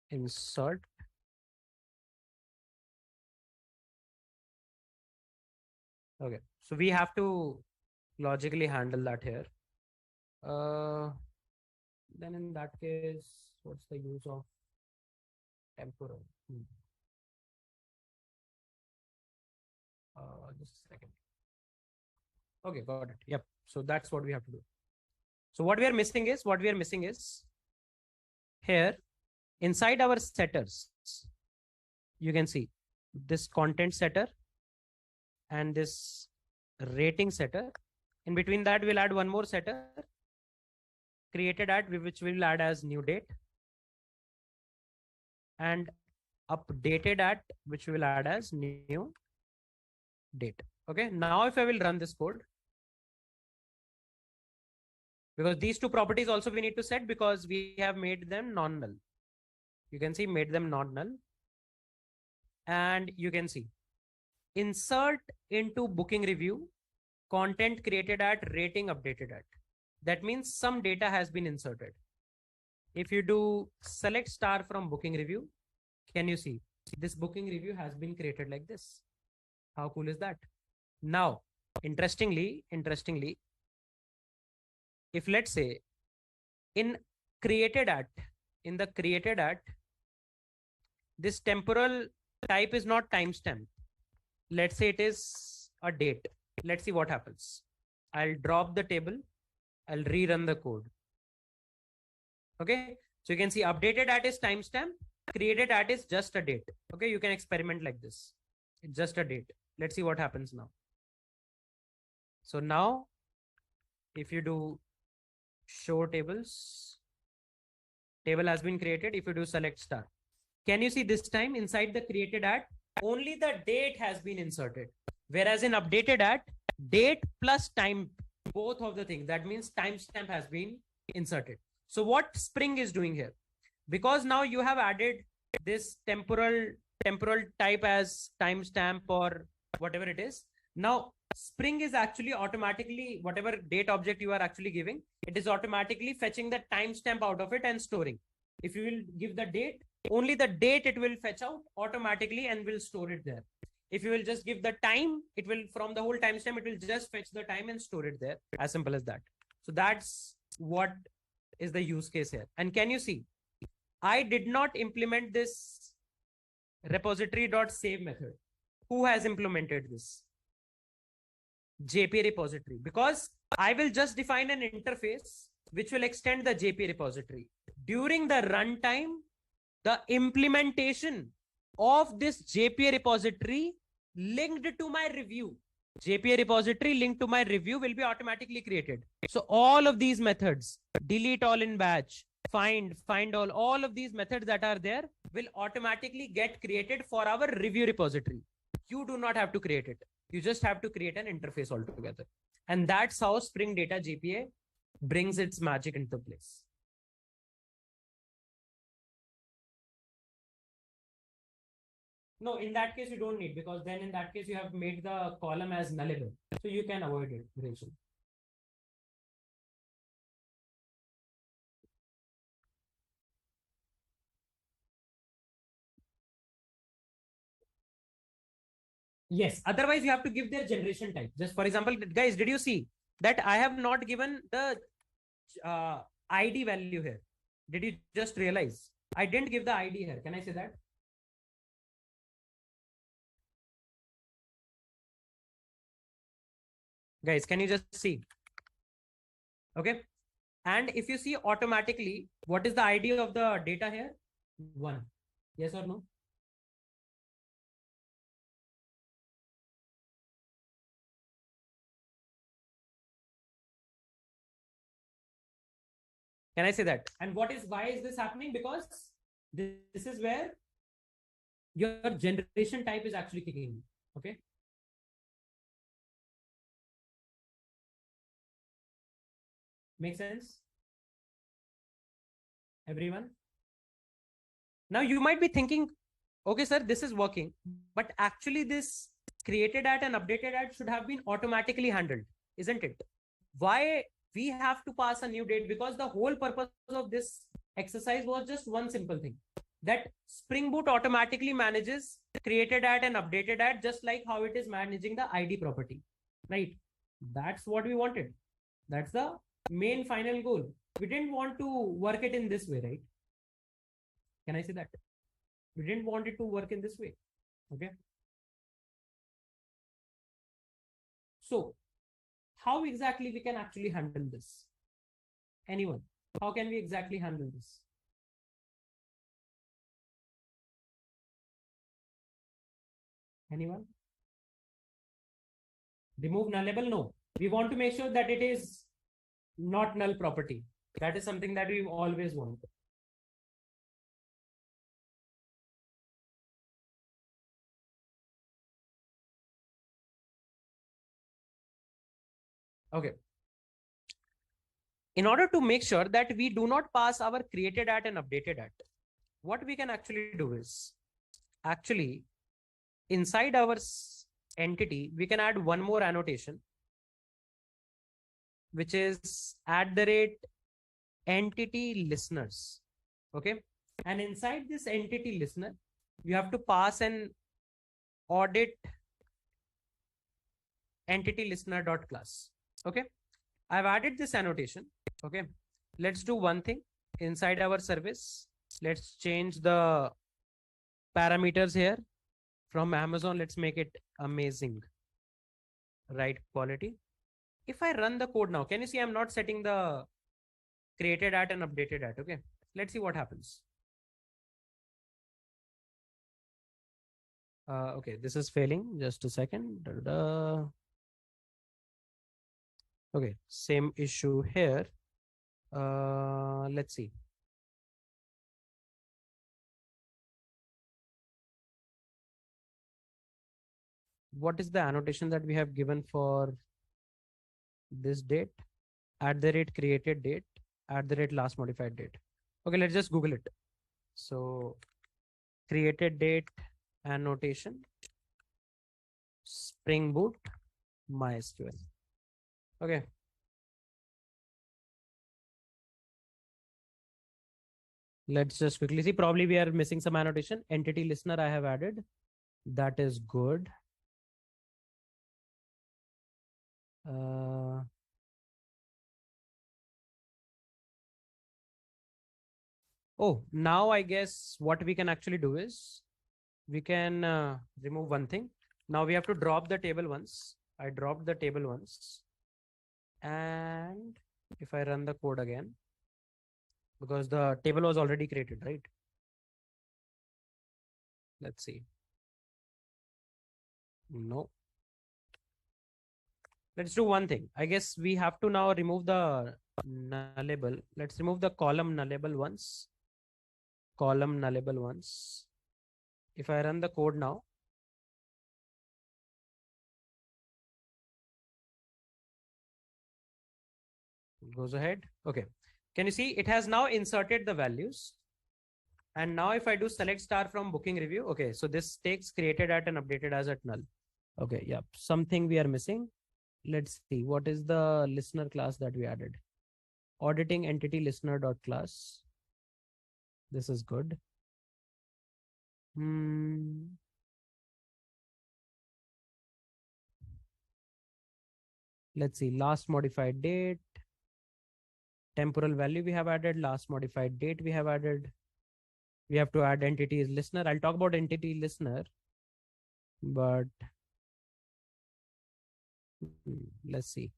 S1: insert. Okay, so we have to logically handle that here. Then in that case, what's the use of temporal? Just a second. Okay, got it. Yep. So that's what we have to do. So what we are missing is here inside our setters, you can see this content setter and this rating setter. In between that, we'll add one more setter created at, which we'll add as new date, and updated at, which we will add as new date. Okay, now if I will run this code, because these two properties also we need to set because we have made them non-null. You can see made them non-null. And you can see insert into booking review, content created at, rating updated at. That means some data has been inserted. If you do select star from booking review, can you see this booking review has been created like this? How cool is that? Now, interestingly, if let's say in the created at, this temporal type is not timestamp. Let's say it is a date. Let's see what happens. I'll drop the table. I'll rerun the code. Okay. So you can see updated at is timestamp. Created at is just a date. Okay. You can experiment like this. It's just a date. Let's see what happens now. So now if you do show tables, table has been created. If you do select star, can you see this time inside the created at, only the date has been inserted. Whereas in updated at, date plus time, both of the things. That means timestamp has been inserted. So what Spring is doing here, because now you have added this temporal type as timestamp or whatever it is. Now Spring is actually automatically, whatever date object you are actually giving, it is automatically fetching the timestamp out of it and storing. If you will give the date, only the date it will fetch out automatically and will store it there. If you will just give the time, it will, from the whole timestamp, it will just fetch the time and store it there. As simple as that. So that's what is the use case here. And can you see, I did not implement this repository.save method. Who has implemented this? JPA repository, because I will just define an interface which will extend the JPA repository. During the runtime, the implementation of this JPA repository linked to my review, JPA repository linked to my review will be automatically created. So all of these methods, delete all in batch, find all of these methods that are there will automatically get created for our review repository. You do not have to create it. You just have to create an interface altogether. And that's how Spring Data JPA brings its magic into place. No, in that case, you don't need, because then in that case, you have made the column as nullable. So you can avoid it, Rachel. Yes. Otherwise, you have to give their generation type. Just for example, guys, did you see that I have not given the ID value here? Did you just realize? I didn't give the ID here. Can I say that? Guys, can you just see? Okay. And if you see automatically, what is the ID of the data here? 1. Yes or no? Can I say that? And why is this happening? Because this is where your generation type is actually kicking in. Okay. Make sense? Everyone? Now you might be thinking, okay, sir, this is working, but actually this created at and updated at should have been automatically handled, isn't it? Why we have to pass a new date? Because the whole purpose of this exercise was just one simple thing, that Spring Boot automatically manages created at and updated at, just like how it is managing the ID property, right? That's what we wanted. That's the main final goal. We didn't want to work it in this way, right? Can I say that? We didn't want it to work in this way. Okay. So how exactly we can actually handle this? Anyone? How can we exactly handle this? Anyone? Remove nullable? No. We want to make sure that it is not null property. That is something that we always want. Okay. In order to make sure that we do not pass our created at and updated at, what we can actually do is actually inside our entity, we can add one more annotation, which is @entity listeners. Okay. And inside this entity listener, you have to pass an audit entity listener dot class. Okay. I've added this annotation. Okay. Let's do one thing inside our service. Let's change the parameters here from Amazon. Let's make it amazing. Right quality. If I run the code now, can you see I'm not setting the created at and updated at? Okay. Let's see what happens. Okay, this is failing. Just a second. Da-da. Okay, same issue here. Let's see. What is the annotation that we have given for this date? @created date, @last modified date. Okay, let's just Google it. So created date annotation, Spring Boot, MySQL. Okay. Let's just quickly see. Probably we are missing some annotation. Entity listener I have added. That is good. Oh, now I guess what we can actually do is we can remove one thing. Now we have to drop the table once. I dropped the table once. And if I run the code again, because the table was already created, right? Let's see. No. Let's do one thing. I guess we have to now remove the nullable. Let's remove the column nullable once. Column nullable once. If I run the code now, it goes ahead. Okay. Can you see it has now inserted the values? And now if I do select star from booking review, okay, so this takes created at and updated as at null. Okay, yeah, something we are missing. Let's see, what is the listener class that we added? Auditing entity listener dot class. This is good. Let's see, last modified date, temporal value we have added, last modified date we have added. We have to add entity listener. I'll talk about entity listener, but Let's see.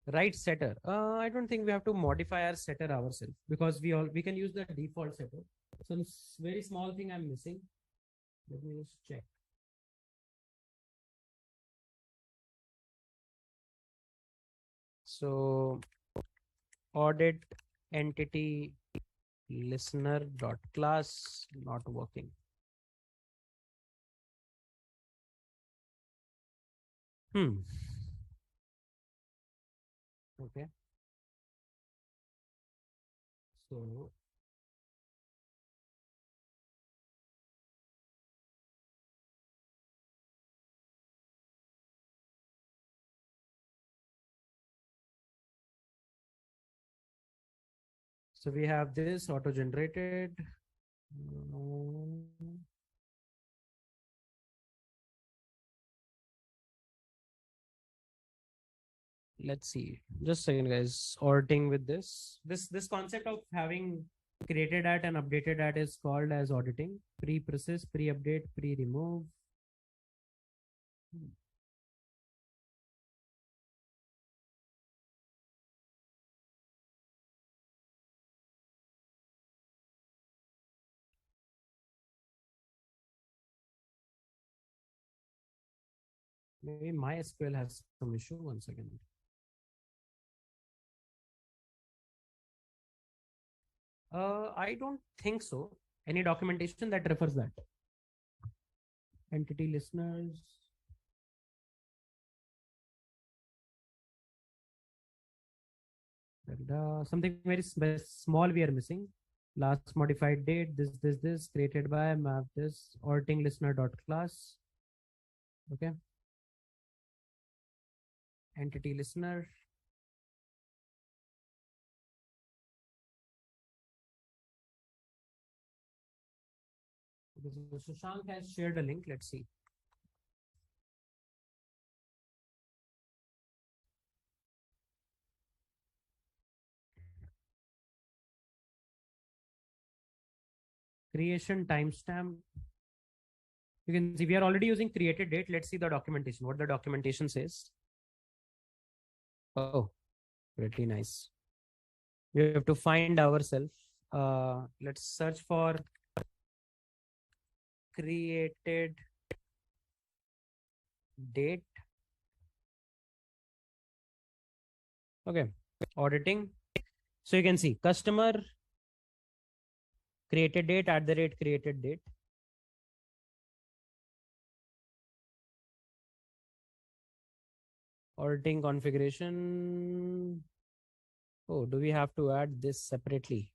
S1: Right setter. I don't think we have to modify our setter ourselves because we can use the default setter. Some very small thing I'm missing. Let me just check. So audit entity listener dot class not working. Okay. So we have this auto generated. Let's see. Just a second, guys. Auditing with this concept of having created at and updated at is called as auditing. Pre-process, pre-update, pre-remove. Maybe MySQL has some issue. Once again. I don't think so. Any documentation that refers that? Entity listeners. Something very small we are missing. Last modified date, this created by map this auditing listener dot class. Okay. Entity listener. Shashank has shared a link. Let's see. Creation timestamp. You can see we are already using created date. Let's see the documentation. What the documentation says. Oh, pretty nice. We have to find ourselves. Let's search for created date. Okay, auditing. So you can see customer created date at the rate created date. Auditing configuration. Oh, do we have to add this separately?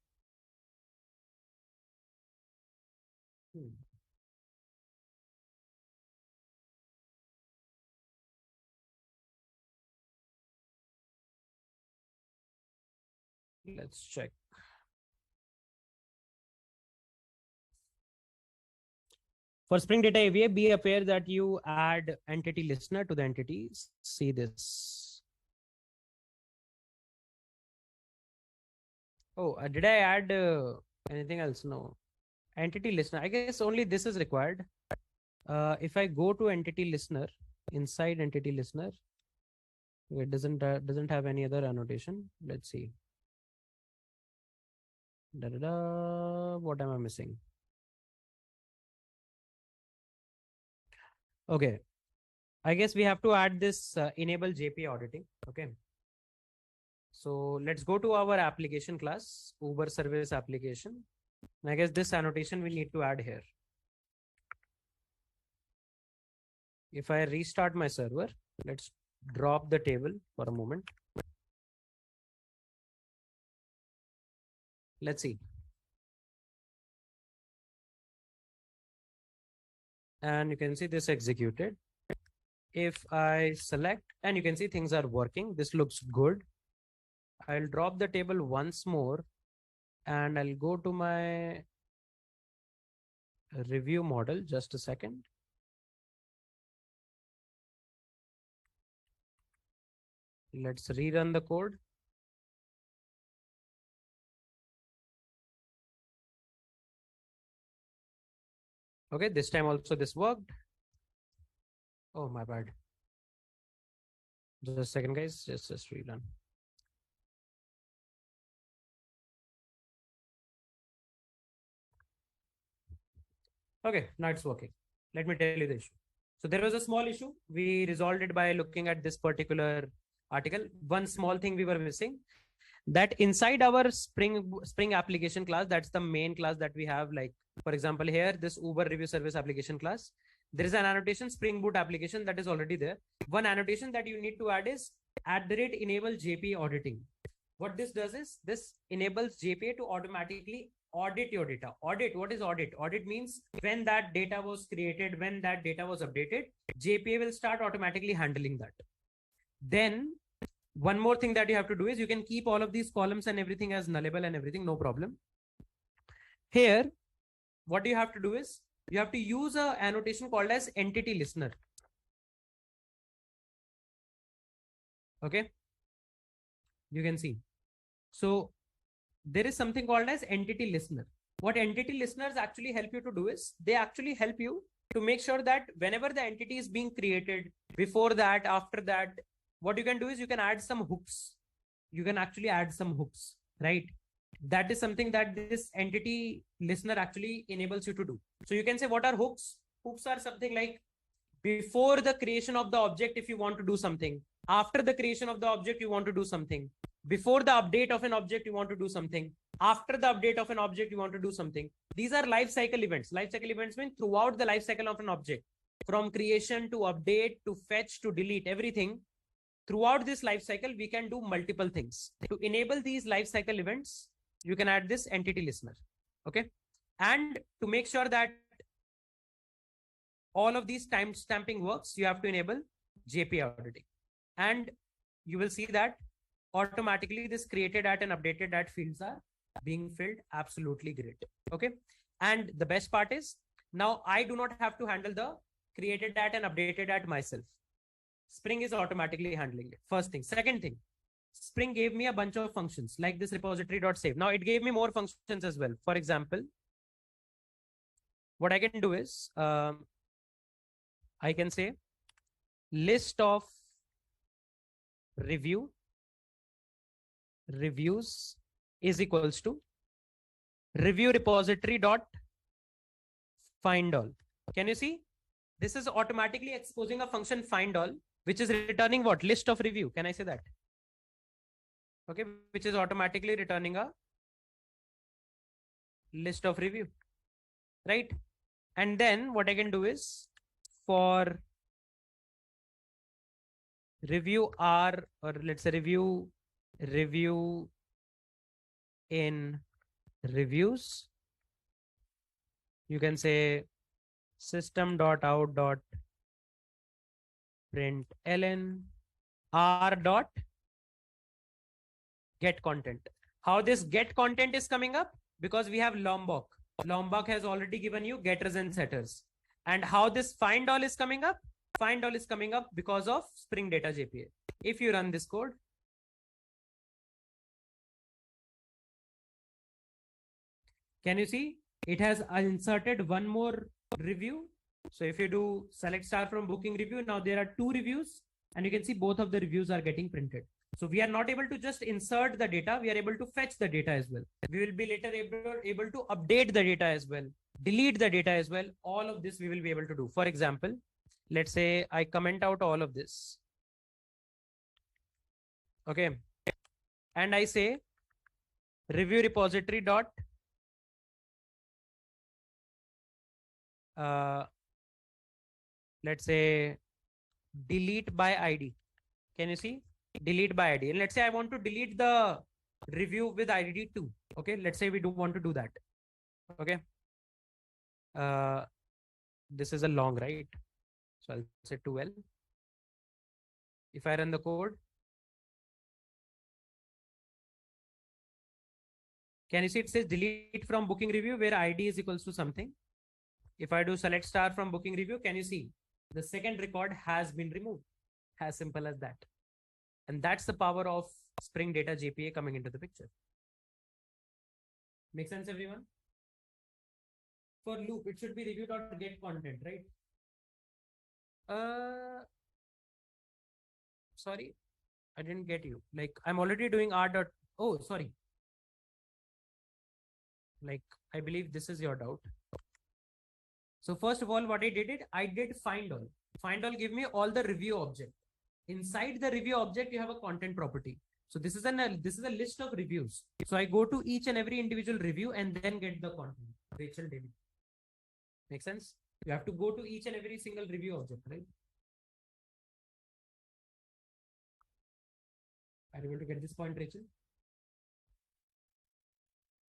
S1: Let's check. For Spring Data AVA, be aware that you add entity listener to the entity. See this. Oh, did I add anything else? No. Entity listener. I guess only this is required. If I go to entity listener, inside entity listener, it doesn't have any other annotation. Let's see. What am I missing? Okay. I guess we have to add this enable JPA auditing. Okay. So let's go to our application class, Uber service application. And I guess this annotation we need to add here. If I restart my server, let's drop the table for a moment. Let's see. And you can see this executed. If I select and you can see things are working, this looks good. I'll drop the table once more and I'll go to my review model. Just a second. Let's rerun the code. Okay, this time also this worked. Oh, my bad. Just a second, guys. Just relearn. Okay, now it's working. Let me tell you the issue. So there was a small issue. We resolved it by looking at this particular article. One small thing we were missing, that inside our Spring application class, that's the main class that we have. Like, for example, here, this Uber review service application class, there is an annotation Spring Boot application that is already there. One annotation that you need to add is @enable JPA auditing. What this does is this enables JPA to automatically audit your data. Audit, what is audit? Audit means when that data was created, when that data was updated, JPA will start automatically handling that. Then one more thing that you have to do is you can keep all of these columns and everything as nullable and everything, no problem. Here, what you have to do is you have to use a annotation called as entity listener. Okay, you can see. So there is something called as entity listener. What entity listeners actually help you to do is they actually help you to make sure that whenever the entity is being created, before that, after that, what you can do is you can add some hooks. You can actually add some hooks, right? That is something that this entity listener actually enables you to do. So you can say, what are hooks? Hooks are something like before the creation of the object, if you want to do something, after the creation of the object, you want to do something, before the update of an object, you want to do something, after the update of an object, you want to do something. These are life cycle events. Life cycle events mean throughout the life cycle of an object, from creation to update to fetch to delete, everything. Throughout this life cycle, we can do multiple things. To enable these life cycle events, you can add this entity listener. Okay. And to make sure that all of these time stamping works, you have to enable JPA auditing. And you will see that automatically this created at and updated at fields are being filled. Absolutely great. Okay. And the best part is now I do not have to handle the created at and updated at myself. Spring is automatically handling it. First thing. Second thing, Spring gave me a bunch of functions like this repository.save. Now it gave me more functions as well. For example, what I can do is I can say list of reviews is equals to review repository dot find all. Can you see? This is automatically exposing a function find all, which is returning what? List of review. Can I say that? Okay, which is automatically returning a list of review, right? And then what I can do is for review R, or let's say review in reviews, you can say system.out.println R dot get content. How this get content is coming up? Because we have Lombok. Lombok has already given you getters and setters. And how this find all is coming up? Find all is coming up because of Spring Data JPA. If you run this code, can you see it has inserted one more review? So if you do select star from booking review, now there are 2 reviews and you can see both of the reviews are getting printed. So we are not able to just insert the data. We are able to fetch the data as well. We will be later able to update the data as well, delete the data as well. All of this we will be able to do. For example, let's say I comment out all of this. Okay. And I say review repository dot let's say delete by ID. Can you see? Delete by ID. And let's say I want to delete the review with ID 2. Okay. Let's say we do want to do that. Okay. This is a long, right? So I'll say 2L. If I run the code, can you see it says delete from booking review where ID is equals to something. If I do select star from booking review, can you see the second record has been removed? As simple as that. And that's the power of Spring Data JPA coming into the picture. Make sense, everyone? For loop, it should be review.get content, right? Sorry, I didn't get you. Like I'm already doing r dot. Oh, sorry. Like I believe this is your doubt. So first of all, what I did I did find all. Find all give me all the review object. Inside the review object, you have a content property. So this is a list of reviews. So I go to each and every individual review and then get the content. Rachel David. Make sense? You have to go to each and every single review object, right? Are you able to get this point, Rachel?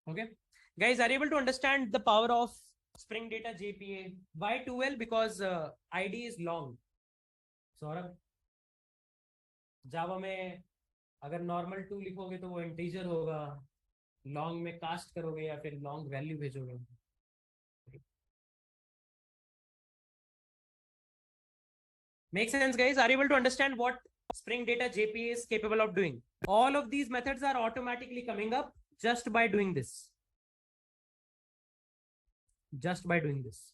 S1: Okay. Guys, are you able to understand the power of Spring Data JPA? Why 2L? Because ID is long. Saurabh, जावा में अगर normal 2 लिखोगे तो वो integer होगा, long में cast करोगे या फिर लॉन्ग वैल्यू भेजोगे. Make sense, guys? Are you able to understand what Spring Data JPA is capable of doing? All of these methods are automatically coming up just by doing this. Just by doing this.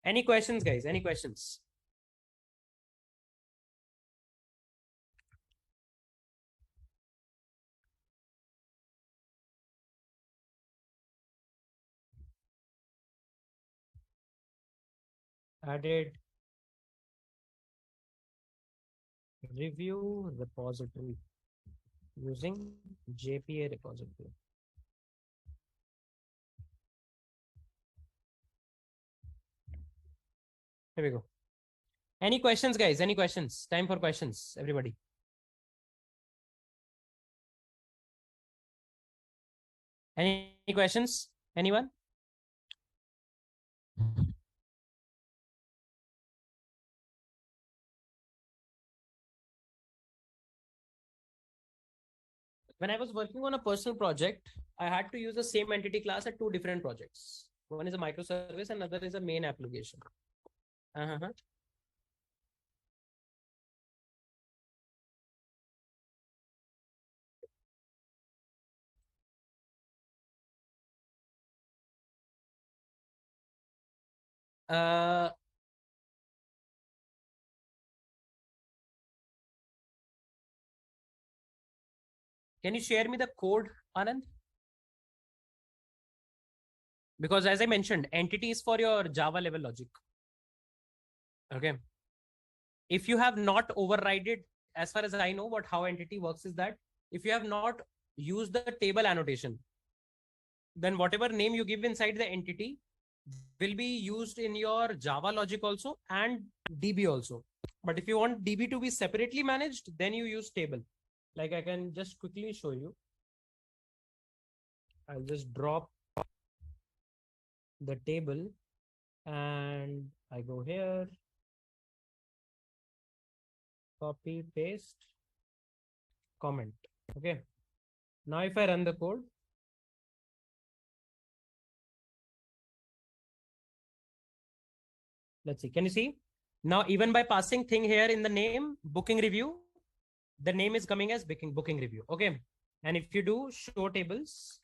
S1: Any questions, guys? Any questions? Added review repository using JPA repository. Here we go. Any questions, guys? Any questions? Time for questions, everybody. Any questions? Anyone? When I was working on a personal project, I had to use the same entity class at 2 different projects. One is a microservice and another is a main application. Can you share me the code, Anand? Because as I mentioned, entity is for your Java level logic. Okay. If you have not overridden, as far as I know, how entity works is that if you have not used the table annotation, then whatever name you give inside the entity will be used in your Java logic also and DB also. But if you want DB to be separately managed, then you use table. Like I can just quickly show you. I'll just drop the table and I go here, copy, paste, comment. Okay. Now if I run the code, let's see. Can you see? Now, even by passing thing here in the name, booking review, the name is coming as booking review. Okay. And if you do show tables,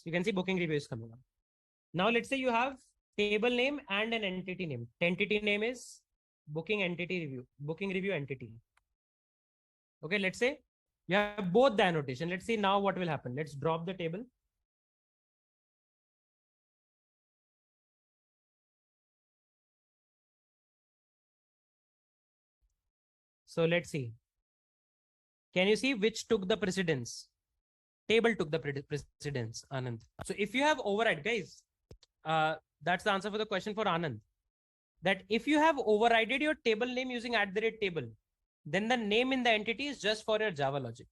S1: you can see booking review is coming up. Now, let's say you have table name and an entity name. The entity name is booking review entity. Okay. Let's say you have both the annotation. Let's see now what will happen. Let's drop the table. So let's see. Can you see which took the precedence? Table took the precedence, Anand. So if you have override, guys, that's the answer for the question for Anand. That if you have overridden your table name using @table, then the name in the entity is just for your Java logic.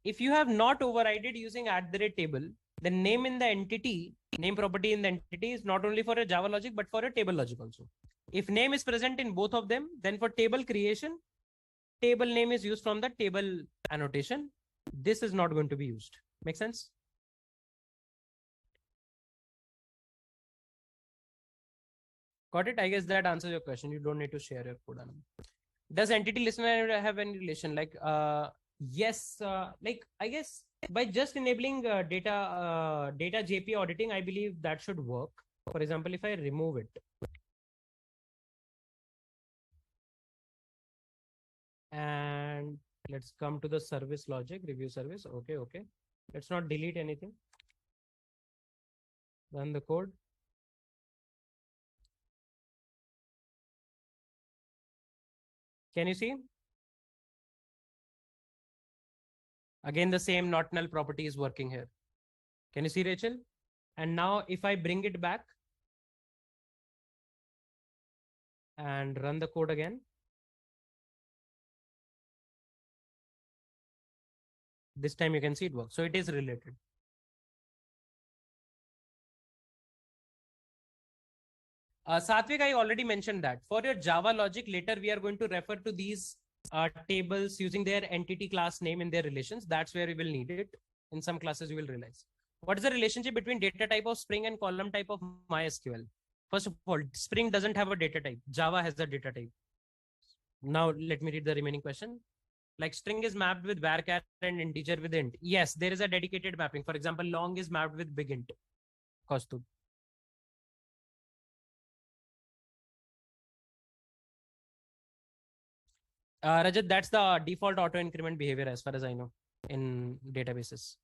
S1: If you have not overridden using @table, the name in the entity, name property in the entity is not only for your Java logic, but for your table logic also. If name is present in both of them, then for table creation, table name is used from the table annotation. This is not going to be used. Make sense? Got it? I guess that answers your question. You don't need to share your code. Does entity listener have any relation? Like, yes, like I guess by just enabling data JPA auditing, I believe that should work. For example, if I remove it, Let's come to the service logic, review service. Okay, okay. Let's not delete anything. Run the code. Can you see? Again, the same not null property is working here. Can you see, Rachel? And now if I bring it back and run the code again, this time you can see it works. So it is related. Satvik, I already mentioned that. For your Java logic, later we are going to refer to these tables using their entity class name in their relations. That's where we will need it. In some classes, you will realize. What is the relationship between data type of Spring and column type of MySQL? First of all, Spring doesn't have a data type. Java has a data type. Now, let me read the remaining question. Like string is mapped with varchar and integer with int. Yes, there is a dedicated mapping. For example, long is mapped with big int. Kaustubh. Rajat, that's the default auto increment behavior as far as I know in databases.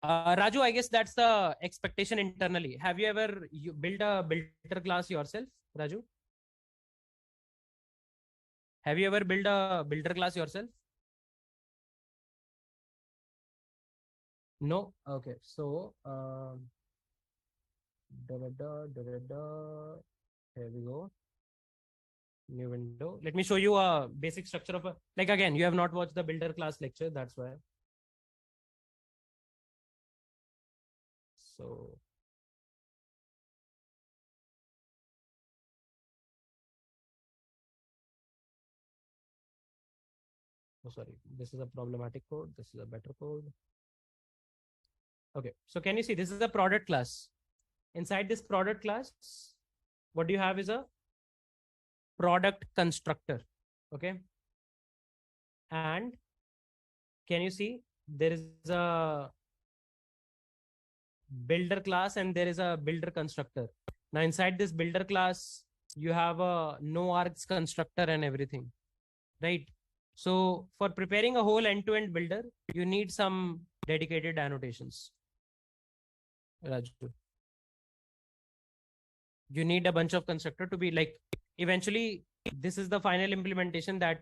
S1: Raju, I guess that's the expectation internally. Have you ever built a builder class yourself, Raju? Have you ever built a builder class yourself? No. Okay. So, here we go. New window. Let me show you a basic structure of a, like, again, you have not watched the builder class lecture. That's why. So, oh, sorry, this is a problematic code. This is a better code. Okay. So can you see, this is a product class. Inside this product class, what do you have is a product constructor. Okay. And can you see, there is a builder class and there is a builder constructor. Now inside this builder class, you have a no args constructor and everything, right? So for preparing a whole end-to-end builder, you need some dedicated annotations. Raju. You need a bunch of constructor to be like, eventually this is the final implementation that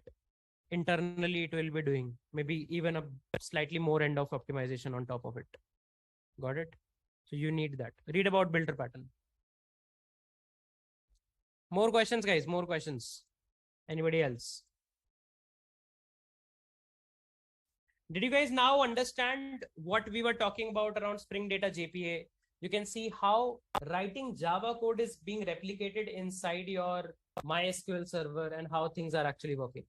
S1: internally it will be doing. Maybe even a slightly more end of optimization on top of it. Got it? So you need that. Read about builder pattern. More questions, guys. More questions. Anybody else? Did you guys now understand what we were talking about around Spring Data JPA? You can see how writing Java code is being replicated inside your MySQL server and how things are actually working.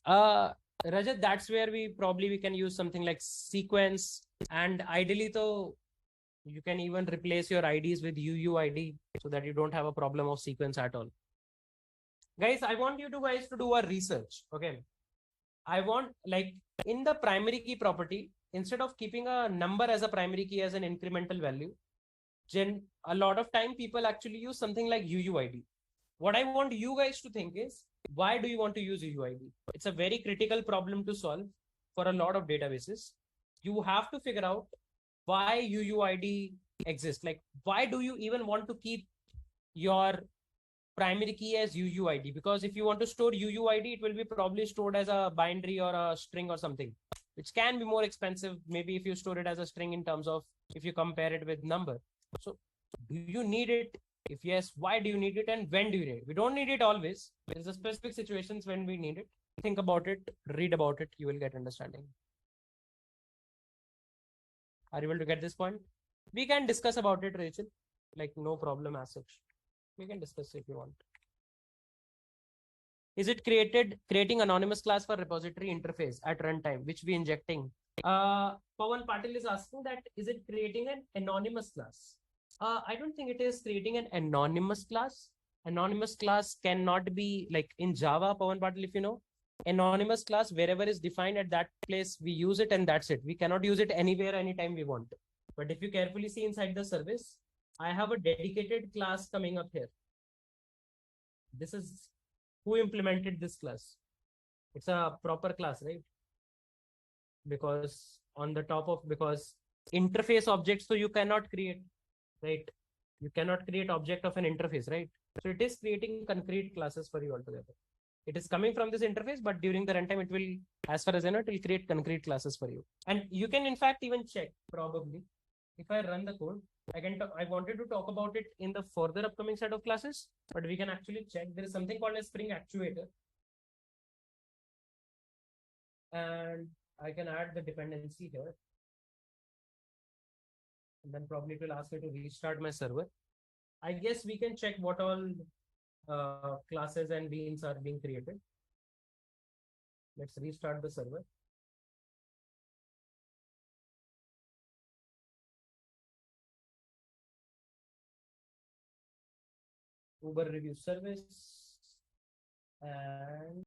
S1: Rajat, that's where we can use something like sequence, and ideally though you can even replace your IDs with UUID so that you don't have a problem of sequence at all. Guys, I want you guys to do a research. Okay. I want, like, in the primary key property, instead of keeping a number as a primary key as an incremental value, a lot of time people actually use something like UUID. What I want you guys to think is, why do you want to use UUID? It's a very critical problem to solve for a lot of databases. You have to figure out why UUID exists. Like, why do you even want to keep your primary key as UUID? Because if you want to store UUID, it will be probably stored as a binary or a string or something, which can be more expensive. Maybe if you store it as a string in terms of if you compare it with number. So do you need it? If yes, why do you need it and when do you need it? We don't need it always. There's a specific situations when we need it. Think about it, read about it, you will get understanding. Are you able to get this point? We can discuss about it, Rachel. Like, no problem as such. We can discuss if you want. Is it creating anonymous class for repository interface at runtime, which we injecting? Pawan Patil is asking that, is it creating an anonymous class? I don't think it is creating an anonymous class. Anonymous class cannot be like in Java, Pawan Patil, if you know, anonymous class wherever is defined at that place, we use it and that's it. We cannot use it anywhere, anytime we want. But if you carefully see inside the service, I have a dedicated class coming up here. This is who implemented this class. It's a proper class, right? Because on the top of, because interface objects, so you cannot create, right? You cannot create object of an interface, right? So it is creating concrete classes for you altogether. It is coming from this interface, but during the runtime, it will, as far as I know, it will create concrete classes for you. And you can, in fact, even check probably if I run the code. I wanted to talk about it in the further upcoming set of classes, but we can actually check. There is something called a Spring Actuator. And I can add the dependency here. And then probably it will ask me to restart my server. I guess we can check what all classes and beans are being created. Let's restart the server. Uber review service and